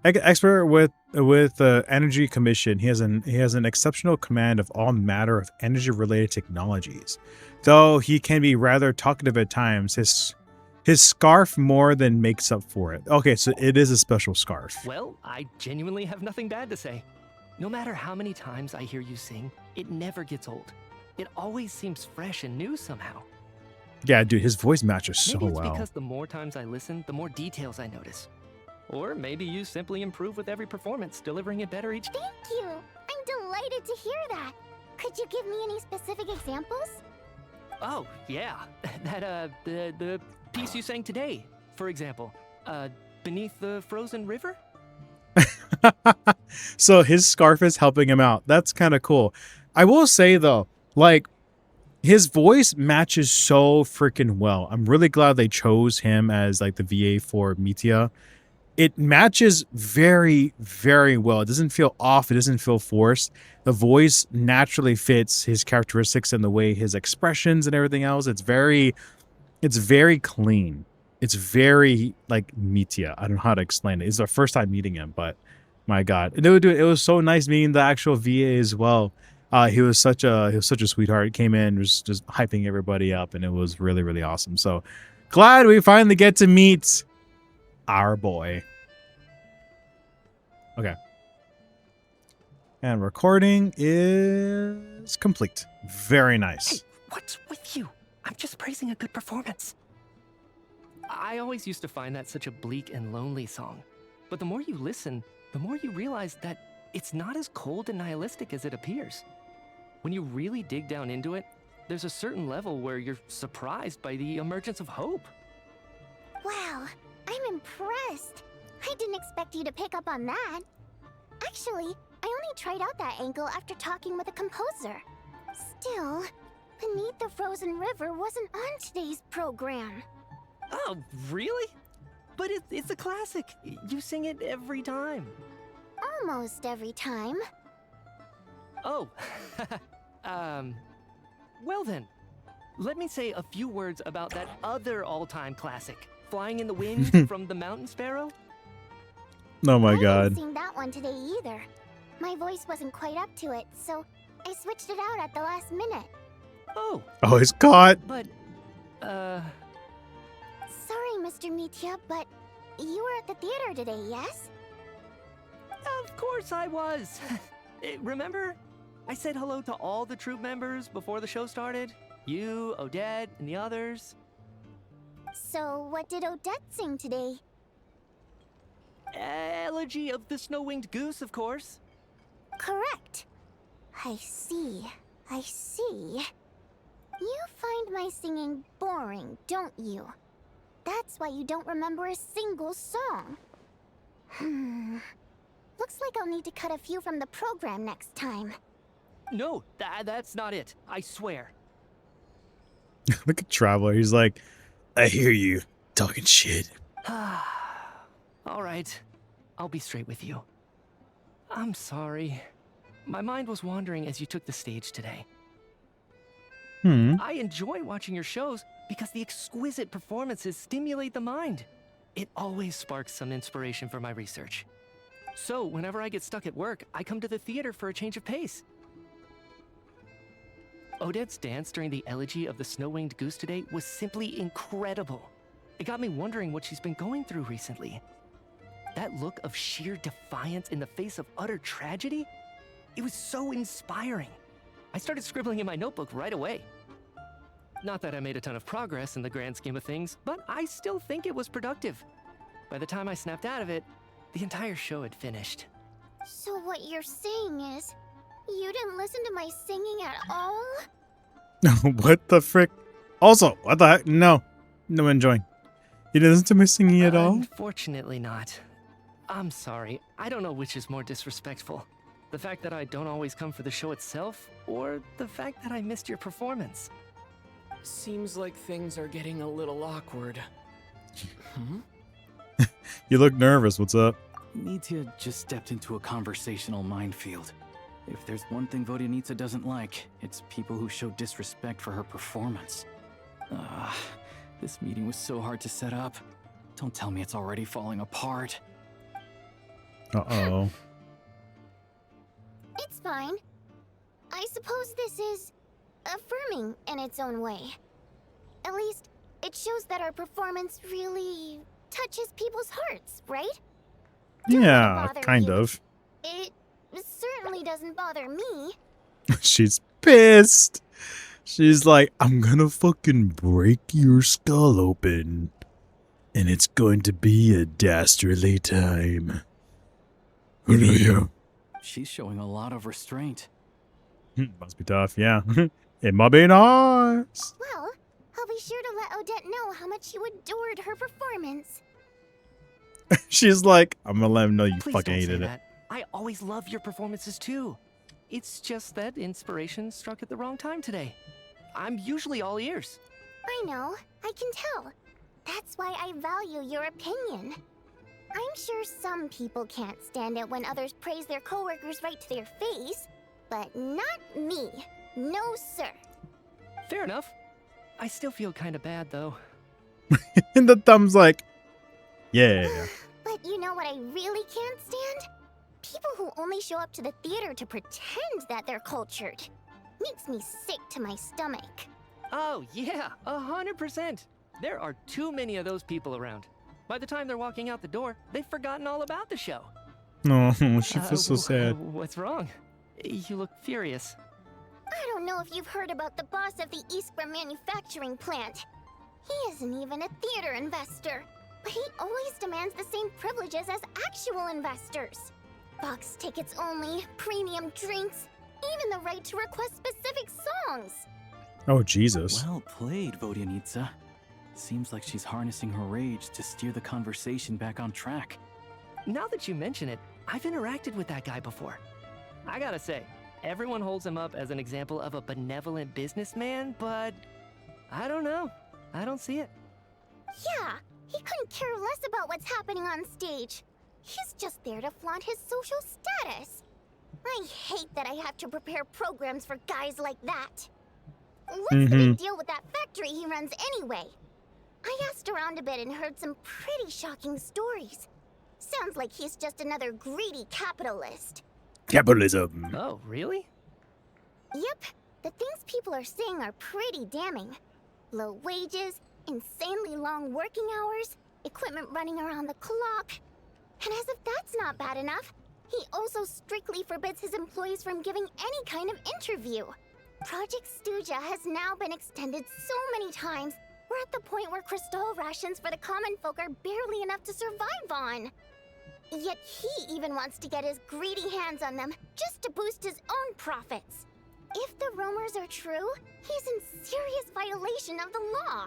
Expert with Energy Commission, he has an exceptional command of all matter of energy-related technologies. Though he can be rather talkative at times, his scarf more than makes up for it. Okay, so it is a special scarf. Well, I genuinely have nothing bad to say. No matter how many times I hear you sing, it never gets old. It always seems fresh and new somehow. Yeah, dude, his voice matches so Maybe it's well. because the more times I listen, the more details I notice. Or maybe you simply improve with every performance, delivering it better each... Thank you! I'm delighted to hear that! Could you give me any specific examples? Oh, yeah. That, the piece you sang today, for example. Beneath the frozen river? So his scarf is helping him out. That's kind of cool. I will say though, like, his voice matches so freaking well. I'm really glad they chose him as like the VA for Mitya. It matches very, very well. It doesn't feel off. It doesn't feel forced. The voice naturally fits his characteristics and the way his expressions and everything else. It's very clean. It's very like Mitya. I don't know how to explain it. It's our first time meeting him, but my God, it was so nice meeting the actual VA as well. He was such a sweetheart. He came in, was just hyping everybody up, and it was really, really awesome. So glad we finally get to meet our boy. Okay. And recording is complete. Very nice. Hey, what's with you? I'm just praising a good performance. I always used to find that such a bleak and lonely song. But the more you listen, the more you realize that it's not as cold and nihilistic as it appears. When you really dig down into it, there's a certain level where you're surprised by the emergence of hope. Wow, I'm impressed. I didn't expect you to pick up on that. Actually, I only tried out that angle after talking with a composer. Still, Beneath the Frozen River wasn't on today's program. Oh, really? But it's a classic. You sing it every time. Almost every time. Oh, well then, let me say a few words about that other all-time classic, Flying in the Wind from the Mountain Sparrow. Oh my I God. didn't sing that one today either. My voice wasn't quite up to it, so I switched it out at the last minute. Oh, Oh, he's caught. but, Sorry, Mr. Mitya, but you were at the theater today, yes? of course I was. Remember? I said hello to all the troupe members before the show started. You, Odette, and the others. So, what did Odette sing today? Elegy of the Snow-Winged Goose, of course. Correct. I see. I see. You find my singing boring, don't you? That's why you don't remember a single song. Looks like I'll need to cut a few from the program next time. No, that's not it. I swear. Look at Traveler. He's like, I hear you talking shit. All right. I'll be straight with you. I'm sorry. My mind was wandering as you took the stage today. I enjoy watching your shows because the exquisite performances stimulate the mind. It always sparks some inspiration for my research. So, whenever I get stuck at work, I come to the theater for a change of pace. Odette's dance during the Elegy of the Snow-Winged Goose today was simply incredible. It got me wondering what she's been going through recently. That look of sheer defiance in the face of utter tragedy? It was so inspiring. I started scribbling in my notebook right away. Not that I made a ton of progress in the grand scheme of things, but I still think it was productive. By the time I snapped out of it, the entire show had finished. So what you're saying is, you didn't listen to my singing at all? What the frick? Also, what the heck? No enjoying. You didn't listen to me singing at all? Unfortunately not. I'm sorry. I don't know which is more disrespectful. The fact that I don't always come for the show itself, or the fact that I missed your performance. Seems like things are getting a little awkward. You look nervous. What's up? Mitya just stepped into a conversational minefield. If there's one thing Vodyanitsa doesn't like, it's people who show disrespect for her performance. This meeting was so hard to set up. Don't tell me it's already falling apart. Uh-oh. It's fine. I suppose this is affirming in its own way. At least, it shows that our performance really touches people's hearts, right? Yeah, bother kind you. of. It certainly doesn't bother me. She's pissed. She's like, I'm gonna fucking break your skull open. And it's going to be a dastardly time. Who are you? She's showing a lot of restraint. Must be tough, yeah. It might be nice. Well, I'll be sure to let Odette know how much you adored her performance. She's like, I'm gonna let him know you Please fucking don't say hated it. that. I always love your performances too. It's just that inspiration struck at the wrong time today. I'm usually all ears. I know, I can tell. That's why I value your opinion. I'm sure some people can't stand it when others praise their coworkers right to their face, but not me. No, sir. Fair enough. I still feel kind of bad though. And the thumb's like, yeah. But you know what I really can't stand? People who only show up to the theater to pretend that they're cultured. Makes me sick to my stomach. Oh yeah, 100%. There are too many of those people around. By the time they're walking out the door, they've forgotten all about the show. No, she feels so sad. What's wrong? You look furious. I don't know if you've heard about the boss of the Iskra manufacturing plant. He isn't even a theater investor, but he always demands the same privileges as actual investors. Box tickets only, premium drinks, even the right to request specific songs. Oh, Jesus. Well played, Vodyanitsa. Seems like she's harnessing her rage to steer the conversation back on track. Now that you mention it, I've interacted with that guy before. I gotta say, everyone holds him up as an example of a benevolent businessman, but I don't know. I don't see it. Yeah, he couldn't care less about what's happening on stage. He's just there to flaunt his social status. I hate that I have to prepare programs for guys like that. What's the big deal with that factory he runs anyway? I asked around a bit and heard some pretty shocking stories. Sounds like he's just another greedy capitalist. Capitalism. Oh, really? Yep, the things people are saying are pretty damning. Low wages, insanely long working hours, equipment running around the clock. And as if that's not bad enough, he also strictly forbids his employees from giving any kind of interview. Project Stuja has now been extended so many times, we're at the point where crystal rations for the common folk are barely enough to survive on. Yet he even wants to get his greedy hands on them just to boost his own profits. If the rumors are true, he's in serious violation of the law.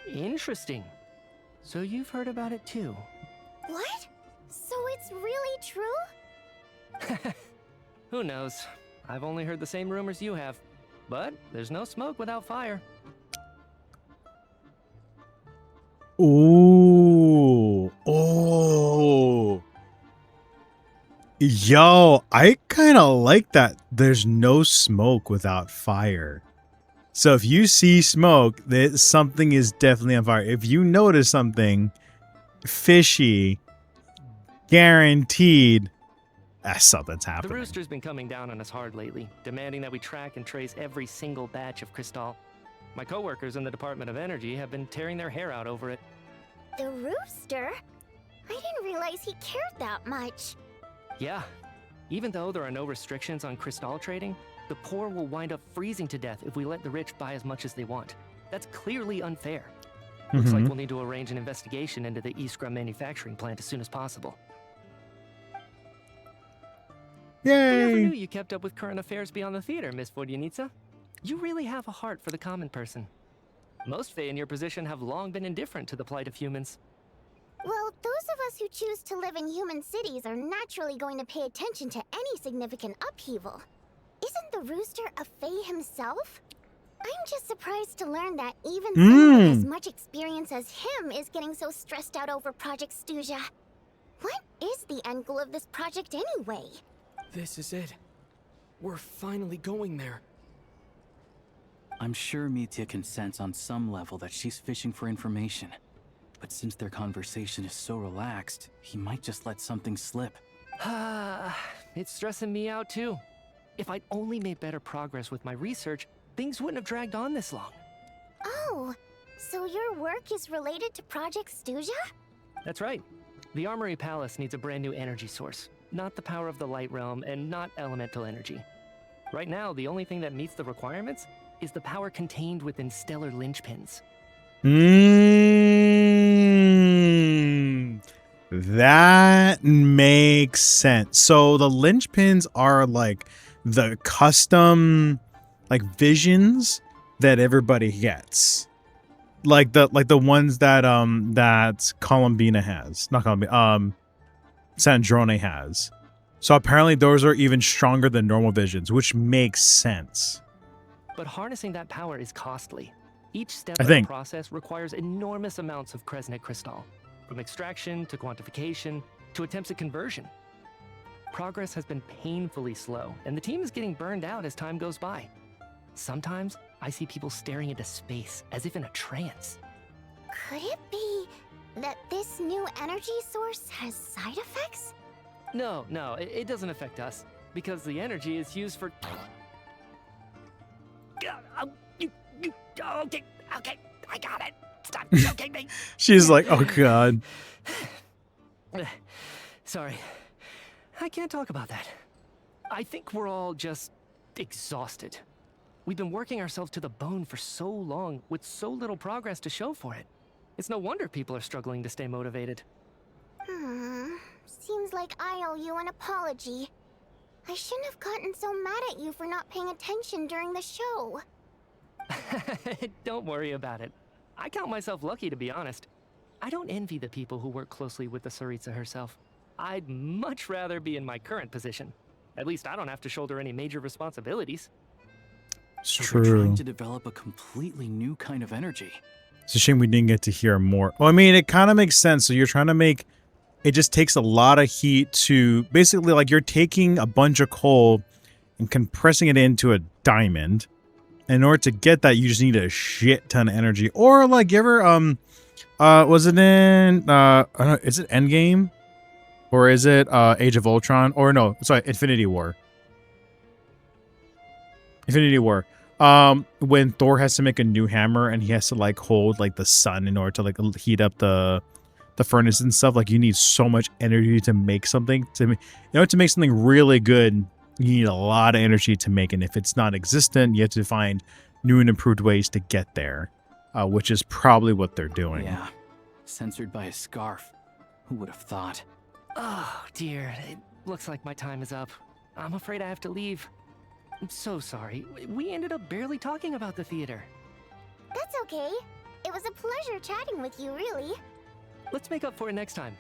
Interesting. So you've heard about it too. What? So it's really true? Who knows? I've only heard the same rumors you have. But there's no smoke without fire. Ooh. Oh. Yo, I kind of like that. There's no smoke without fire. So if you see smoke, that something is definitely on fire. If you notice something fishy, guaranteed something's The happening. rooster's been coming down on us hard lately, demanding that we track and trace every single batch of crystal. My coworkers in the Department of Energy have been tearing their hair out over it. The rooster? I didn't realize he cared that much. Yeah. Even though there are no restrictions on crystal trading, the poor will wind up freezing to death if we let the rich buy as much as they want. That's clearly unfair. Looks like we'll need to arrange an investigation into the Iskra manufacturing plant as soon as possible. I never Yay! knew you kept up with current affairs beyond the theater, Miss Vodyanitsa. You really have a heart for the common person. Most Fae in your position have long been indifferent to the plight of humans. Well, those of us who choose to live in human cities are naturally going to pay attention to any significant upheaval. Isn't the rooster a Fae himself? I'm just surprised to learn that even someone with as much experience as him is getting so stressed out over Project Stuja. What is the end goal of this project anyway? This is it. We're finally going there. I'm sure Mitya can sense on some level that she's fishing for information. But since their conversation is so relaxed, he might just let something slip. It's stressing me out too. If I'd only made better progress with my research, things wouldn't have dragged on this long. Oh, so your work is related to Project Stuja? That's right. The Armory Palace needs a brand new energy source. Not the power of the Light Realm and not elemental energy. Right now, the only thing that meets the requirements is the power contained within stellar linchpins. That makes sense. So the linchpins are like the custom like visions that everybody gets. Like the ones that Columbina has. Not Columbina, Sandrone has. So apparently those are even stronger than normal visions, which makes sense. But harnessing that power is costly. Each step I of the think. process requires enormous amounts of Kresnet crystal, from extraction to quantification to attempts at conversion. Progress has been painfully slow, and the team is getting burned out as time goes by. Sometimes I see people staring into space as if in a trance. Could it be that this new energy source has side effects? No, it doesn't affect us, because the energy is used for... Okay, I got it. Stop choking me. She's like, oh god. Sorry, I can't talk about that. I think we're all just exhausted. We've been working ourselves to the bone for so long with so little progress to show for it. It's no wonder people are struggling to stay motivated. Seems like I owe you an apology. I shouldn't have gotten so mad at you for not paying attention during the show. Don't worry about it. I count myself lucky, to be honest. I don't envy the people who work closely with the Tsaritsa herself. I'd much rather be in my current position. At least I don't have to shoulder any major responsibilities. It's So they're trying true. to develop a completely new kind of energy. It's a shame we didn't get to hear more. Well, I mean, it kind of makes sense. So you're trying to make... It just takes a lot of heat to... Basically, like, you're taking a bunch of coal and compressing it into a diamond. In order to get that, you just need a shit ton of energy. Or, like, you ever... was it in... I don't know, is it Endgame? Or is it Age of Ultron? Or no, sorry, Infinity War. Infinity War. When Thor has to make a new hammer and he has to like hold like the sun in order to like heat up the furnace and stuff, like you need so much energy to make something. To make something really good, you need a lot of energy to make, and if it's not existent, you have to find new and improved ways to get there, which is probably what they're doing. Yeah, censored by a scarf. Who would have thought? Oh, dear. It looks like my time is up. I'm afraid I have to leave. I'm so sorry. We ended up barely talking about the theater. That's okay. It was a pleasure chatting with you, really. Let's make up for it next time.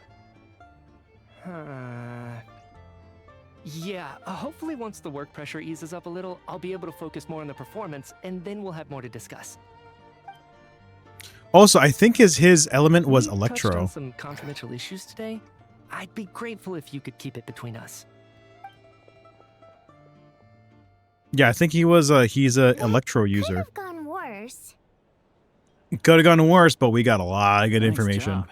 Yeah, hopefully once the work pressure eases up a little, I'll be able to focus more on the performance, and then we'll have more to discuss. Also, I think his element was We touched on electro. some confidential issues today. I'd be grateful if you could keep it between us. Yeah, I think he's a electro Could user. have gone worse. It could have gone worse, but we got a lot of good Nice information. job.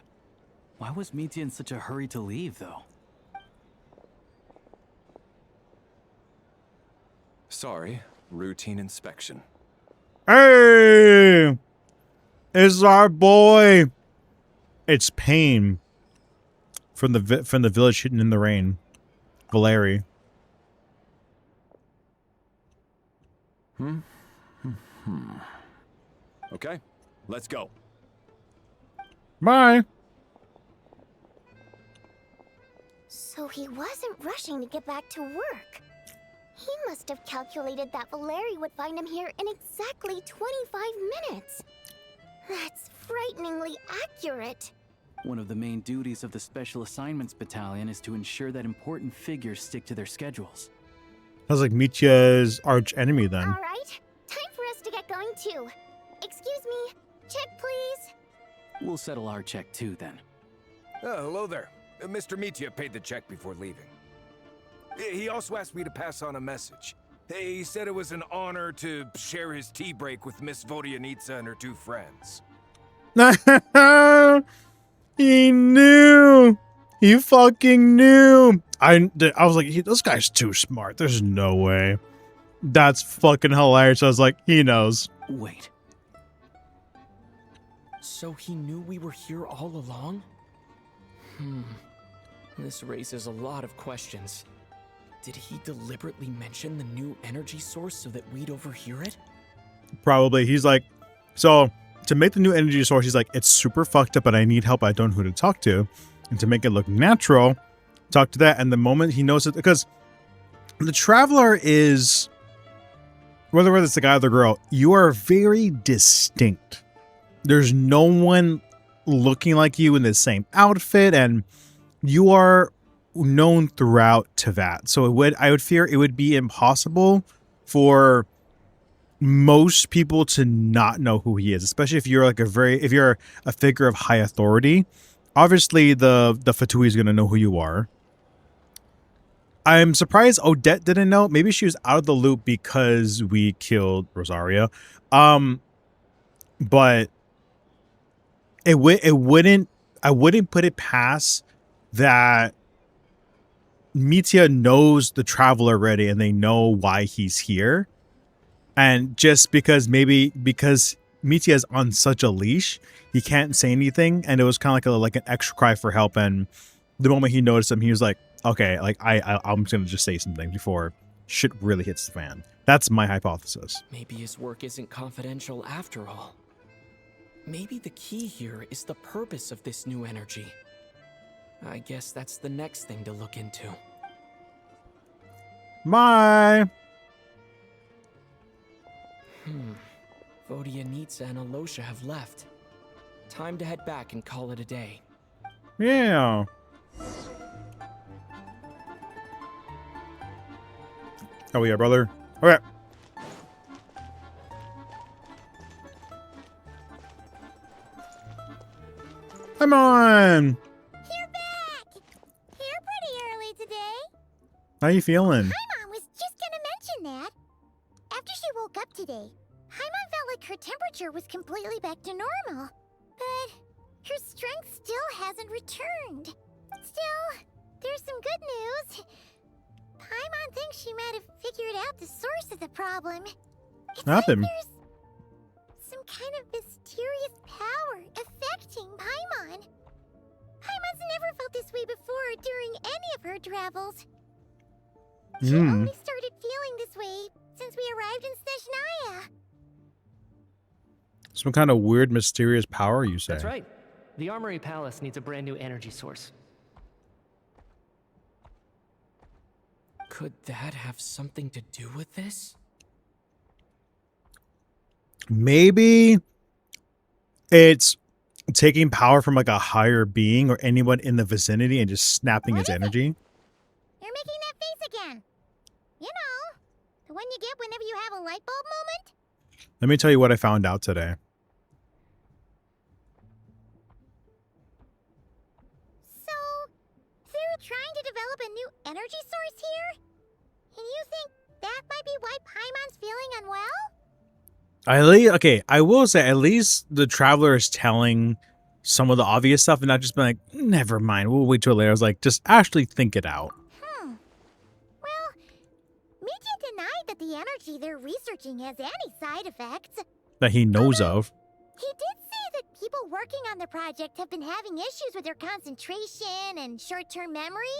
Why was Mitya in such a hurry to leave, though? Sorry, routine inspection. Hey, it's our boy. It's Pain from the village hidden in the rain. Valeri. Okay, let's go. Bye. So he wasn't rushing to get back to work. He must have calculated that Valeri would find him here in exactly 25 minutes. That's frighteningly accurate. One of the main duties of the Special Assignments Battalion is to ensure that important figures stick to their schedules. That's like Mitya's arch enemy then. All right, time for us to get going too. Excuse me, check please. We'll settle our check too, then. Hello there. Mr. Mitya paid the check before leaving. He also asked me to pass on a message. He said it was an honor to share his tea break with Miss Vodyanitsa and her two friends. He knew. He fucking knew. I was like, this guy's too smart. There's no way. That's fucking hilarious. I was like, he knows. Wait, So he knew we were here all along? This raises a lot of questions. Did he deliberately mention the new energy source so that we'd overhear it? Probably. He's like, so to make the new energy source, he's like, it's super fucked up, but I need help. I don't know who to talk to. And to make it look natural, talk to that. And the moment he knows it, because the Traveler is whether it's the guy or the girl, you are very distinct. There's no one looking like you in the same outfit, and you are known throughout Teyvat. So I would fear it would be impossible for most people to not know who he is, especially if you're like if you're a figure of high authority. Obviously, the Fatui is gonna know who you are. I'm surprised Odette didn't know. Maybe she was out of the loop because we killed Rosaria. But I wouldn't put it past that Mitya knows the traveler already and they know why he's here. And just because Mitya is on such a leash, he can't say anything. And it was kind of like an extra cry for help. And the moment he noticed him, he was like, okay, like I'm just gonna just say something before shit really hits the fan. That's my hypothesis. Maybe his work isn't confidential after all. Maybe the key here is the purpose of this new energy. I guess that's the next thing to look into. Bye. Vodyanitsa and Alosha have left. Time to head back and call it a day. Yeah. Oh yeah, brother. All right. Come on. You're back! Here pretty early today. How you feeling? Paimon was just gonna mention that. After she woke up today, Paimon felt like her temperature was completely back to normal. But her strength still hasn't returned. Still, there's some good news. Paimon thinks she might have figured out the source of the problem. It's Nothing. like there's some kind of mysterious power affecting Paimon. Paimon's never felt this way before during any of her travels. She only started feeling this way since we arrived in Snezhnaya. Some kind of weird, mysterious power, you say? That's right. The Armory Palace needs a brand new energy source. Could that have something to do with this? Maybe it's taking power from like a higher being or anyone in the vicinity and just snapping its energy. You're making that face again. You know, the one you get whenever you have a light bulb moment? Let me tell you what I found out today. So, they're trying to develop a new energy source here? And you think that might be why Paimon's feeling unwell? Okay, I will say at least the traveler is telling some of the obvious stuff and not just being like, never mind, we'll wait till later. I was like, just actually think it out. Well, Mitya denied that the energy they're researching has any side effects. That he knows of. He did say that people working on the project have been having issues with their concentration and short-term memory.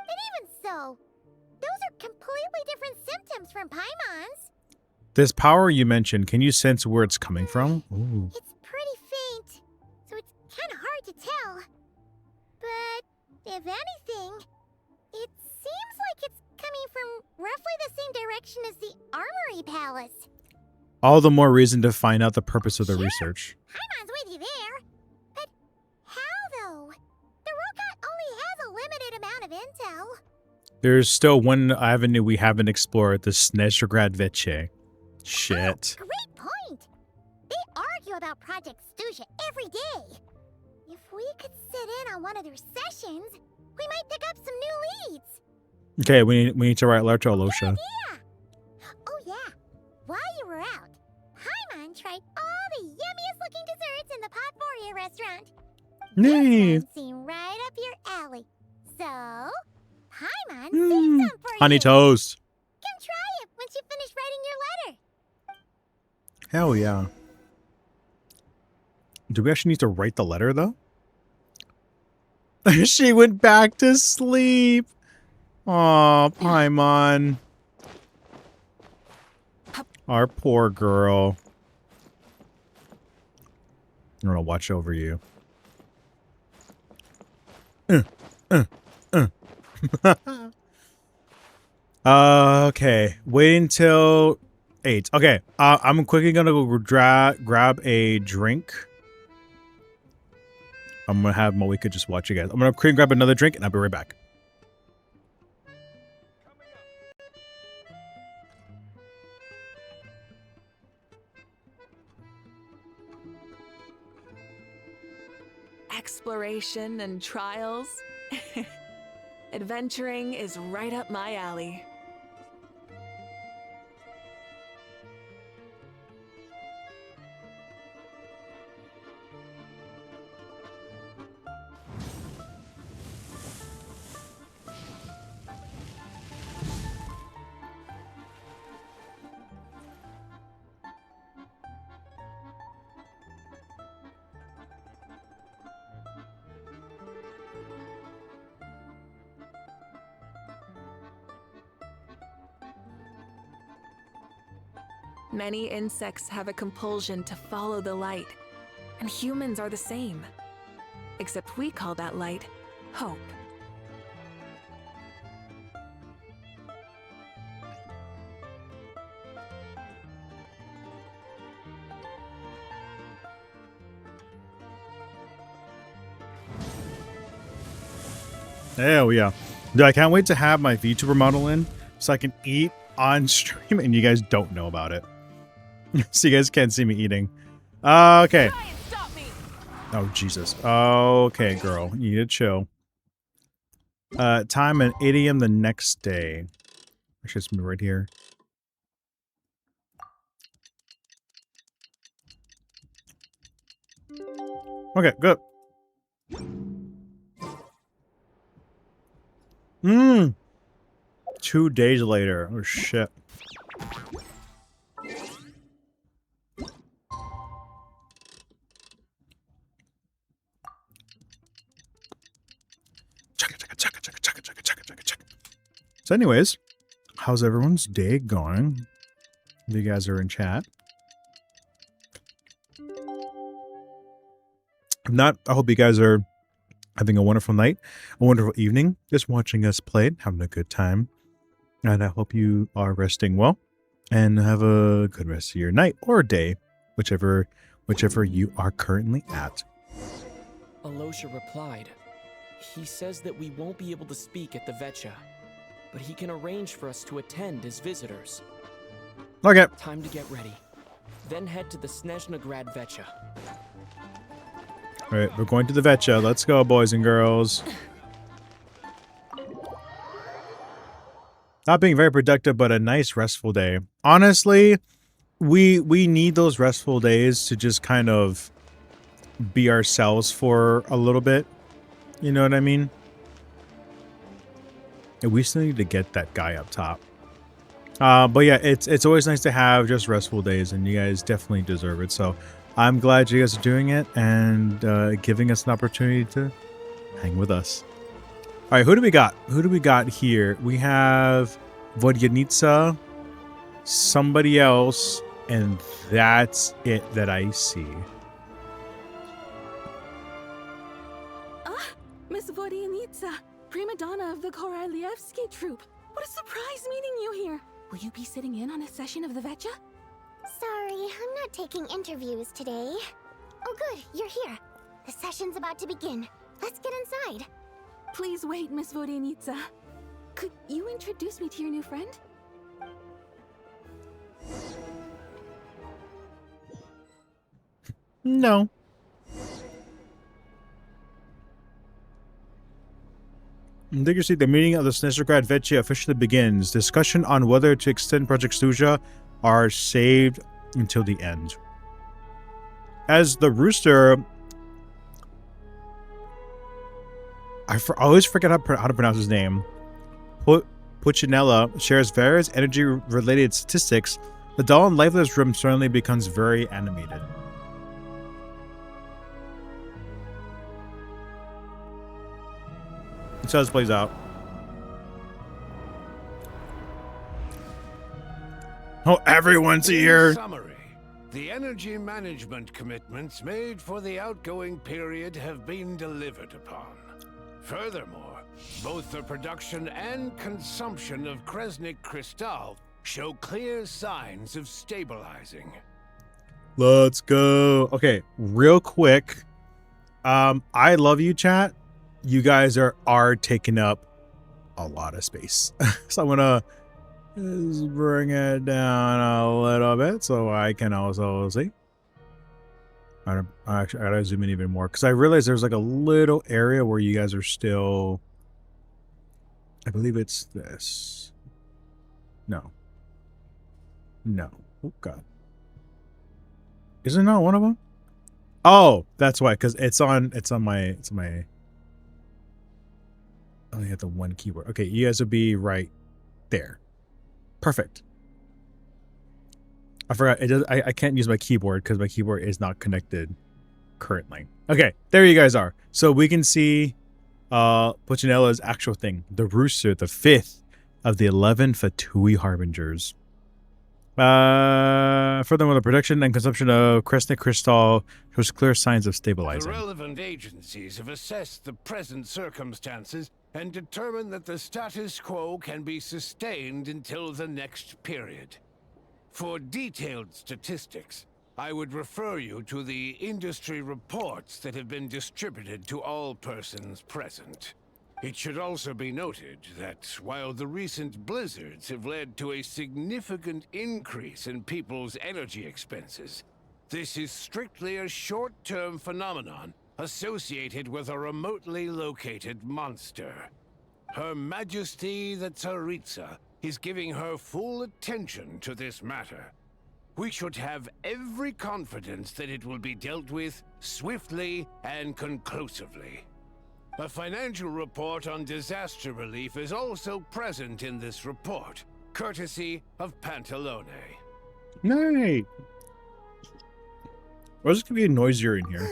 And even so, those are completely different symptoms from Paimon's. This power you mentioned, can you sense where it's coming from? Ooh. It's pretty faint, so it's kind of hard to tell. But if anything, it seems like it's coming from roughly the same direction as the Armory Palace. All the more reason to find out the purpose of the Sure. research. Paimon's with you there. But how, though? The Rokat only has a limited amount of intel. There's still one avenue we haven't explored, the Snezhrgrad Veche. Shit. Oh, great point. They argue about Project Stusha every day. If we could sit in on one of their sessions, we might pick up some new leads. Okay, we need to write a letter to Alosha. Yeah. Oh yeah. While you were out, Paimon tried all the yummiest looking desserts in the Podvoria restaurant. Nee. This one seemed right up your alley. So, Paimon saved some for Honey you. toast. Come try it once you finish writing your letter. Hell yeah. Do we actually need to write the letter though? She went back to sleep. Aw, Paimon. Our poor girl. I'm gonna watch over you. Okay. Wait until 8. Okay, I'm quickly gonna go grab a drink. I'm gonna have Moeka just watch you guys. I'm gonna quickly grab another drink and I'll be right back. Exploration and trials. Adventuring is right up my alley. Many insects have a compulsion to follow the light, and humans are the same. Except we call that light hope. Hell yeah. Dude, I can't wait to have my VTuber model in so I can eat on stream and you guys don't know about it. So you guys can't see me eating. Okay. Oh, Jesus. Okay, girl. You need to chill. Time at 8 a.m. the next day. Actually, it's me right here. Okay, good. 2 days later. Oh, shit. So anyways, how's everyone's day going? If you guys are in chat. If not, I hope you guys are having a wonderful night, a wonderful evening, just watching us play, having a good time. And I hope you are resting well and have a good rest of your night or day, whichever you are currently at. Alosha replied. He says that we won't be able to speak at the Vetcha, but he can arrange for us to attend as visitors. Okay. Time to get ready. Then head to the Snezhnegrad Vetcha. All right, we're going to the Vetcha. Let's go, boys and girls. Not being very productive, but a nice restful day. Honestly, we need those restful days to just kind of be ourselves for a little bit. You know what I mean? And we still need to get that guy up top. But yeah, it's always nice to have just restful days, and you guys definitely deserve it. So I'm glad you guys are doing it and giving us an opportunity to hang with us. All right, who do we got? Who do we got here? We have Vodyanitsa, somebody else, and that's it that I see. Miss Vodyanitsa, prima donna of the Korolievsky troupe. What a surprise meeting you here. Will you be sitting in on a session of the Vetcha? Sorry, I'm not taking interviews today. Oh good, you're here. The session's about to begin. Let's get inside. Please wait, Miss Vodyanitsa. Could you introduce me to your new friend? No. Take your seat. The meeting of the Snezhnegrad Vetcha officially begins. Discussion on whether to extend Project Stuja are saved until the end. As the rooster, I always forget how to pronounce his name. Puccinella shares various energy-related statistics. The dull and lifeless room suddenly becomes very animated. That's how this plays out. Oh, everyone's here. Summary. The energy management commitments made for the outgoing period have been delivered upon. Furthermore, both the production and consumption of Kresnik Crystal show clear signs of stabilizing. Let's go. Okay, real quick. I love you, chat. You guys are taking up a lot of space. So I'm gonna just bring it down a little bit so I can also see. I gotta zoom in even more because I realized there's like a little area where you guys are still. I believe it's this. No. Oh god. Is it not one of them? Oh, that's why, because it's on my I only have the one keyboard. Okay, you guys will be right there. Perfect. I forgot. It does. I can't use my keyboard because my keyboard is not connected currently. Okay, there you guys are. So we can see Puccinella's actual thing. The rooster, the 5th of the 11 Fatui Harbingers. Furthermore, the production and consumption of Kresnik crystal shows clear signs of The stabilizing. relevant agencies have assessed the present circumstances and determined that the status quo can be sustained until the next period. For detailed statistics, I would refer you to the industry reports that have been distributed to all persons present. It should also be noted that while the recent blizzards have led to a significant increase in people's energy expenses, this is strictly a short-term phenomenon associated with a remotely located monster. Her Majesty the Tsaritsa is giving her full attention to this matter. We should have every confidence that it will be dealt with swiftly and conclusively. A financial report on disaster relief is also present in this report, courtesy of Pantalone. Nay. Why is it gonna be noisier in here?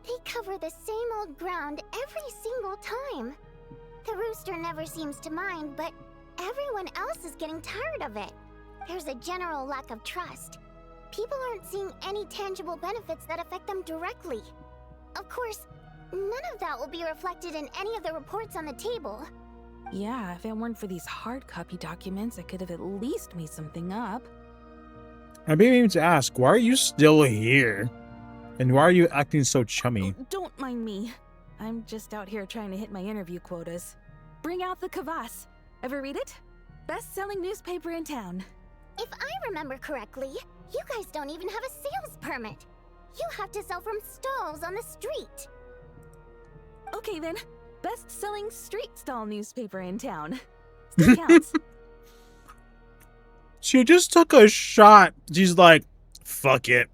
They cover the same old ground every single time. The rooster never seems to mind, but everyone else is getting tired of it. There's a general lack of trust. People aren't seeing any tangible benefits that affect them directly. Of course, none of that will be reflected in any of the reports on the table. Yeah, if it weren't for these hard copy documents, I could have at least made something up. I'm beginning to ask, why are you still here? And why are you acting so chummy? Oh, don't mind me. I'm just out here trying to hit my interview quotas. Bring out the kvass. Ever read it? Best-selling newspaper in town. If I remember correctly, you guys don't even have a sales permit. You have to sell from stalls on the street. Okay then, best-selling street stall newspaper in town. Still counts. She just took a shot. She's like, fuck it.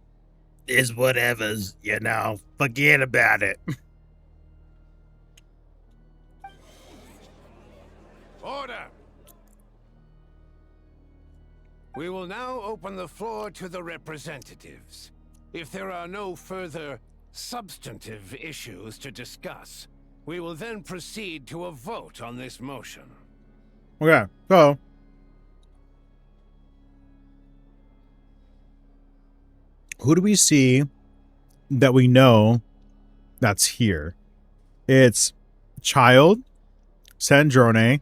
It's whatever's, you know. Forget about it. Order! We will now open the floor to the representatives. If there are no further substantive issues to discuss, we will then proceed to a vote on this motion. Okay, so. Who do we see that we know that's here? It's Child, Sandrone,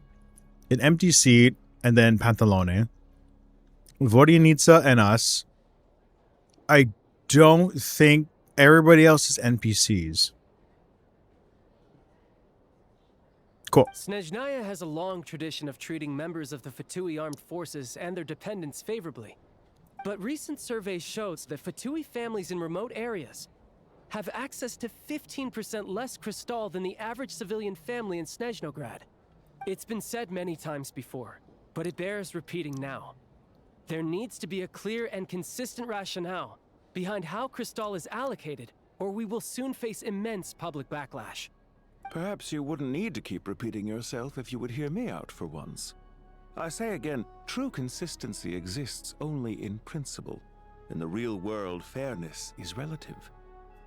an empty seat, and then Pantalone. Vodyanitsa and us. I don't think everybody else is NPCs. Cool. Snezhnaya has a long tradition of treating members of the Fatui armed forces and their dependents favorably. But recent surveys shows that Fatui families in remote areas have access to 15% less crystal than the average civilian family in Snezhnograd. It's been said many times before, but it bears repeating now. There needs to be a clear and consistent rationale behind how crystal is allocated, or we will soon face immense public backlash. Perhaps you wouldn't need to keep repeating yourself if you would hear me out for once. I say again, true consistency exists only in principle. In the real world, fairness is relative.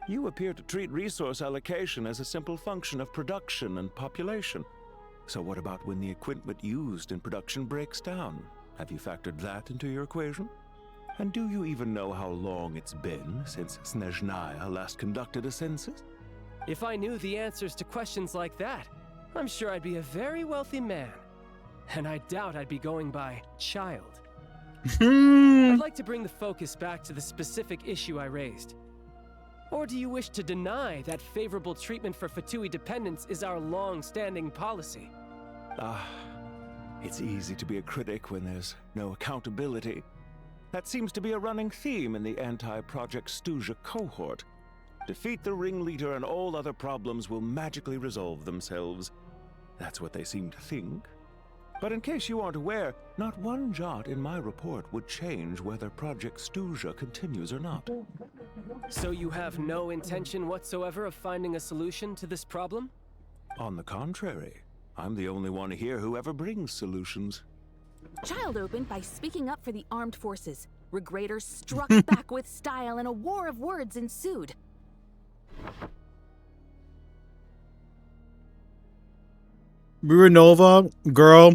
You appear to treat resource allocation as a simple function of production and population. So what about when the equipment used in production breaks down? Have you factored that into your equation? And do you even know how long it's been since Snezhnaya last conducted a census? If I knew the answers to questions like that, I'm sure I'd be a very wealthy man. and I doubt I'd be going by child. Hmm. I'd like to bring the focus back to the specific issue I raised. Or do you wish to deny that favorable treatment for Fatui dependents is our long-standing policy? It's easy to be a critic when there's no accountability. That seems to be a running theme in the anti-Project Stuja cohort. Defeat the ringleader and all other problems will magically resolve themselves. That's what they seem to think. But in case you aren't aware, not one jot in my report would change whether Project Stuja continues or not. So you have no intention whatsoever of finding a solution to this problem? On the contrary, I'm the only one here who ever brings solutions. Child opened by speaking up for the armed forces. Regrader struck back with style and a war of words ensued. Miranova, girl,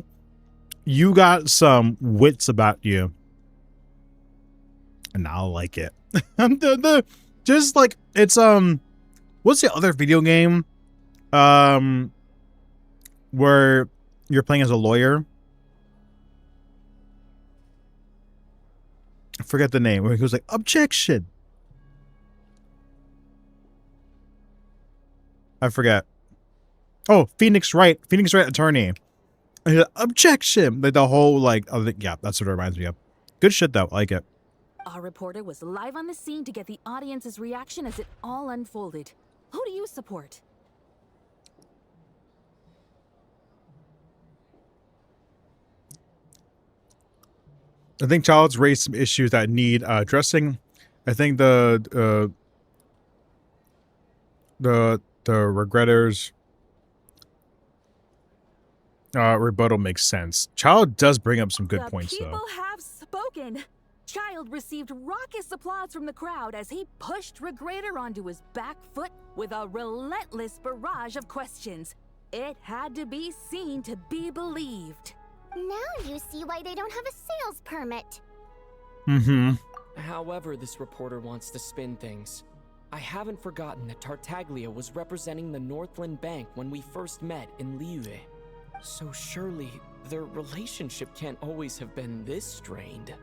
you got some wits about you. And I like it. Just like, it's, what's the other video game? Where you're playing as a lawyer? I forget the name. Where he was like, objection. I forget. Oh, Phoenix Wright attorney. And he's like, objection. Like the whole like, yeah, that's what it reminds me of. Good shit though. I like it. Our reporter was live on the scene to get the audience's reaction as it all unfolded. Who do you support? I think Child's raised some issues that need addressing. I think the regretters rebuttal makes sense. Child does bring up some good points though. The people have spoken. Child received raucous applause from the crowd as he pushed Regrader onto his back foot with a relentless barrage of questions. It had to be seen to be believed. Now you see why they don't have a sales permit. Mm-hmm. However, this reporter wants to spin things. I haven't forgotten that Tartaglia was representing the Northland Bank when we first met in Liyue. So surely, their relationship can't always have been this strained.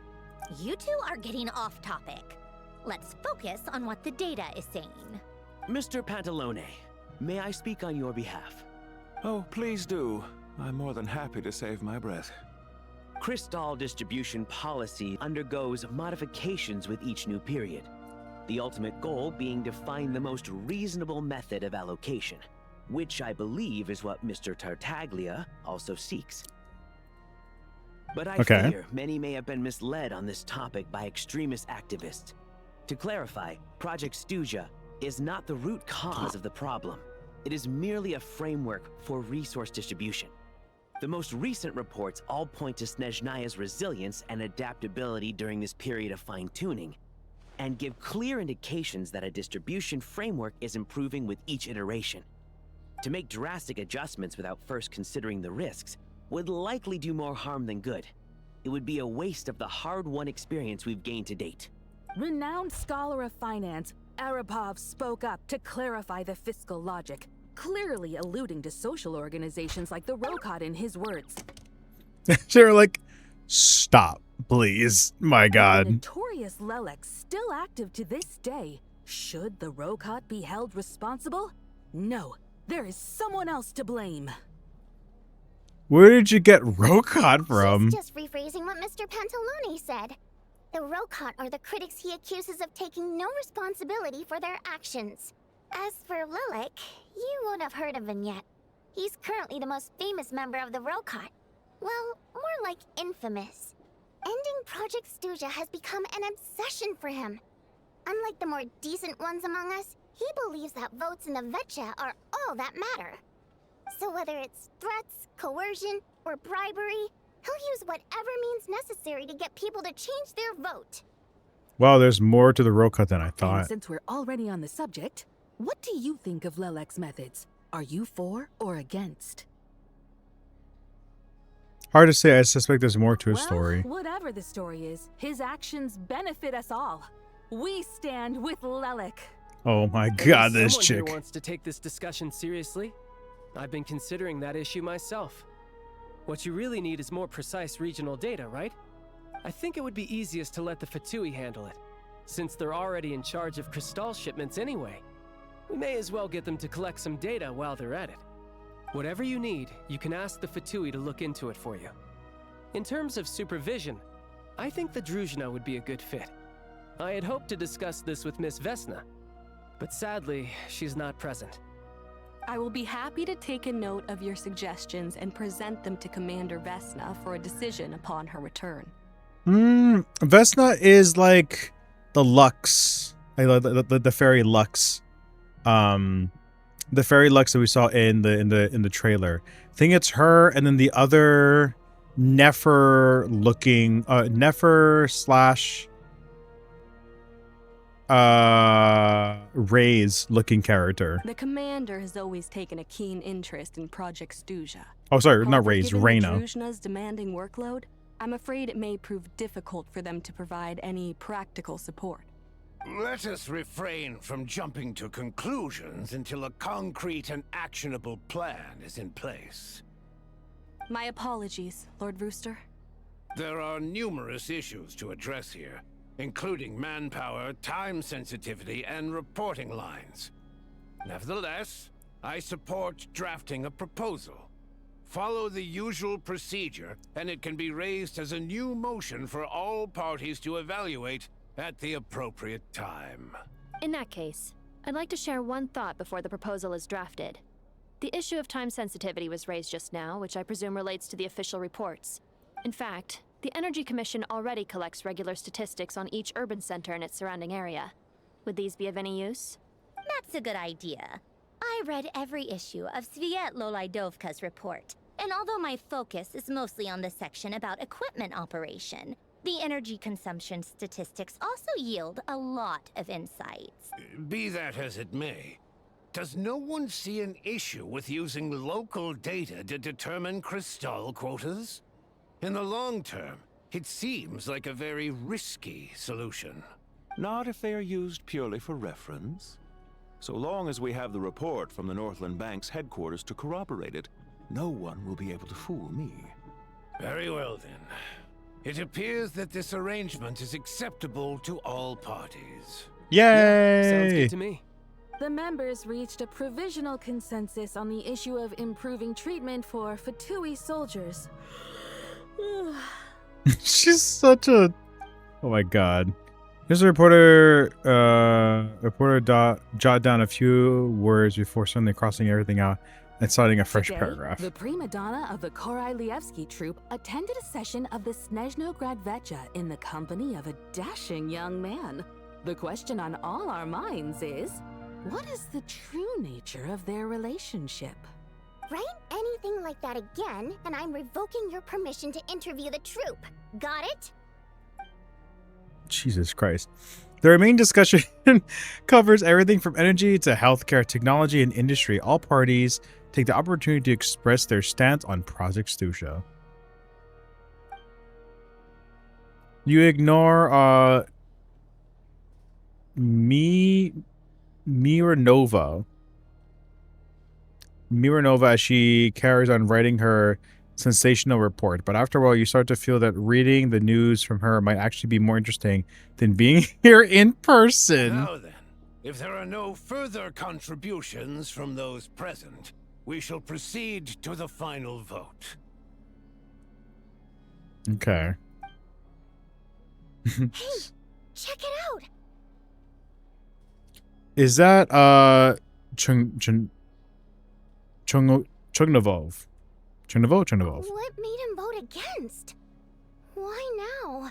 You two are getting off topic. Let's focus on what the data is saying. Mr. Pantalone, may I speak on your behalf? Oh, please do. I'm more than happy to save my breath. Crystal distribution policy undergoes modifications with each new period. The ultimate goal being to find the most reasonable method of allocation, which I believe is what Mr. Tartaglia also seeks. But I fear many may have been misled on this topic by extremist activists. To clarify, Project Stuja is not the root cause of the problem. It is merely a framework for resource distribution. The most recent reports all point to Snezhnaya's resilience and adaptability during this period of fine-tuning, and give clear indications that a distribution framework is improving with each iteration. To make drastic adjustments without first considering the risks would likely do more harm than good. It would be a waste of the hard-won experience we've gained to date. Renowned scholar of finance, Arapov spoke up to clarify the fiscal logic, clearly alluding to social organizations like the Rokot in his words. They're like, stop, please. My God. The notorious Lelek still active to this day. Should the Rokot be held responsible? No, there is someone else to blame. Where did you get Rokot from? Just rephrasing what Mr. Pantalone said. The Rokot are the critics he accuses of taking no responsibility for their actions. As for Lilek, you won't have heard of him yet. He's currently the most famous member of the Rokot. Well, more like infamous. Ending Project Stuja has become an obsession for him. Unlike the more decent ones among us, he believes that votes in the Vetcha are all that matter. So whether it's threats, coercion, or bribery, he'll use whatever means necessary to get people to change their vote. Wow, there's more to the Rokot than I And thought. since we're already on the subject, what do you think of Lelek's methods? Are you for or against? Hard to say. I suspect there's more to his story. Whatever the story is, his actions benefit us all. We stand with Lelek. Oh my God, this Someone chick. here wants to take this discussion seriously. I've been considering that issue myself. What you really need is more precise regional data, right? I think it would be easiest to let the Fatui handle it, since they're already in charge of Crystal shipments anyway. We may as well get them to collect some data while they're at it. Whatever you need, you can ask the Fatui to look into it for you. In terms of supervision, I think the Druzhna would be a good fit. I had hoped to discuss this with Miss Vesna, but sadly, she's not present. I will be happy to take a note of your suggestions and present them to Commander Vesna for a decision upon her return. Vesna is like the Lux, the fairy Lux, the fairy Lux that we saw in the trailer. I think it's her, and then the other Nefer looking Nefer slash Rizz looking character. The commander has always taken a keen interest in Project Stuja. Oh, sorry, not However, Rizz, given Reyna. the Druzhna's demanding workload, I'm afraid it may prove difficult for them to provide any practical support. Let us refrain from jumping to conclusions until a concrete and actionable plan is in place. My apologies, Lord Rooster. There are numerous issues to address here, including manpower, time sensitivity, and reporting lines. Nevertheless, I support drafting a proposal. Follow the usual procedure, and it can be raised as a new motion for all parties to evaluate at the appropriate time. In that case, I'd like to share one thought before the proposal is drafted. The issue of time sensitivity was raised just now, which I presume relates to the official reports. In fact, the Energy Commission already collects regular statistics on each urban center and its surrounding area. Would these be of any use? That's a good idea. I read every issue of Svietloslaidovka's report, and although my focus is mostly on the section about equipment operation, the energy consumption statistics also yield a lot of insights. Be that as it may, does no one see an issue with using local data to determine Crystal quotas? In the long term, it seems like a very risky solution. Not if they are used purely for reference. So long as we have the report from the Northland Bank's headquarters to corroborate it, no one will be able to fool me. Very well then. It appears that this arrangement is acceptable to all parties. Yay! Yeah, sounds good to me. The members reached a provisional consensus on the issue of improving treatment for Fatui soldiers. She's such a... Oh my god. Here's a reporter, jot down a few words before suddenly crossing everything out and starting a fresh Today, paragraph. The prima donna of the Korailievsky troupe attended a session of the Snezhnograd Vecha in the company of a dashing young man. The question on all our minds is, what is the true nature of their relationship? Write anything like that again, and I'm revoking your permission to interview the troupe. Got it? Jesus Christ. The remaining discussion covers everything from energy to healthcare, technology, and industry. All parties take the opportunity to express their stance on Project Stuja. You ignore Miranova as she carries on writing her sensational report, but after a while you start to feel that reading the news from her might actually be more interesting than being here in person. Now then, if there are no further contributions from those present, we shall proceed to the final vote. Okay. Hey, check it out! Is that Chungnovov? Chungnovov. What made him vote against? Why now?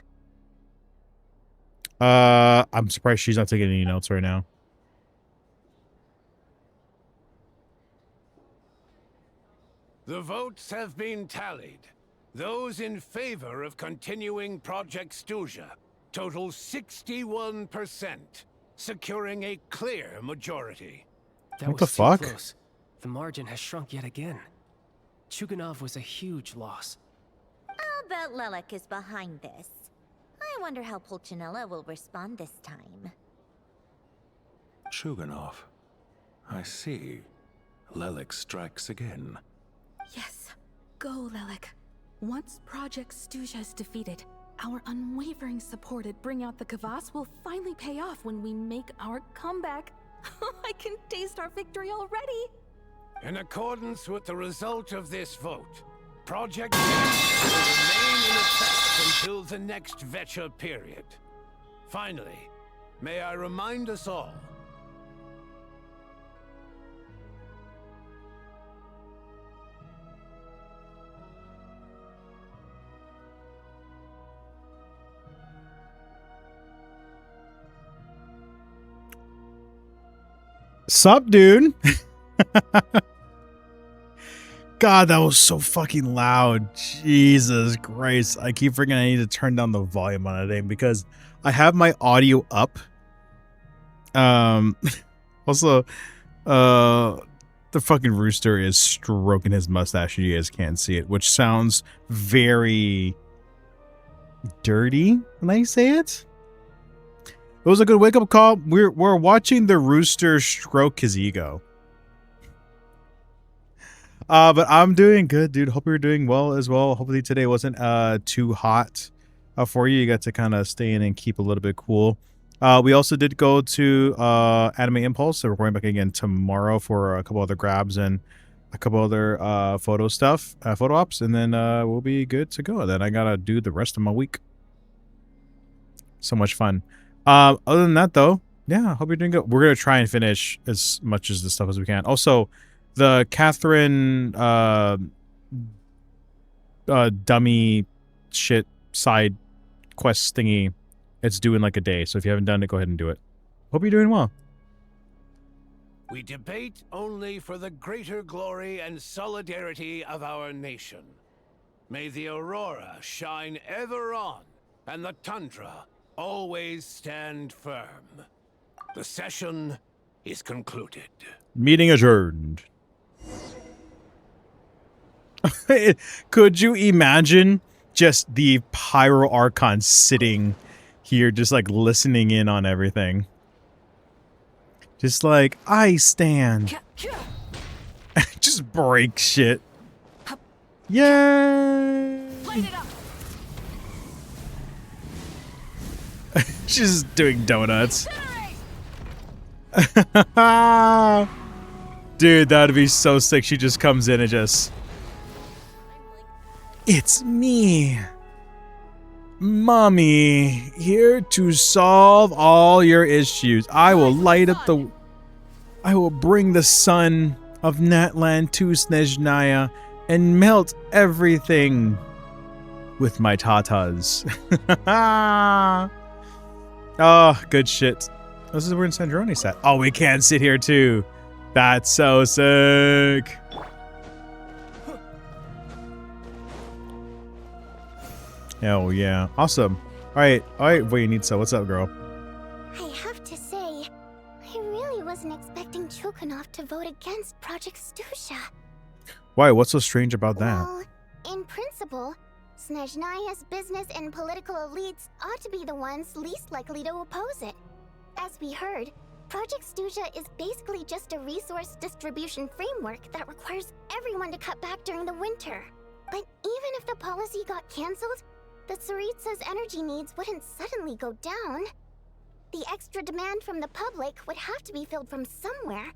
I'm surprised she's not taking any notes right now. The votes have been tallied. Those in favor of continuing Project Stuja total 61%, securing a clear majority. That What was the fuck? too close. The margin has shrunk yet again. Chuganov was a huge loss. I'll bet Lelek is behind this. I wonder how Pulcinella will respond this time. Chuganov. I see. Lelek strikes again. Yes, go, Lelek. Once Project Stuja is defeated, our unwavering support at Bring Out the Kvass will finally pay off when we make our comeback. I can taste our victory already! In accordance with the result of this vote, Project Stuja will remain in effect until the next Vetcha period. Finally, may I remind us all, Sup, dude? God, that was so fucking loud. Jesus Christ. I keep forgetting I need to turn down the volume on it because I have my audio up. Also, the fucking rooster is stroking his mustache and you guys can't see it, which sounds very dirty when I say it. It was a good wake-up call. We're watching the rooster stroke his ego. But I'm doing good, dude. Hope you're doing well as well. Hopefully today wasn't too hot for you. You got to kind of stay in and keep a little bit cool. We also did go to Anime Impulse, so we're going back again tomorrow for a couple other grabs and a couple other photo ops, and then we'll be good to go. Then I gotta do the rest of my week. So much fun. Other than that, though, yeah, hope you're doing good. We're gonna try and finish as much of the stuff as we can. Also, the Catherine dummy shit side quest thingy, it's due in like a day. So if you haven't done it, go ahead and do it. Hope you're doing well. we debate only for the greater glory and solidarity of our nation. May the aurora shine ever on, and the tundra always stand firm. The session is concluded. Meeting adjourned. Could you imagine just the Pyro Archon sitting here just like listening in on everything? Just like, I stand. Just break shit. Yay! She's doing donuts. Dude, that'd be so sick. She just comes in and just... It's me, Mommy, here to solve all your issues. I will light up the... I will bring the sun of Natlan to Snezhnaya and melt everything with my tatas. Oh, good shit. This is where Sandroni's at. Oh, we can sit here too. That's so sick. Oh yeah, awesome. All right, Voyanitsa, what's up, girl? I have to say, I really wasn't expecting Cho'Gath to vote against Project Stuja. Why? What's so strange about that? Well, in principle, Snezhnaya's business and political elites ought to be the ones least likely to oppose it. As we heard, Project Stuja is basically just a resource distribution framework that requires everyone to cut back during the winter. But even if the policy got cancelled, the Tsaritsa's energy needs wouldn't suddenly go down. The extra demand from the public would have to be filled from somewhere.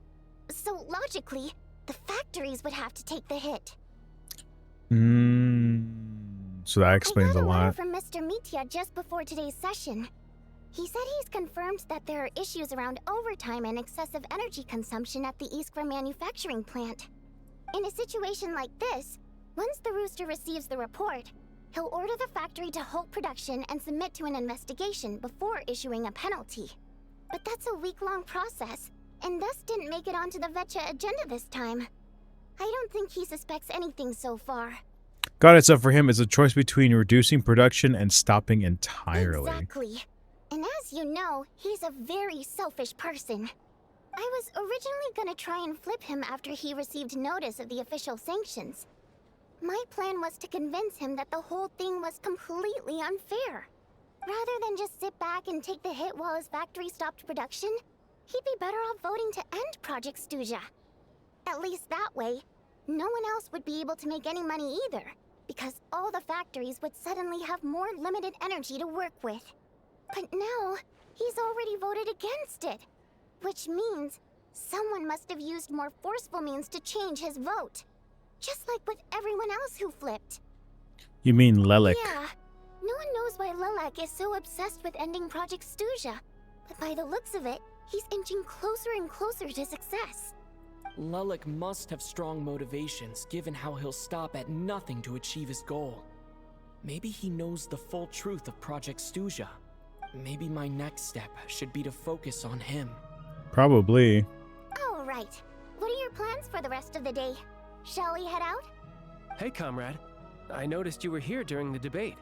So logically, the factories would have to take the hit. So that explains a lot. I got a letter from Mr. Mitya just before today's session. He said he's confirmed that there are issues around overtime and excessive energy consumption at the Iskra manufacturing plant. In a situation like this, once the Rooster receives the report, he'll order the factory to halt production and submit to an investigation before issuing a penalty. But that's a week-long process, and thus didn't make it onto the Vetcha agenda this time. I don't think he suspects anything so far. Got it. So for him, it's a choice between reducing production and stopping entirely. Exactly. And as you know, he's a very selfish person. I was originally gonna try and flip him after he received notice of the official sanctions. My plan was to convince him that the whole thing was completely unfair. Rather than just sit back and take the hit while his factory stopped production, he'd be better off voting to end Project Stuja. At least that way, no one else would be able to make any money either, because all the factories would suddenly have more limited energy to work with. But now, he's already voted against it, which means someone must have used more forceful means to change his vote. Just like with everyone else who flipped. You mean Lelek? Yeah. No one knows why Lelek is so obsessed with ending Project Stuja, but by the looks of it, he's inching closer and closer to success. Lelek must have strong motivations, given how he'll stop at nothing to achieve his goal. Maybe he knows the full truth of Project Stuja. Maybe my next step should be to focus on him. Probably. All right. What are your plans for the rest of the day? Shall we head out? Hey, comrade. I noticed you were here during the debate.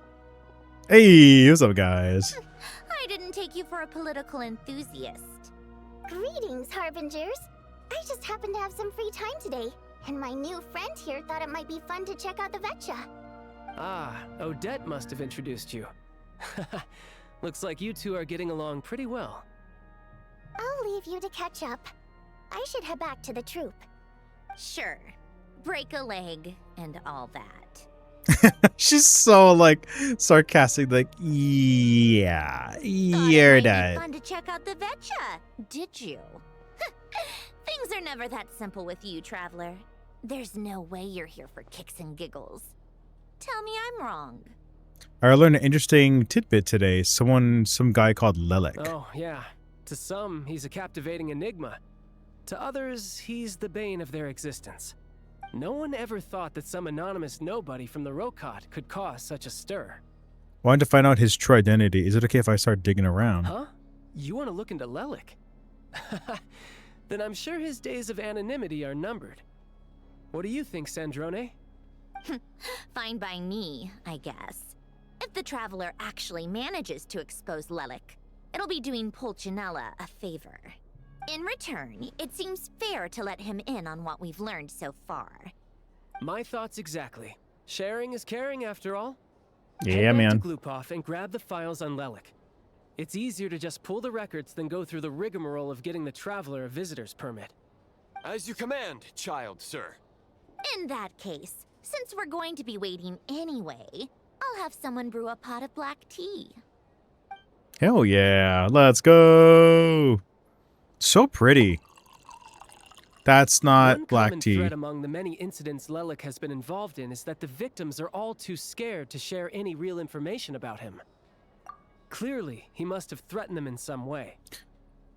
Hey, what's up, guys? I didn't take you for a political enthusiast. Greetings, Harbingers. I just happened to have some free time today, and my new friend here thought it might be fun to check out the Vetcha. Ah, Odette must have introduced you. Looks like you two are getting along pretty well. I'll leave you to catch up. I should head back to the troop. Sure. Break a leg and all that. She's so like sarcastic, like, yeah, you're Thought it might be that. fun to check out the Vetcha, did you? Things are never that simple with you, traveler. There's no way you're here for kicks and giggles. Tell me I'm wrong. I learned an interesting tidbit today. Some guy called Lelek. Oh, yeah. To some, he's a captivating enigma. To others, he's the bane of their existence. No one ever thought that some anonymous nobody from the Rokot could cause such a stir. Wanted to find out his true identity. Is it okay if I start digging around? Huh? You want to look into Lelek? Then I'm sure his days of anonymity are numbered. What do you think, Sandrone? Fine by me, I guess. If the traveler actually manages to expose Lelek, it'll be doing Pulcinella a favor. In return, it seems fair to let him in on what we've learned so far. My thoughts exactly. Sharing is caring, after all. Yeah, Head back man. to Glupov and grab the files on Lelek. It's easier to just pull the records than go through the rigmarole of getting the traveler a visitor's permit. As you command, child, sir. In that case, since we're going to be waiting anyway, I'll have someone brew a pot of black tea. Hell yeah, let's go. So pretty. That's not One black common tea. thread among the many incidents Lelek has been involved in is that the victims are all too scared to share any real information about him. Clearly, he must have threatened them in some way.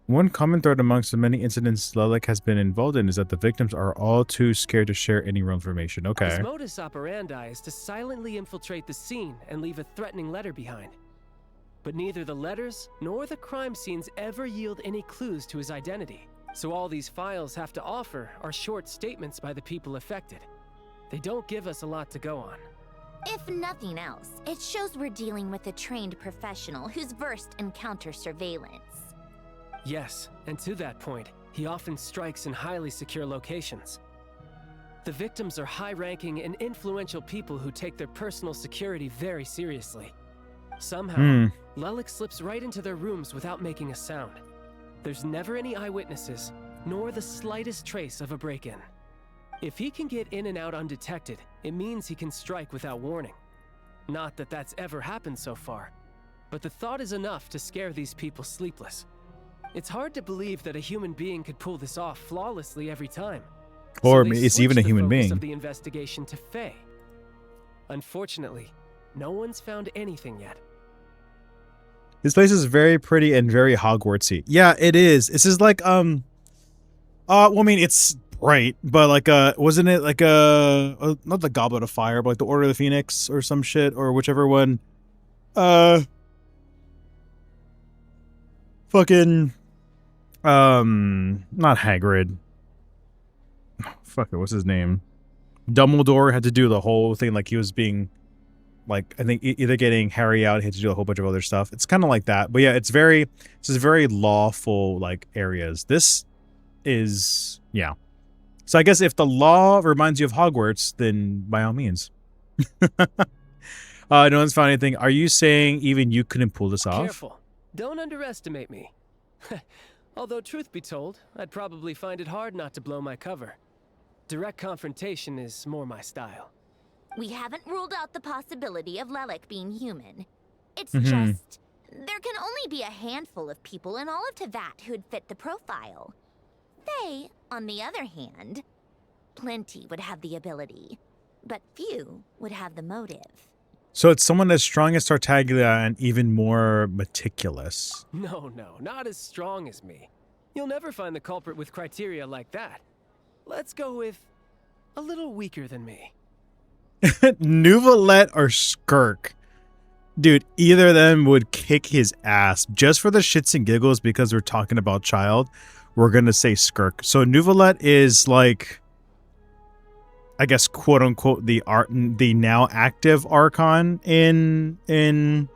One common thread amongst the many incidents Lelek has been involved in is that the victims are all too scared to share any real information. Okay. His modus operandi is to silently infiltrate the scene and leave a threatening letter behind. But neither the letters nor the crime scenes ever yield any clues to his identity. So all these files have to offer are short statements by the people affected. They don't give us a lot to go on. If nothing else, it shows we're dealing with a trained professional who's versed in counter surveillance. Yes, and to that point, he often strikes in highly secure locations. The victims are high-ranking and influential people who take their personal security very seriously. Somehow, Lelek slips right into their rooms without making a sound. There's never any eyewitnesses, nor the slightest trace of a break-in. If he can get in and out undetected, it means he can strike without warning. Not that that's ever happened so far, but the thought is enough to scare these people sleepless. It's hard to believe that a human being could pull this off flawlessly every time. Or So they it's even a switched the human focus being. of the investigation to Faye. Unfortunately, no one's found anything yet. This place is very pretty and very Hogwartsy. Yeah, it is. This is like well, I mean, it's bright, but like wasn't it like not the Goblet of Fire, but like the Order of the Phoenix or some shit, or whichever one. Fucking not Hagrid. Fuck it, what's his name? Dumbledore had to do the whole thing, like he was being, like, I think either getting Harry out, he had to do a whole bunch of other stuff. It's kind of like that, but yeah, this is very lawful like areas. This is, yeah. So I guess if the law reminds you of Hogwarts, then by all means. No one's found anything. Are you saying even you couldn't pull this off? Careful. Don't underestimate me. Although, truth be told, I'd probably find it hard not to blow my cover. Direct confrontation is more my style. We haven't ruled out the possibility of Lelek being human. It's Mhm. just, there can only be a handful of people in all of Teyvat who'd fit the profile. They, on the other hand, plenty would have the ability, but few would have the motive. So it's someone as strong as Tartaglia and even more meticulous. No, not as strong as me. You'll never find the culprit with criteria like that. Let's go with a little weaker than me. Nuvalet or Skirk? Dude, either of them would kick his ass. Just for the shits and giggles, because we're talking about child, we're going to say Skirk. So Nuvalet is like, I guess, quote unquote, the now active Archon in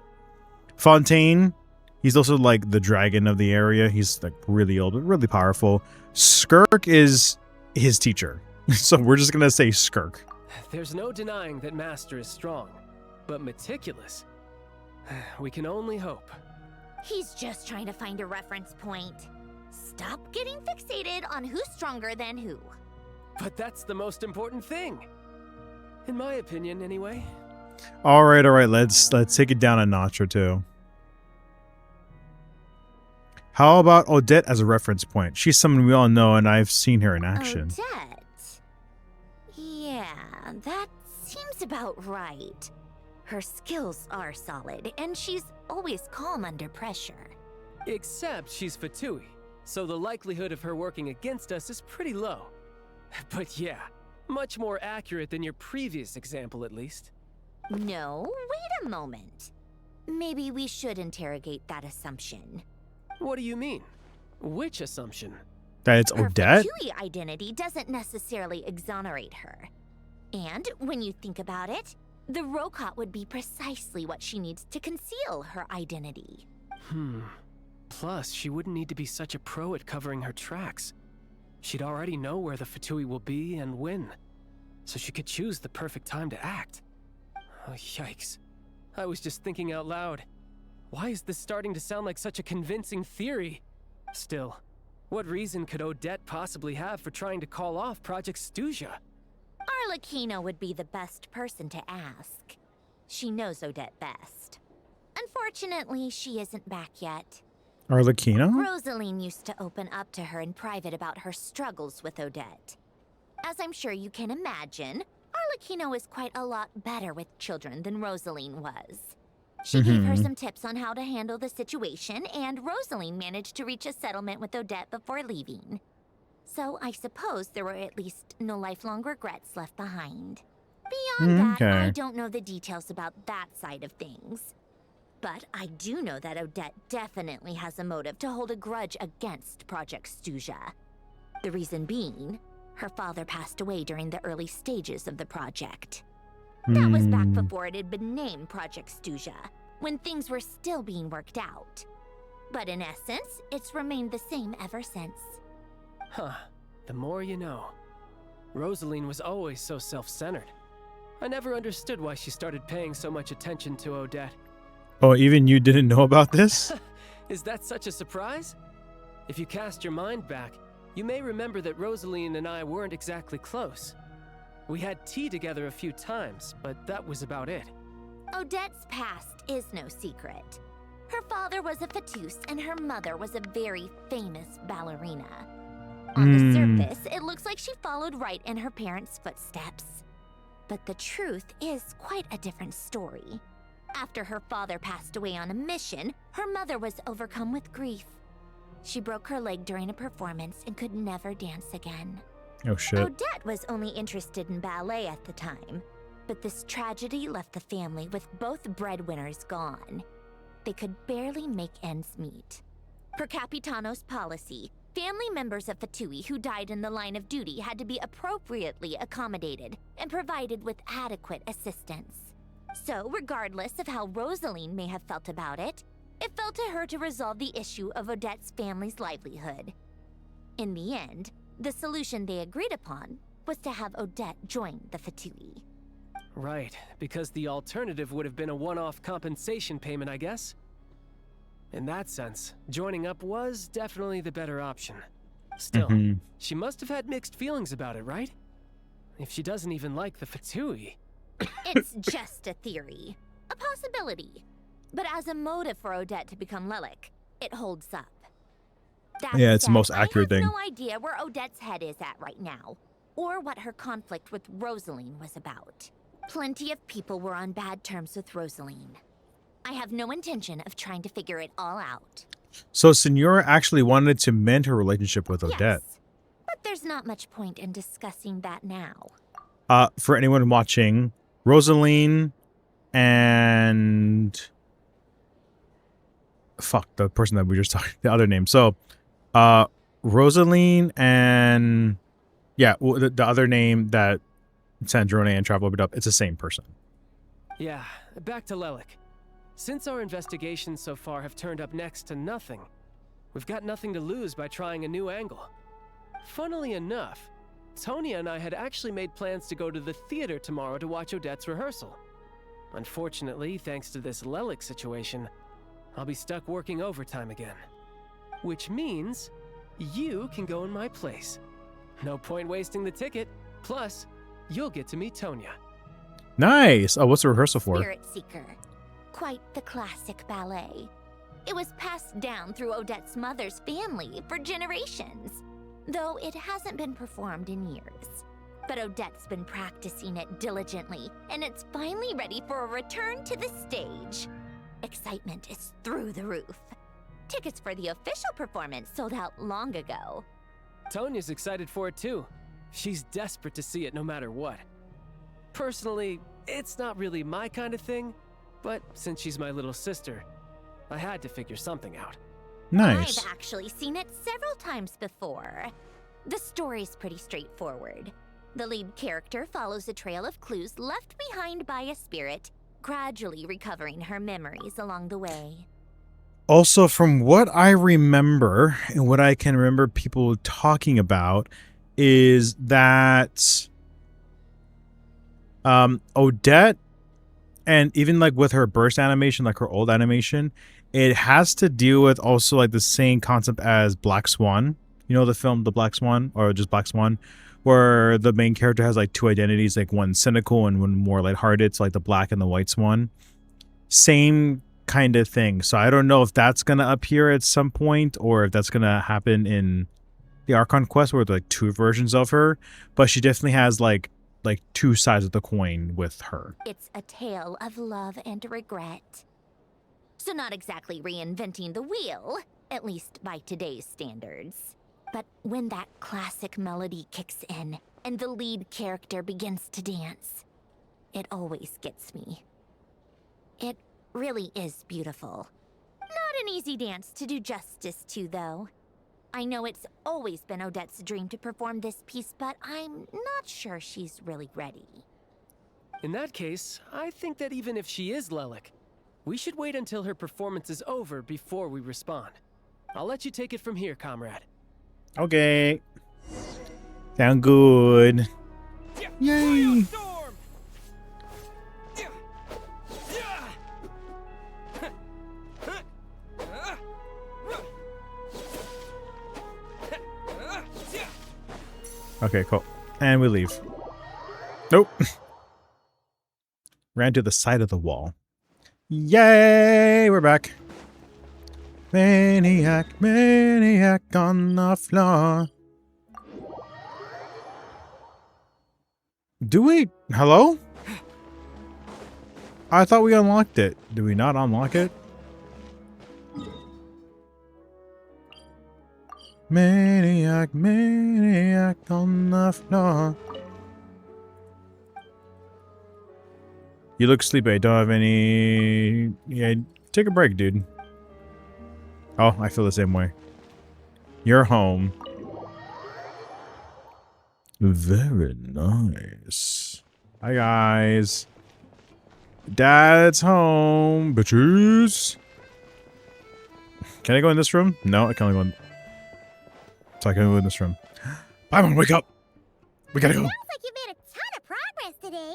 Fontaine. He's also like the dragon of the area. He's like really old, but really powerful. Skirk is his teacher. So we're just going to say Skirk. There's no denying that Master is strong, but meticulous. We can only hope. He's just trying to find a reference point. Stop getting fixated on who's stronger than who. But that's the most important thing. In my opinion, anyway. All right. Let's take it down a notch or two. How about Odette as a reference point? She's someone we all know, and I've seen her in action. Odette? Yeah, that seems about right. Her skills are solid, and she's always calm under pressure. Except she's Fatui, so the likelihood of her working against us is pretty low. But yeah, much more accurate than your previous example, at least. No, wait a moment. Maybe we should interrogate that assumption. What do you mean? Which assumption? That it's Odette? Her Fatui identity doesn't necessarily exonerate her. And when you think about it, the Rokot would be precisely what she needs to conceal her identity. Plus, she wouldn't need to be such a pro at covering her tracks. She'd already know where the Fatui will be and when, so she could choose the perfect time to act. Oh, yikes. I was just thinking out loud. Why is this starting to sound like such a convincing theory? Still, what reason could Odette possibly have for trying to call off Project Stuja? Arlecchino would be the best person to ask. She knows Odette best. Unfortunately, she isn't back yet. Arlecchino? Rosaline used to open up to her in private about her struggles with Odette. As I'm sure you can imagine, Arlecchino is quite a lot better with children than Rosaline was. She gave her some tips on how to handle the situation, and Rosaline managed to reach a settlement with Odette before leaving. So I suppose there were at least no lifelong regrets left behind. Beyond that, I don't know the details about that side of things. But I do know that Odette definitely has a motive to hold a grudge against Project Stuja. The reason being, her father passed away during the early stages of the project. That was back before it had been named Project Stuja, when things were still being worked out. But in essence, it's remained the same ever since. Huh. The more you know. Rosaline was always so self-centered. I never understood why she started paying so much attention to Odette. Oh, even you didn't know about this? Is that such a surprise? If you cast your mind back, you may remember that Rosaline and I weren't exactly close. We had tea together a few times, but that was about it. Odette's past is no secret. Her father was a Fatus and her mother was a very famous ballerina. On the surface, it looks like she followed right in her parents' footsteps. But the truth is quite a different story. After her father passed away on a mission, her mother was overcome with grief. She broke her leg during a performance and could never dance again. Oh shit. Odette was only interested in ballet at the time, but this tragedy left the family with both breadwinners gone. They could barely make ends meet. Per Capitano's policy, family members of Fatui who died in the line of duty had to be appropriately accommodated and provided with adequate assistance. So, regardless of how Rosaline may have felt about it, it fell to her to resolve the issue of Odette's family's livelihood. In the end, the solution they agreed upon was to have Odette join the Fatui. Right, because the alternative would have been a one-off compensation payment, I guess. In that sense, joining up was definitely the better option. Still, she must have had mixed feelings about it, right? If she doesn't even like the Fatui, It's just a theory. A possibility. But as a motive for Odette to become Lelik, it holds up. That Yeah, it's the said, most accurate I have thing. no idea where Odette's head is at right now, or what her conflict with Rosaline was about. Plenty of people were on bad terms with Rosaline. I have no intention of trying to figure it all out. So Senora actually wanted to mend her relationship with Odette. Yes, but there's not much point in discussing that now. For anyone watching, Rosaline and fuck the person that we just talked, the other name. So, Rosaline and yeah, well, the other name that Sandrone and Travel opened up, it's the same person. Yeah, back to Lelik. Since our investigations so far have turned up next to nothing, we've got nothing to lose by trying a new angle. Funnily enough, Tonya and I had actually made plans to go to the theater tomorrow to watch Odette's rehearsal. Unfortunately, thanks to this Lelik situation, I'll be stuck working overtime again. Which means you can go in my place. No point wasting the ticket. Plus, you'll get to meet Tonya. Nice. Oh, what's the rehearsal for? Spirit Seeker. Quite the classic ballet. It was passed down through Odette's mother's family for generations, though it hasn't been performed in years. But Odette's been practicing it diligently, and it's finally ready for a return to the stage. Excitement is through the roof. Tickets for the official performance sold out long ago. Tonya's excited for it too. She's desperate to see it no matter what. Personally, it's not really my kind of thing, but since she's my little sister, I had to figure something out. Nice. I've actually seen it several times before. The story's pretty straightforward. The lead character follows a trail of clues left behind by a spirit, gradually recovering her memories along the way. Also, from what I remember and what I can remember people talking about is that Odette, and even like with her burst animation, like her old animation, it has to deal with also like the same concept as Black Swan. You know the film The Black Swan, or just Black Swan, where the main character has like two identities, like one cynical and one more lighthearted. It's like the black and the white swan. Same kind of thing. So I don't know if that's gonna appear at some point or if that's gonna happen in the Archon quest where there's like two versions of her. But she definitely has like two sides of the coin with her. It's a tale of love and regret. So not exactly reinventing the wheel, at least by today's standards. But when that classic melody kicks in and the lead character begins to dance, it always gets me. It really is beautiful. Not an easy dance to do justice to, though. I know it's always been Odette's dream to perform this piece, but I'm not sure she's really ready. In that case, I think that even if she is Lelik, we should wait until her performance is over before we respond. I'll let you take it from here, comrade. Okay. Sound good. Yay. Okay, cool. And we leave. Nope. Ran to the side of the wall. Yay! We're back. Maniac, maniac on the floor. Do we? Hello? I thought we unlocked it. Do we not unlock it? Maniac, maniac on the floor. You look sleepy. I don't have any... Yeah, take a break, dude. Oh, I feel the same way. You're home. Very nice. Hi, guys. Dad's home, bitches. Can I go in this room? No, I can only go in... So I can go in this room. Paimon, wake up! We gotta go. Sounds like you made a ton of progress today.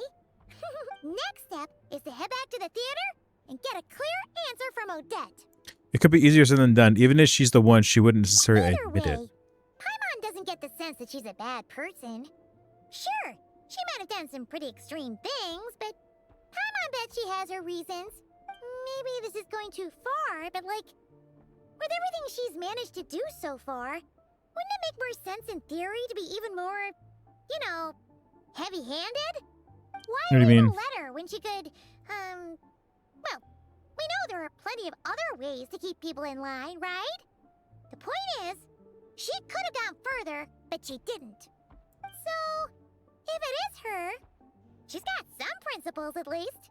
Next step is to head back to the theater and get a clear answer from Odette. It could be easier said than done. Even if she's the one, she wouldn't necessarily admit it. Paimon doesn't get the sense that she's a bad person. Sure, She might have done some pretty extreme things, but Paimon bet she has her reasons. Maybe this is going too far, but like, with everything she's managed to do so far, wouldn't it make more sense in theory to be even more, you know, heavy-handed? Why What do you write mean? a letter when she could, well, we know there are plenty of other ways to keep people in line, right? The point is, she could have gone further, but she didn't. So, if it is her, she's got some principles at least.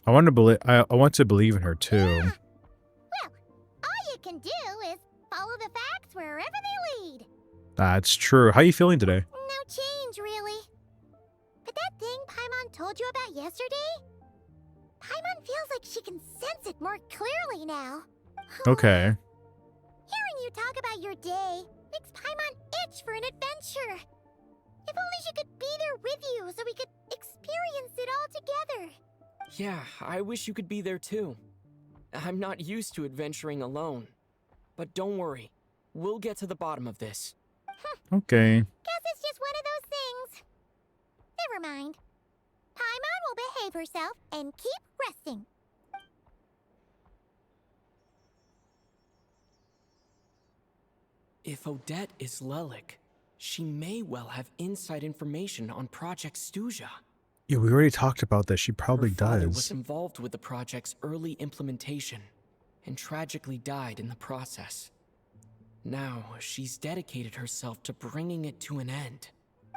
I want to believe. I want to believe in her too. Yeah. Well, all you can do is follow the facts wherever they lead. That's true. How are you feeling today? No change, really. But that thing Paimon told you about yesterday? Paimon feels like she can sense it more clearly now. Okay. Hearing you talk about your day makes Paimon itch for an adventure. If only she could be there with you so we could experience it all together. Yeah, I wish you could be there too. I'm not used to adventuring alone. But don't worry, we'll get to the bottom of this. Okay. Guess it's just one of those things. Never mind. Paimon will behave herself and keep resting. If Odette is Lelik, she may well have inside information on Project Stuja. Yeah, we already talked about this. She probably Her father was does. involved with the project's early implementation and tragically died in the process. Now, she's dedicated herself to bringing it to an end.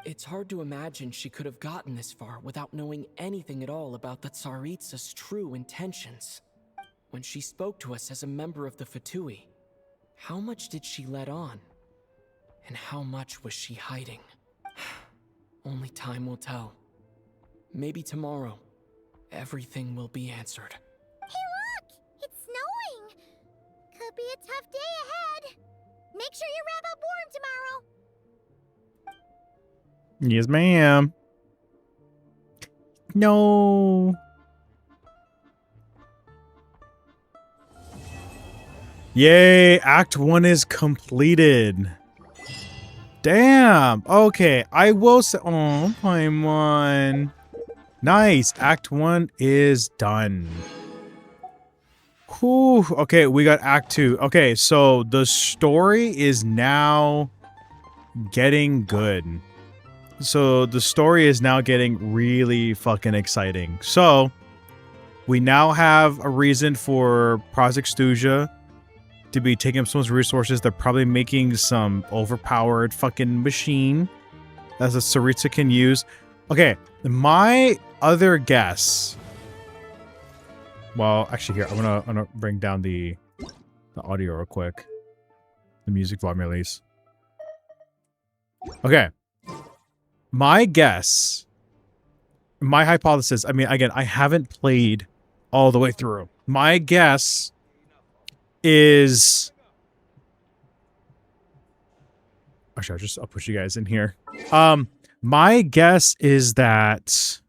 It's hard to imagine she could have gotten this far without knowing anything at all about the Tsaritsa's true intentions. When she spoke to us as a member of the Fatui, how much did she let on? And how much was she hiding? Only time will tell. Maybe tomorrow, everything will be answered. Hey look! It's snowing! Could be a tough day ahead. Make sure you wrap up warm tomorrow. Yes, ma'am. No. Yay, Act 1 is completed. Damn. Okay, I will say... Oh, Paimon. Nice. Act 1 is done. Whew. Okay, we got Act 2. Okay, so the story is now getting good. So the story is now getting really fucking exciting. So we now have a reason for Project Stuja to be taking up someone's resources. They're probably making some overpowered fucking machine that the Tsaritsa can use. Okay, my other guess. Well, actually, here I'm gonna bring down the audio real quick. The music volume release. Okay. My guess, my hypothesis, I mean, again, I haven't played all the way through. My guess is... Actually, I'll put you guys in here. My guess is that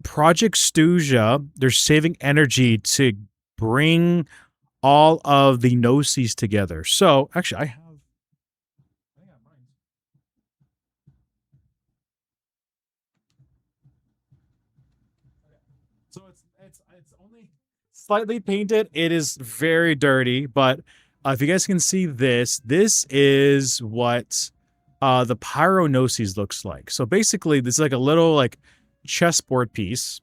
Project Stuja, they're saving energy to bring all of the Gnosis together. So, actually, I have... So it's only slightly painted. It is very dirty, but if you guys can see this, this is what the Pyronosis looks like. So basically, this is like a little like chessboard piece,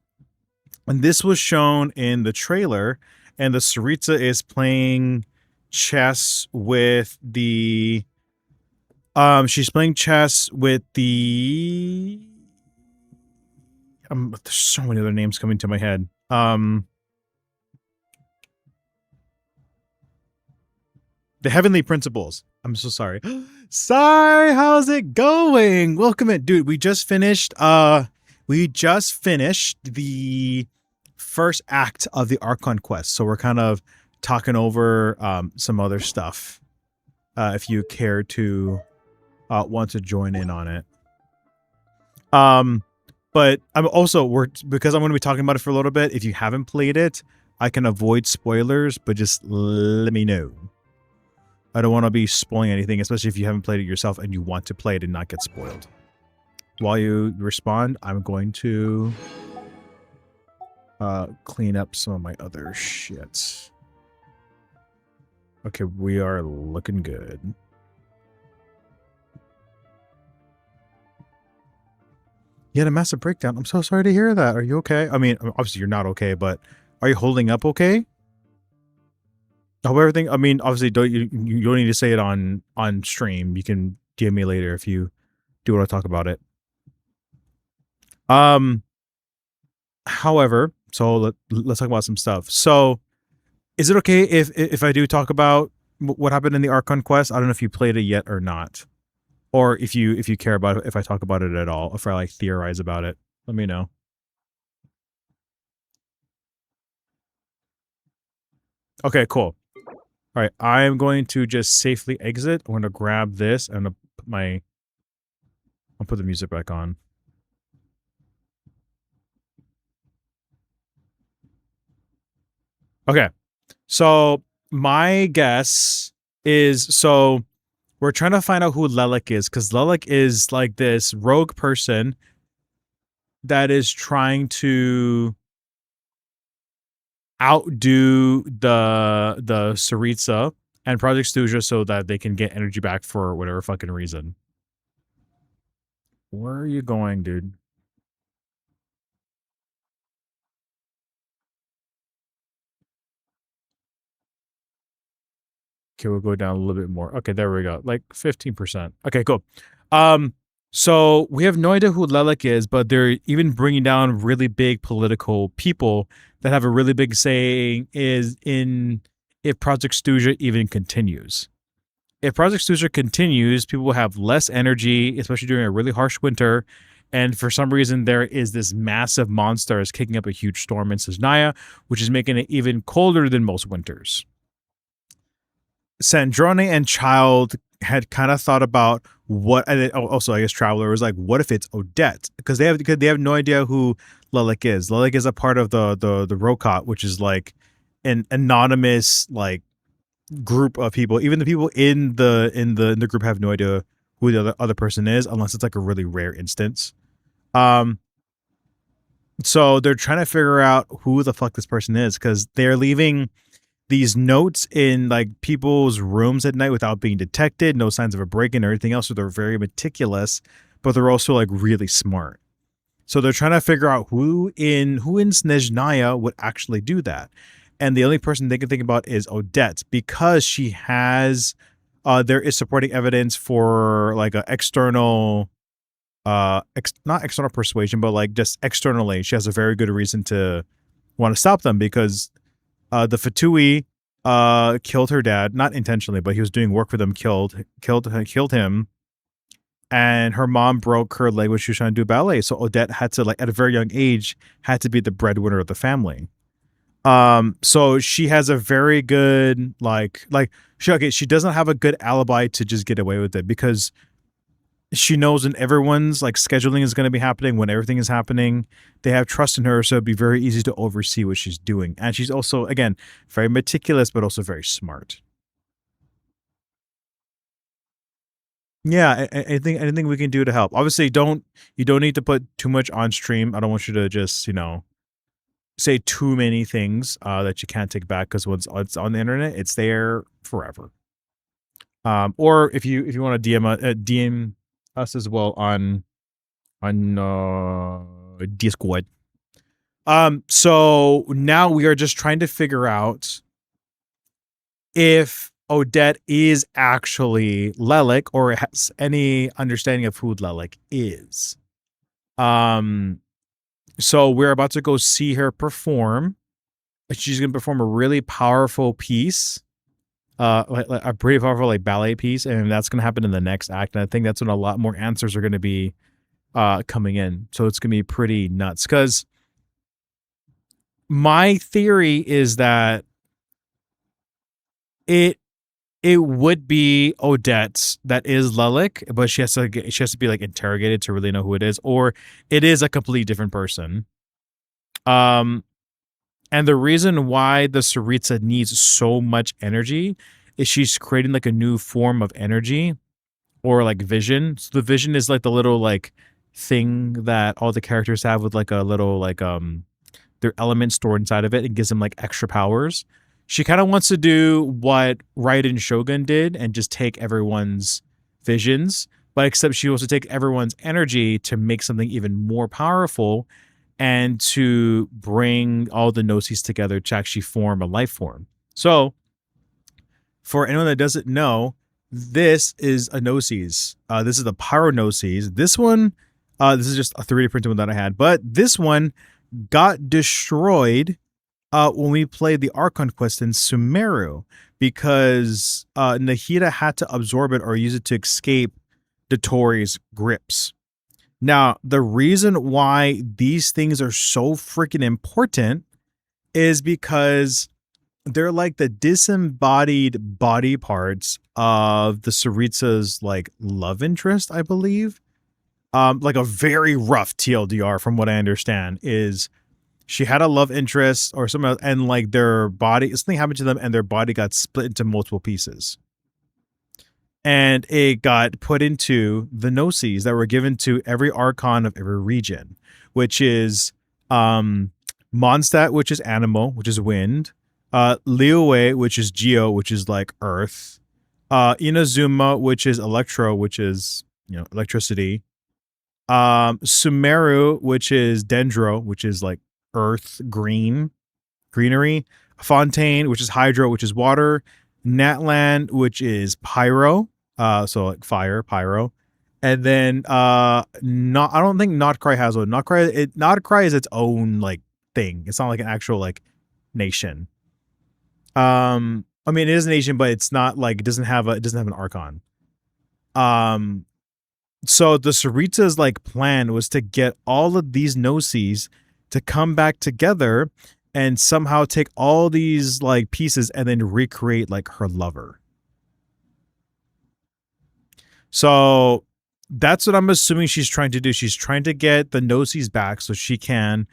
and this was shown in the trailer. And the Tsaritsa is playing chess with the. She's playing chess with the. There's so many other names coming to my head. The Heavenly Principles. I'm so sorry. Sorry, how's it going? Welcome in. Dude, we just finished the first act of the Archon quest. So we're kind of talking over some other stuff. If you care to want to join in on it. But I'm also because I'm going to be talking about it for a little bit. If you haven't played it, I can avoid spoilers, but just let me know. I don't want to be spoiling anything, especially if you haven't played it yourself and you want to play it and not get spoiled. while you respond, I'm going to clean up some of my other shit. Okay, we are looking good. You had a massive breakdown. I'm so sorry to hear that. Are you okay? I mean, obviously you're not okay, but are you holding up okay? I hope everything. I mean, obviously, you don't need to say it on stream. You can DM me later if you do want to talk about it. However, so let's talk about some stuff. So, is it okay if I do talk about what happened in the Archon quest? I don't know if you played it yet or not, or if you care about it, if I talk about it at all, if I like theorize about it. Let me know. Okay, cool. All right, I'm going to just safely exit. I'm going to grab this and I'll put the music back on. Okay, so my guess is, so we're trying to find out who Lelik is, because Lelik is like this rogue person that is trying to outdo the Saritsa and Project Stuja so that they can get energy back for whatever fucking reason. Where are you going, dude? Okay, we'll go down a little bit more. Okay, there we go. Like 15%. Okay, cool. So we have no idea who Lelik is, but they're even bringing down really big political people that have a really big say is in if Project Stuja even continues. If Project Stuja continues, people will have less energy, especially during a really harsh winter. And for some reason, there is this massive monster is kicking up a huge storm in Snezhnaya, which is making it even colder than most winters. Sandrone and Child had kind of thought about what, and also I guess Traveler was like, what if it's Odette? Because they have no idea who Lelik is. Lelik is a part of the Rokot, which is like an anonymous like group of people. Even the people in the group have no idea who the other person is, unless it's like a really rare instance. So they're trying to figure out who the fuck this person is, because they're leaving these notes in like people's rooms at night without being detected, no signs of a break-in or anything else. So they're very meticulous, but they're also like really smart. So they're trying to figure out who in Snezhnaya would actually do that. And the only person they can think about is Odette, because she has there is supporting evidence for like a external not external persuasion, but like just externally she has a very good reason to want to stop them, because the Fatui killed her dad, not intentionally, but he was doing work for them, killed him, and her mom broke her leg when she was trying to do ballet. So Odette had to, like, at a very young age, had to be the breadwinner of the family. So she has a very good she doesn't have a good alibi to just get away with it, because she knows when everyone's like scheduling is going to be happening, when everything is happening, they have trust in her, so it'd be very easy to oversee what she's doing. And she's also, again, very meticulous, but also very smart. Yeah, anything we can do to help. Obviously, you don't need to put too much on stream. I don't want you to just, say too many things that you can't take back, because once it's on the internet, it's there forever. Or if you want to DM us as well on Discord. So now we are just trying to figure out if Odette is actually Lelik, or has any understanding of who Lelik is. So we're about to go see her perform. She's gonna perform a really powerful piece. Like a pretty powerful like ballet piece, and that's gonna happen in the next act. And I think that's when a lot more answers are gonna be coming in. So it's gonna be pretty nuts. Because my theory is that it would be Odette that is Lelik, but she has to be like interrogated to really know who it is, or it is a completely different person. And the reason why the Saritsa needs so much energy is she's creating like a new form of energy, or like vision. So the vision is like the little like thing that all the characters have with like a little like their element stored inside of it. It gives them like extra powers. She kind of wants to do what Raiden Shogun did and just take everyone's visions, but except she wants to take everyone's energy to make something even more powerful and to bring all the Gnosis together to actually form a life form. So, for anyone that doesn't know, this is a Gnosis. This is the Pyro Gnosis. This one, this is just a 3D printed one that I had, but this one got destroyed when we played the Archon quest in Sumeru because Nahida had to absorb it or use it to escape Dotori's grips. Now, the reason why these things are so freaking important is because they're like the disembodied body parts of the Saritsa's like love interest, I believe. Like a very rough TLDR from what I understand is she had a love interest or something else, and like their body, something happened to them and their body got split into multiple pieces. And it got put into the Gnosis that were given to every Archon of every region, which is Mondstadt, which is animal, which is wind, Liyue, which is geo, which is like earth, Inazuma, which is electro, which is, you know, electricity, Sumeru, which is dendro, which is like earth, greenery, Fontaine, which is hydro, which is water, Natland, which is pyro, so like fire, pyro, and then not, I don't think Notcry has one. Notcry is its own like thing. It's not like an actual like nation. I mean, it is a nation, but it's not like, it doesn't have an Archon. So the Saritsa's like plan was to get all of these Gnosis to come back together and somehow take all these like pieces and then recreate like her lover. So that's what I'm assuming she's trying to do. She's trying to get the Gnosis back so she can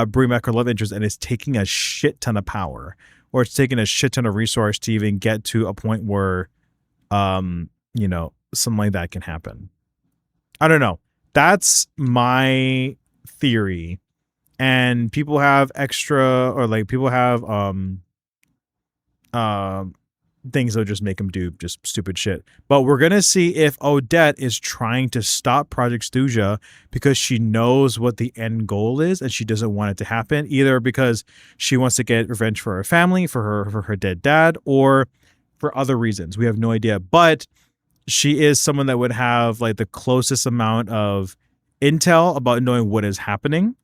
bring back her love interest, and it's taking a shit ton of power, or it's taking a shit ton of resource to even get to a point where you know, something like that can happen. I don't know. That's my theory. And people have extra, or like people have things that just make them do just stupid shit. But we're gonna see if Odette is trying to stop Project Stuja because she knows what the end goal is and she doesn't want it to happen, either because she wants to get revenge for her family, for her dead dad, or for other reasons. We have no idea. But she is someone that would have like the closest amount of intel about knowing what is happening,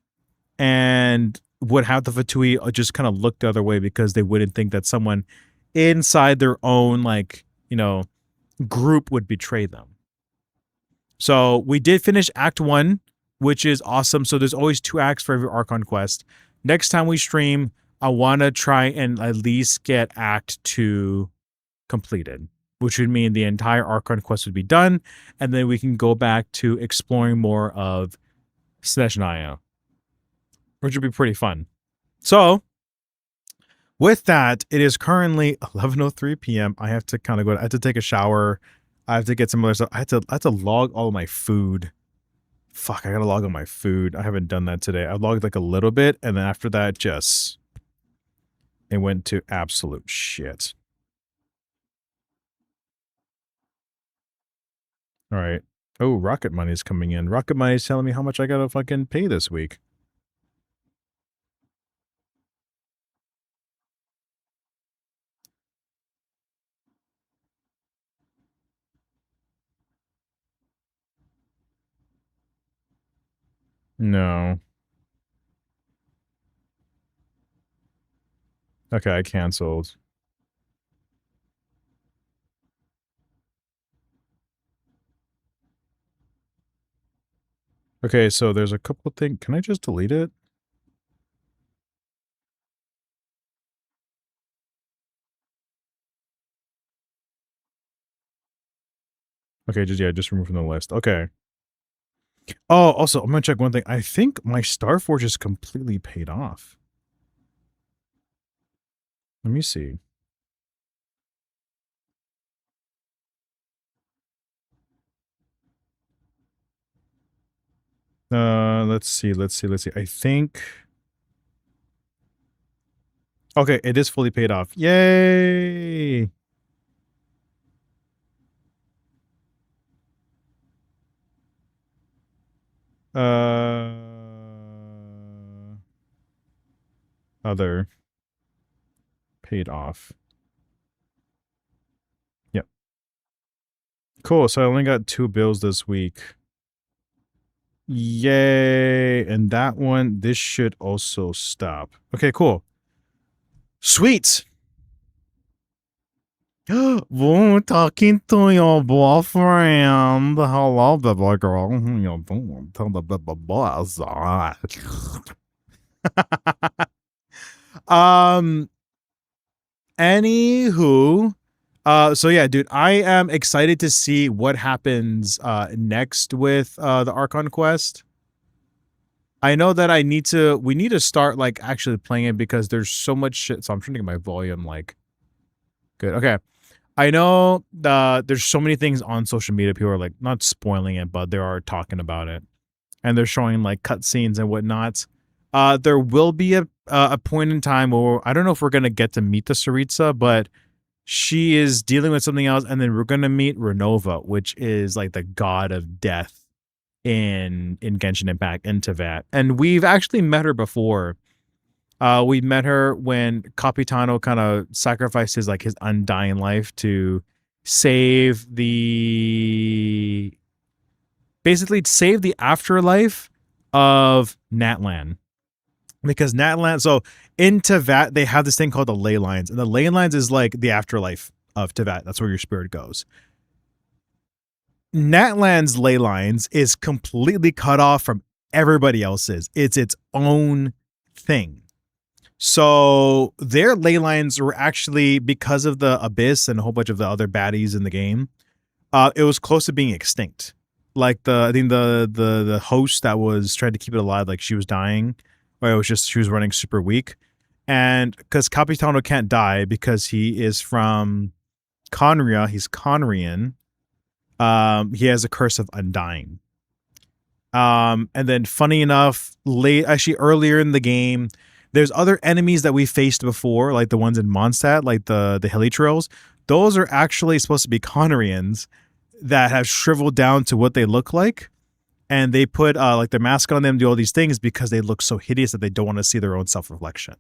and would have the Fatui just kind of look the other way because they wouldn't think that someone inside their own, like, you know, group would betray them. So we did finish Act 1, which is awesome. So there's always 2 acts for every Archon quest. Next time we stream, I want to try and at least get Act 2 completed, which would mean the entire Archon quest would be done, and then we can go back to exploring more of Snezhnaya, which would be pretty fun. So with that, it is currently 11:03 p.m. I have to kind of I have to take a shower. I have to get some other stuff. I have to log all my food. Fuck, I gotta log all my food. I haven't done that today. I logged like a little bit, and then after that, just it went to absolute shit. All right. Oh, Rocket Money's coming in. Rocket Money's telling me how much I gotta fucking pay this week. No. Okay, I canceled. Okay, so there's a couple things. Can I just delete it? Okay, just remove from the list. Okay. Oh, also, I'm gonna check one thing. I think my Starforge is completely paid off. Let me see. Let's see. I think. Okay, it is fully paid off. Yay! Other paid off. Yep. Cool. So I only got 2 bills this week. Yay! And that one, this should also stop. Okay, cool. Sweet. We're talking to your boyfriend. Hello, baby girl. You doing? Tell the baby boys. Anywho, so yeah, dude, I am excited to see what happens next with the Archon quest. I know that we need to start like actually playing it because there's so much shit. So I'm trying to get my volume like good. Okay. I know there's so many things on social media. People are like not spoiling it, but they are talking about it, and they're showing like cutscenes and whatnot. There will be a point in time where I don't know if we're gonna get to meet the Tsaritsa, but she is dealing with something else, and then we're gonna meet Renova, which is like the god of death in Genshin Impact and Tevat. And we've actually met her before. We met her when Capitano kind of sacrificed his undying life to save the afterlife of Natlan. Because Natlan, so in Tevat, they have this thing called the ley lines. And the ley lines is like the afterlife of Tevat. That's where your spirit goes. Natlan's ley lines is completely cut off from everybody else's. It's its own thing. So their ley lines were actually, because of the Abyss and a whole bunch of the other baddies in the game, it was close to being extinct. Like I think the host that was trying to keep it alive, like she was dying, or it was just she was running super weak. And because Capitano can't die because he is from Conria, he's Conrian. He has a curse of undying. And then funny enough, earlier in the game, there's other enemies that we faced before, like the ones in Mondstadt, like the Helitrails. Those are actually supposed to be Conrians that have shriveled down to what they look like. And they put like their mask on them, do all these things because they look so hideous that they don't want to see their own self-reflection.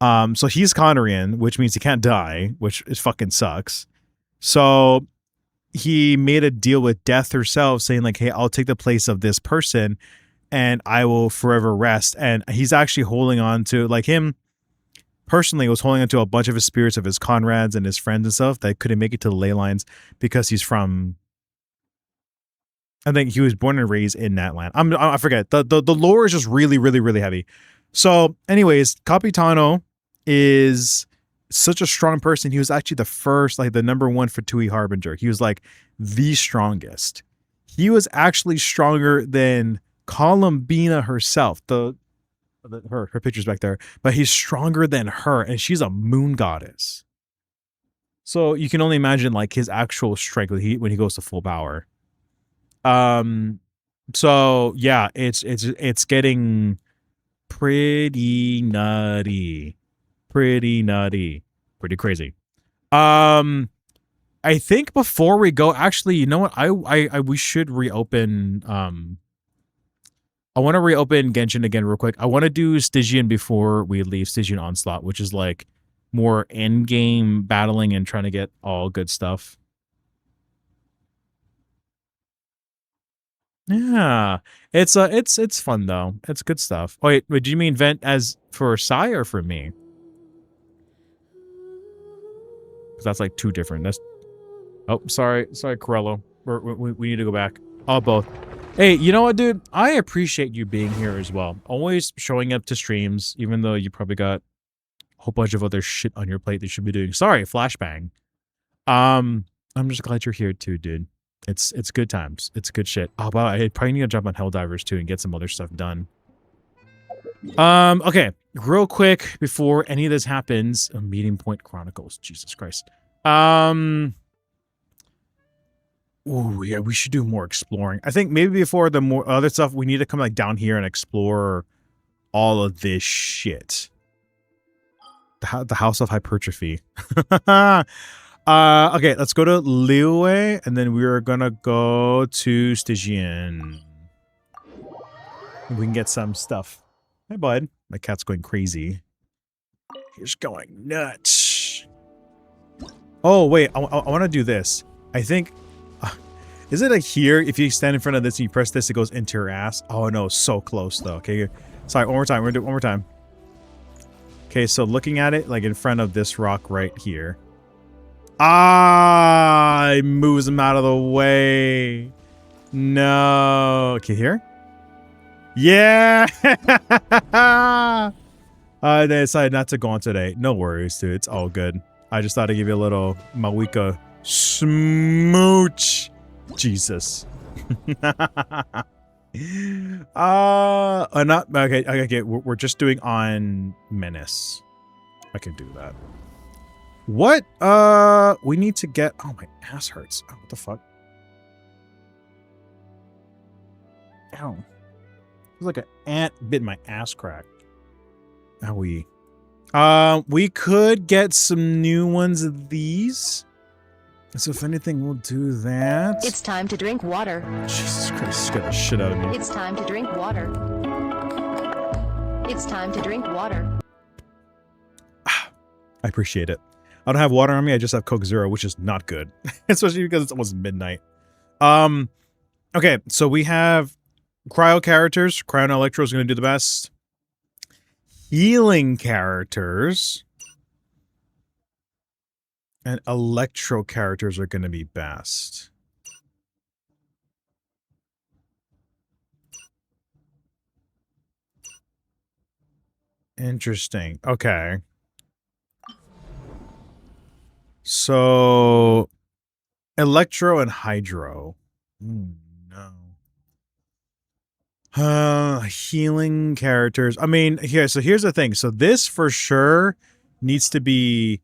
So he's Conrian, which means he can't die, which is fucking sucks. So he made a deal with Death herself, saying like, hey, I'll take the place of this person and I will forever rest. And he's actually holding on to, like, him personally was holding on to a bunch of his spirits of his comrades and his friends and stuff that couldn't make it to the ley lines because he's from, I think he was born and raised in Natlan. I forget. The lore is just really, really, really heavy. So anyways, Capitano is such a strong person. He was actually the first, like the number 1 Fatui Harbinger. He was like the strongest. He was actually stronger than Columbina herself. Her picture's back there, but he's stronger than her, and she's a moon goddess. So you can only imagine like his actual strength when he goes to full power. So yeah, it's getting pretty nutty. Pretty crazy. I think before we go, actually, you know what? We should reopen. I want to reopen Genshin again real quick. I want to do Stygian before we leave Stygian Onslaught, which is like more end game battling and trying to get all good stuff. Yeah, it's fun though. It's good stuff. Oh, wait, do you mean vent as for Sai or for me? Because that's like 2 different. That's sorry, Corello. We need to go back. Oh, both. Hey, you know what, dude? I appreciate you being here as well. Always showing up to streams, even though you probably got a whole bunch of other shit on your plate that you should be doing. Sorry, flashbang. I'm just glad you're here too, dude. It's good times. It's good shit. Oh, wow, I probably need to jump on Helldivers too and get some other stuff done. Okay, real quick before any of this happens, Meeting Point Chronicles. Jesus Christ. Ooh, yeah, we should do more exploring. I think maybe before the more other stuff, we need to come like down here and explore all of this shit. The House of Hypertrophy. Okay, let's go to Liyue, and then we're gonna go to Stygian. We can get some stuff. Hey, bud. My cat's going crazy. He's going nuts. Oh, wait. I want to do this. I think... is it like here? If you stand in front of this and you press this, it goes into your ass? Oh, no. So close, though. Okay. Sorry. One more time. We're going to do it one more time. Okay, so looking at it, like in front of this rock right here. Ah! It moves him out of the way. No. Okay, here? Yeah! I decided not to go on today. No worries, dude. It's all good. I just thought I'd give you a little Mawika smooch. Jesus. Not okay. We're just doing on Menace. I can do that. What? We need to get. Oh, my ass hurts. Oh, what the fuck? Ow. It's like an ant bit my ass crack. Owie. We could get some new ones of these. So if anything, we'll do that. It's time to drink water. Jesus Christ, scared the shit out of me. It's time to drink water. It's time to drink water. I appreciate it. I don't have water on me. I just have Coke Zero, which is not good. Especially because it's almost midnight. Okay, so we have cryo characters. Cryo and Electro is going to do the best. Healing characters and Electro characters are going to be best. Interesting. Okay. So Electro and Hydro. No. Healing characters. I mean, here. So here's the thing. So this for sure needs to be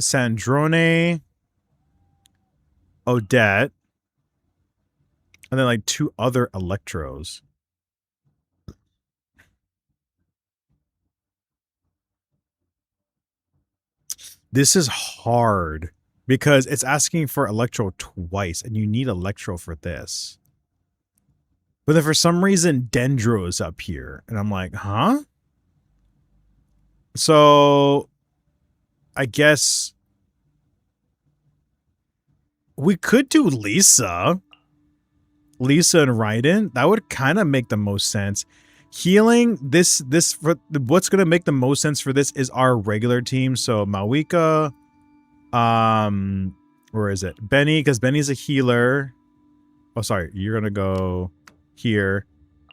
Sandrone, Odette, and then like 2 other Electros. This is hard because it's asking for Electro twice, and you need Electro for this. But then for some reason, Dendro is up here. And I'm like, huh? So, I guess we could do Lisa. Lisa and Raiden. That would kind of make the most sense. Healing, this for what's going to make the most sense for this is our regular team. So, Mawika. Where is it? Benny, because Benny's a healer. Oh, sorry. You're going to go here,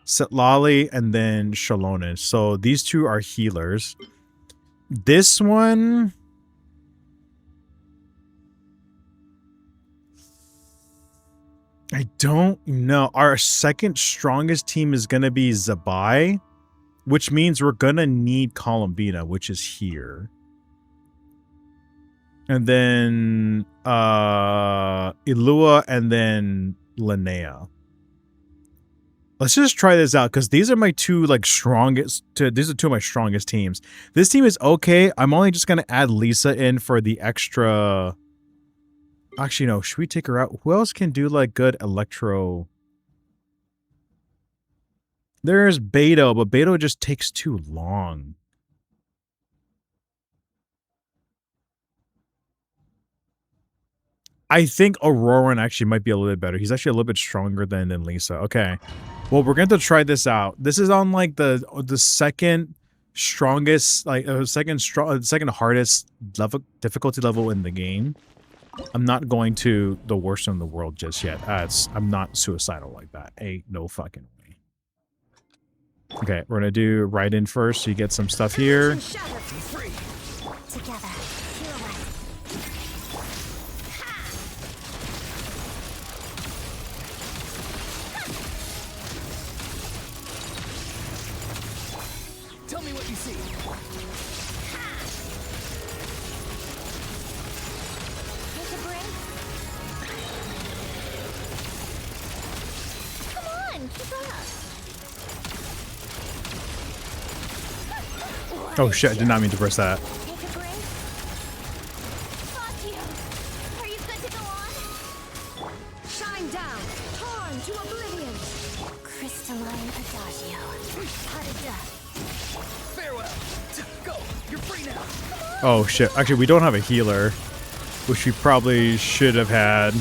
Setlali, and then Shalonen. So these 2 are healers. This one, I don't know. Our second strongest team is going to be Zabai, which means we're going to need Columbina, which is here. And then Ilua, and then Linnea. Let's just try this out because these are my 2 like strongest. These are 2 of my strongest teams. This team is okay. I'm only just gonna add Lisa in for the extra. Actually, no. Should we take her out? Who else can do like good Electro? There's Beto, but Beto just takes too long. I think Auroran actually might be a little bit better. He's actually a little bit stronger than Lisa. Okay. Well, we're going to try this out. This is on like the second strongest, like second hardest level, difficulty level in the game. I'm not going to the worst in the world just yet. I'm not suicidal like that. Ain't no fucking way. Okay, we're going to do Raiden first so you get some stuff here. Together. Tell me what you see. Take a break. Oh shit, I did not mean to press that. Shine down, torn to oblivion. Crystalline Adagio. Pot of death. Farewell. Go. You're free now. Oh shit, actually we don't have a healer, which we probably should have had.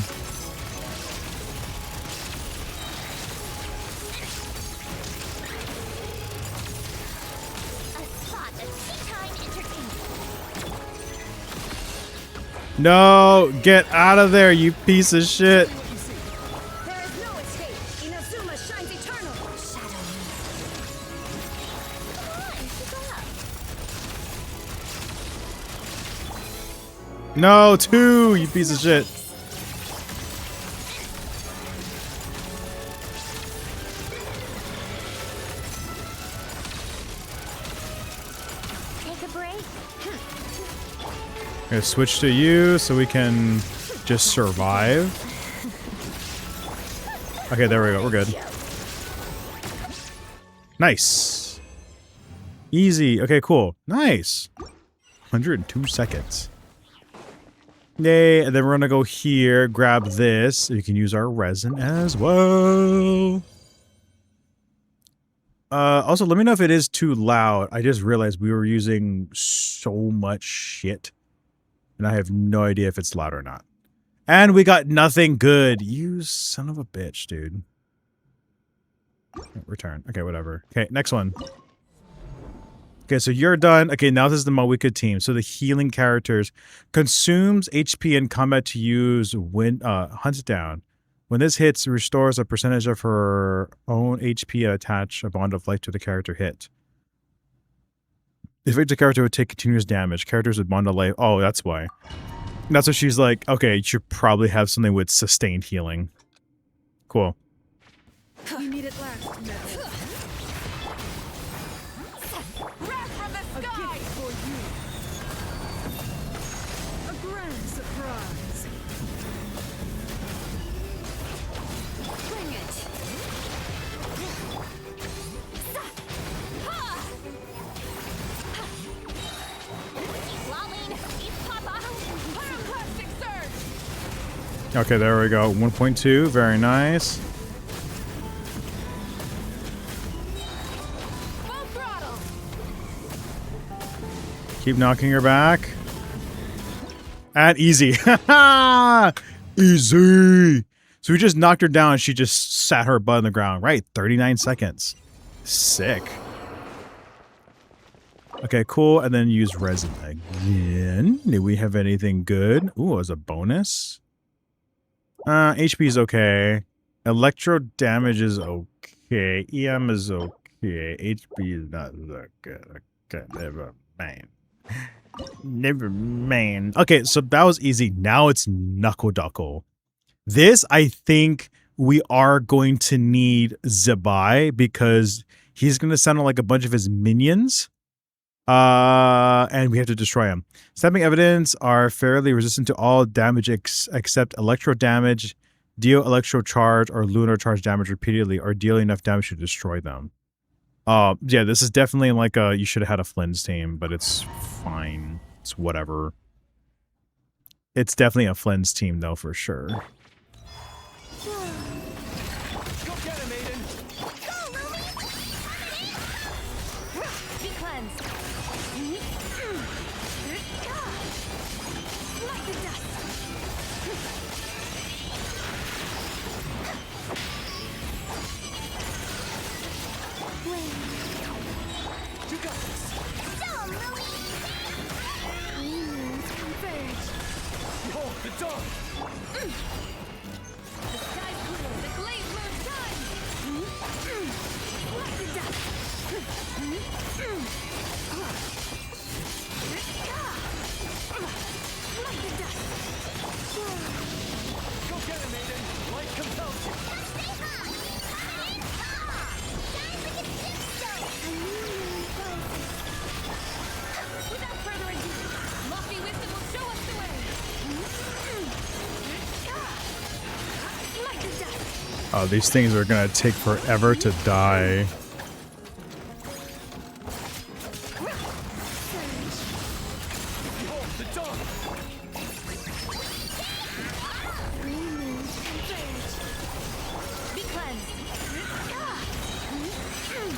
No, get out of there, you piece of shit. There is no escape. Inazuma shines eternal. Shadow No, two, you piece of shit. Take a break. Gonna switch to you so we can just survive. Okay, there we go. We're good. Nice. Easy. Okay, cool. Nice. 102 seconds. Yay. And then we're gonna go here, grab this. You can use our resin as well. Also, let me know if it is too loud. I just realized we were using so much shit. And I have no idea if it's loud or not. And we got nothing good. You son of a bitch, dude. Return. Okay, whatever. Okay, next one. Okay, so you're done. Okay, now this is the Mawika team. So the healing characters consumes HP in combat to use when hunt it down. When this hits, restores a percentage of her own HP and attach a bond of life to the character hit. If the character would take continuous damage, characters with bond of life. Oh, that's why. That's what she's like. Okay, you should probably have something with sustained healing. Cool. You need it last. Wrath from the sky for you. A grand surprise. Bring it. Okay, there we go. 1.2. Very nice. Keep knocking her back. And easy. Easy. So we just knocked her down and she just sat her butt on the ground. Right, 39 seconds. Sick. Okay, cool. And then use resin again. Do we have anything good? Ooh, as a bonus. HP is okay. Electro damage is okay. EM is okay. HP is not so good. Okay, never mind. Never mind. Okay, so that was easy. Now it's Knuckle Duckle. This, I think we are going to need Zabai because he's going to sound like a bunch of his minions. And we have to destroy them. Stabbing evidence are fairly resistant to all damage except electro damage, deal electro charge or lunar charge damage repeatedly, or deal enough damage to destroy them. Yeah, this is definitely like a, you should have had a Flynn's team, but it's fine. It's whatever. It's definitely a Flynn's team though, for sure. Go get him, Aiden. Be cleansed. Like the dust. You got this. Behold the dawn. The sky's clear. The glade moon's done. Like the dust. Like the dust. Go get him, Aiden. Light compels you. Without further ado, lofty wisdom will show us the way. Like the dust. Oh, these things are gonna take forever to die.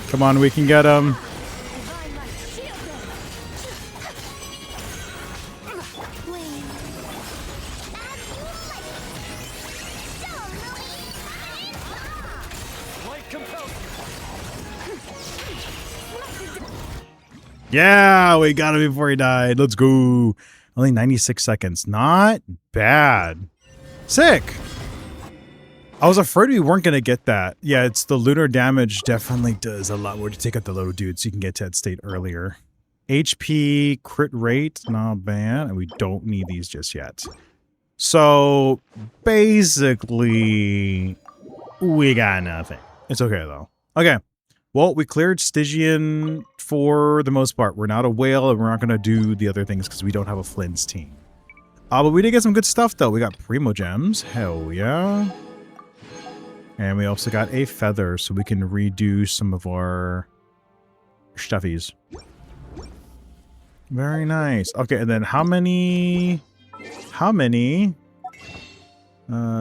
Come on, we can get him. Yeah, we got him before he died. Let's go. Only 96 seconds. Not bad. Sick. I was afraid we weren't going to get that. Yeah, it's the lunar damage definitely does a lot more to take out the little dude so you can get to that state earlier. HP crit rate, not bad. And we don't need these just yet. So basically, we got nothing. It's okay though. Okay. Well, we cleared Stygian for the most part. We're not a whale, and we're not going to do the other things because we don't have a Flynn's team. But we did get some good stuff, though. We got Primo Gems. Hell yeah. And we also got a feather, so we can redo some of our stuffies. Very nice. Okay, and then how many...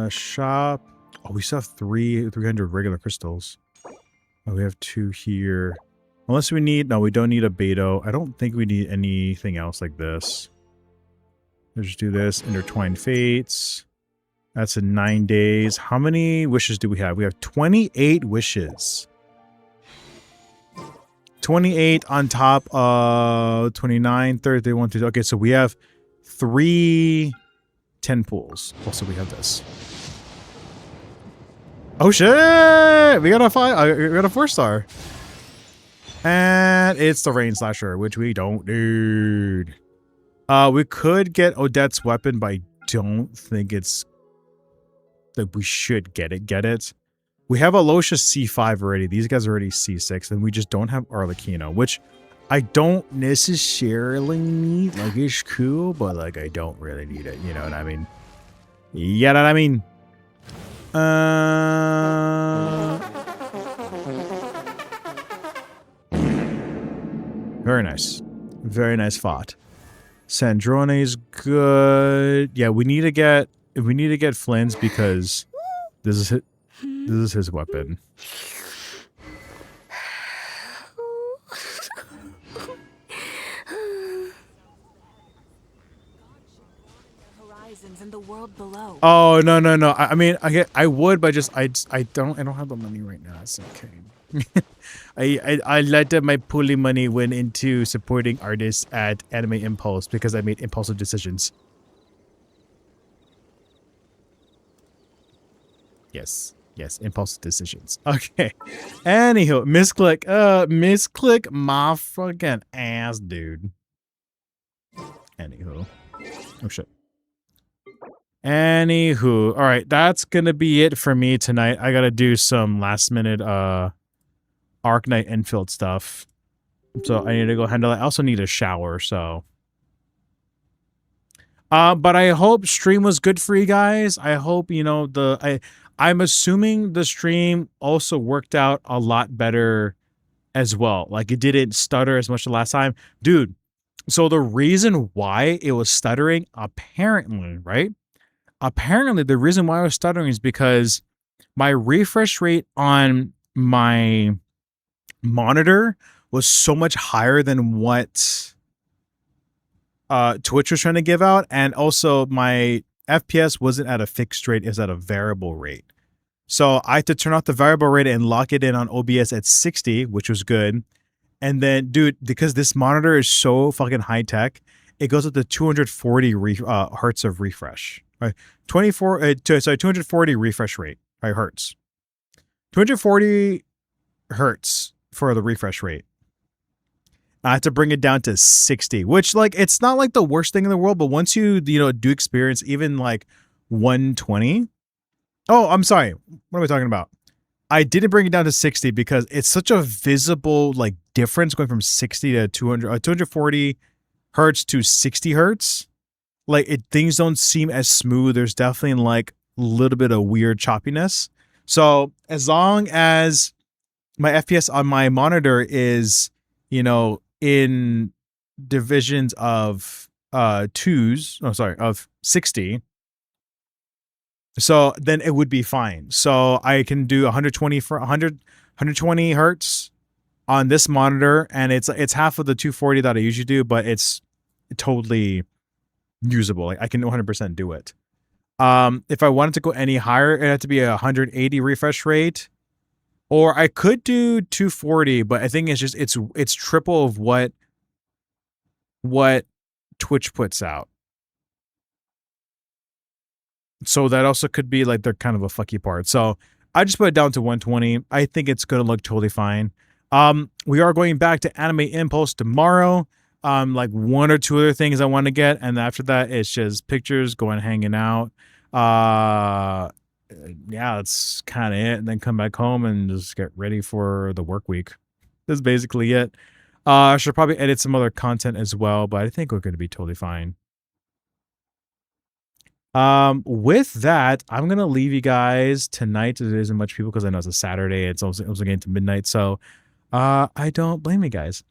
shop... Oh, we still have 300 regular crystals. Oh, we have 2 here. Unless we need... No, we don't need a Beto. I don't think we need anything else like this. Let's just do this. Intertwined Fates. That's in 9 days. How many wishes do we have? We have 28 wishes. 28 on top of 29, 30, 31, 32. Okay, so we have 3 10 pools. Also, we have this. Oh shit! We got a 4-star. And it's the Rain Slasher, which we don't need. We could get Odette's weapon, but I don't think it's that we should get it. We have Alocia C5 already. These guys are already C6, and we just don't have Arlecchino, which I don't necessarily need. Like, it's cool, but like I don't really need it. You know what I mean? You know what I mean? Very nice. Very nice fought. Sandrone's good. Yeah, we need to get Flynn's because this is his weapon. In the world below. Oh no. I mean, I would, but I don't have the money right now. It's okay. I let my pooling money went into supporting artists at Anime Impulse because I made impulsive decisions. Yes, impulsive decisions. Okay. Anywho, misclick my fucking ass, dude. Anywho. Oh shit. Anywho, all right, that's gonna be it for me tonight. I gotta do some last minute Arknight infield stuff, so I need to go handle it. I also need a shower, so. But I hope stream was good for you guys. I hope I'm assuming the stream also worked out a lot better as well. Like it didn't stutter as much the last time, dude. So the reason why it was stuttering, apparently, right? Apparently, the reason why I was stuttering is because my refresh rate on my monitor was so much higher than what Twitch was trying to give out. And also, my FPS wasn't at a fixed rate, it was at a variable rate. So I had to turn off the variable rate and lock it in on OBS at 60, which was good. And then, dude, because this monitor is so fucking high tech, it goes up to 240 hertz of refresh. Right, 240 refresh rate, right, hertz. 240 hertz for the refresh rate. I have to bring it down to 60, which like it's not like the worst thing in the world, but once you do experience even like 120. Oh, I'm sorry. What am I talking about? I didn't bring it down to 60 because it's such a visible like difference going from 60 to 240 hertz to 60 hertz. Like things don't seem as smooth. There's definitely like a little bit of weird choppiness. So as long as my FPS on my monitor is, in divisions of of 60. So then it would be fine. So I can do 120 hertz on this monitor, and it's half of the 240 that I usually do, but it's totally usable. Like, I can 100% do it. If I wanted to go any higher, it had to be a 180 refresh rate, or I could do 240, but I think it's triple of what Twitch puts out. So that also could be like they're kind of a fucky part. So I just put it down to 120. I think it's gonna look totally fine. We are going back to Anime Impulse tomorrow. Like one or two other things I want to get, and after that it's just pictures, going hanging out. Yeah, that's kind of it. And then come back home and just get ready for the work week. That's basically it. I should probably edit some other content as well, but I think we're going to be totally fine. With that, I'm gonna leave you guys tonight. There isn't much people because I know it's a Saturday. It's also getting to midnight, so I don't blame you guys.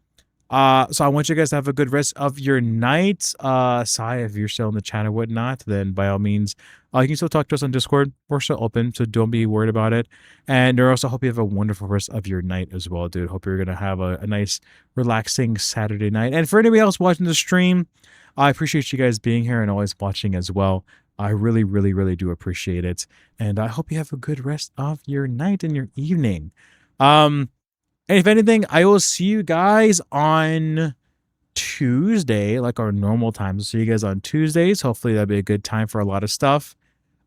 So I want you guys to have a good rest of your night. Sai, if you're still in the chat or whatnot, then by all means, you can still talk to us on Discord. We're still open, so don't be worried about it. And I also hope you have a wonderful rest of your night as well, dude. Hope you're gonna have a nice, relaxing Saturday night. And for anybody else watching the stream, I appreciate you guys being here and always watching as well. I really, really, really do appreciate it. And I hope you have a good rest of your night and your evening. And if anything, I will see you guys on Tuesday, like our normal time. So see you guys on Tuesdays. Hopefully that'll be a good time for a lot of stuff.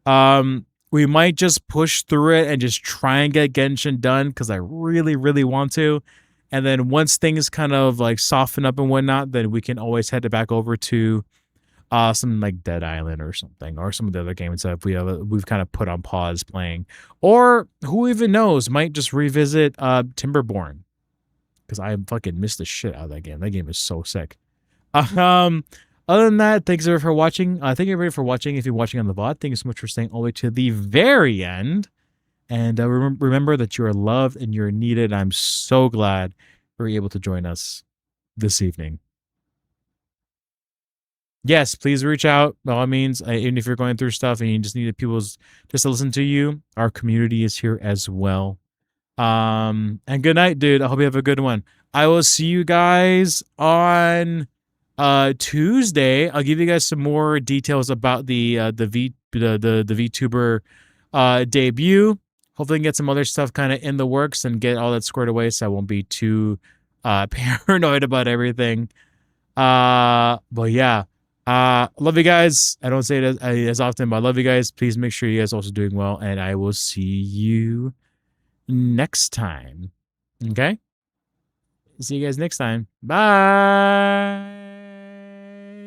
We might just push through it and just try and get Genshin done because I really, really want to. And then once things kind of like soften up and whatnot, then we can always head back over to something like Dead Island or something, or some of the other games that we've kind of put on pause playing, or who even knows, might just revisit Timberborn, because I fucking missed the shit out of that game. That game is so sick. Other than that, thanks everybody for watching. Thank you everybody for watching. If you're watching on the VOD, thank you so much for staying all the way to the very end. And remember that you are loved and you're needed. I'm so glad you're able to join us this evening. Yes, please reach out by all means. Even if you're going through stuff and you just need people just to listen to you, our community is here as well. And good night, dude. I hope you have a good one. I will see you guys on Tuesday. I'll give you guys some more details about the VTuber debut. Hopefully, I can get some other stuff kind of in the works and get all that squared away, so I won't be too paranoid about everything. But yeah. Love you guys. I don't say it as often, but I love you guys. Please make sure you guys are also doing well, and I will see you next time. Okay? See you guys next time. Bye.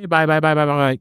Bye.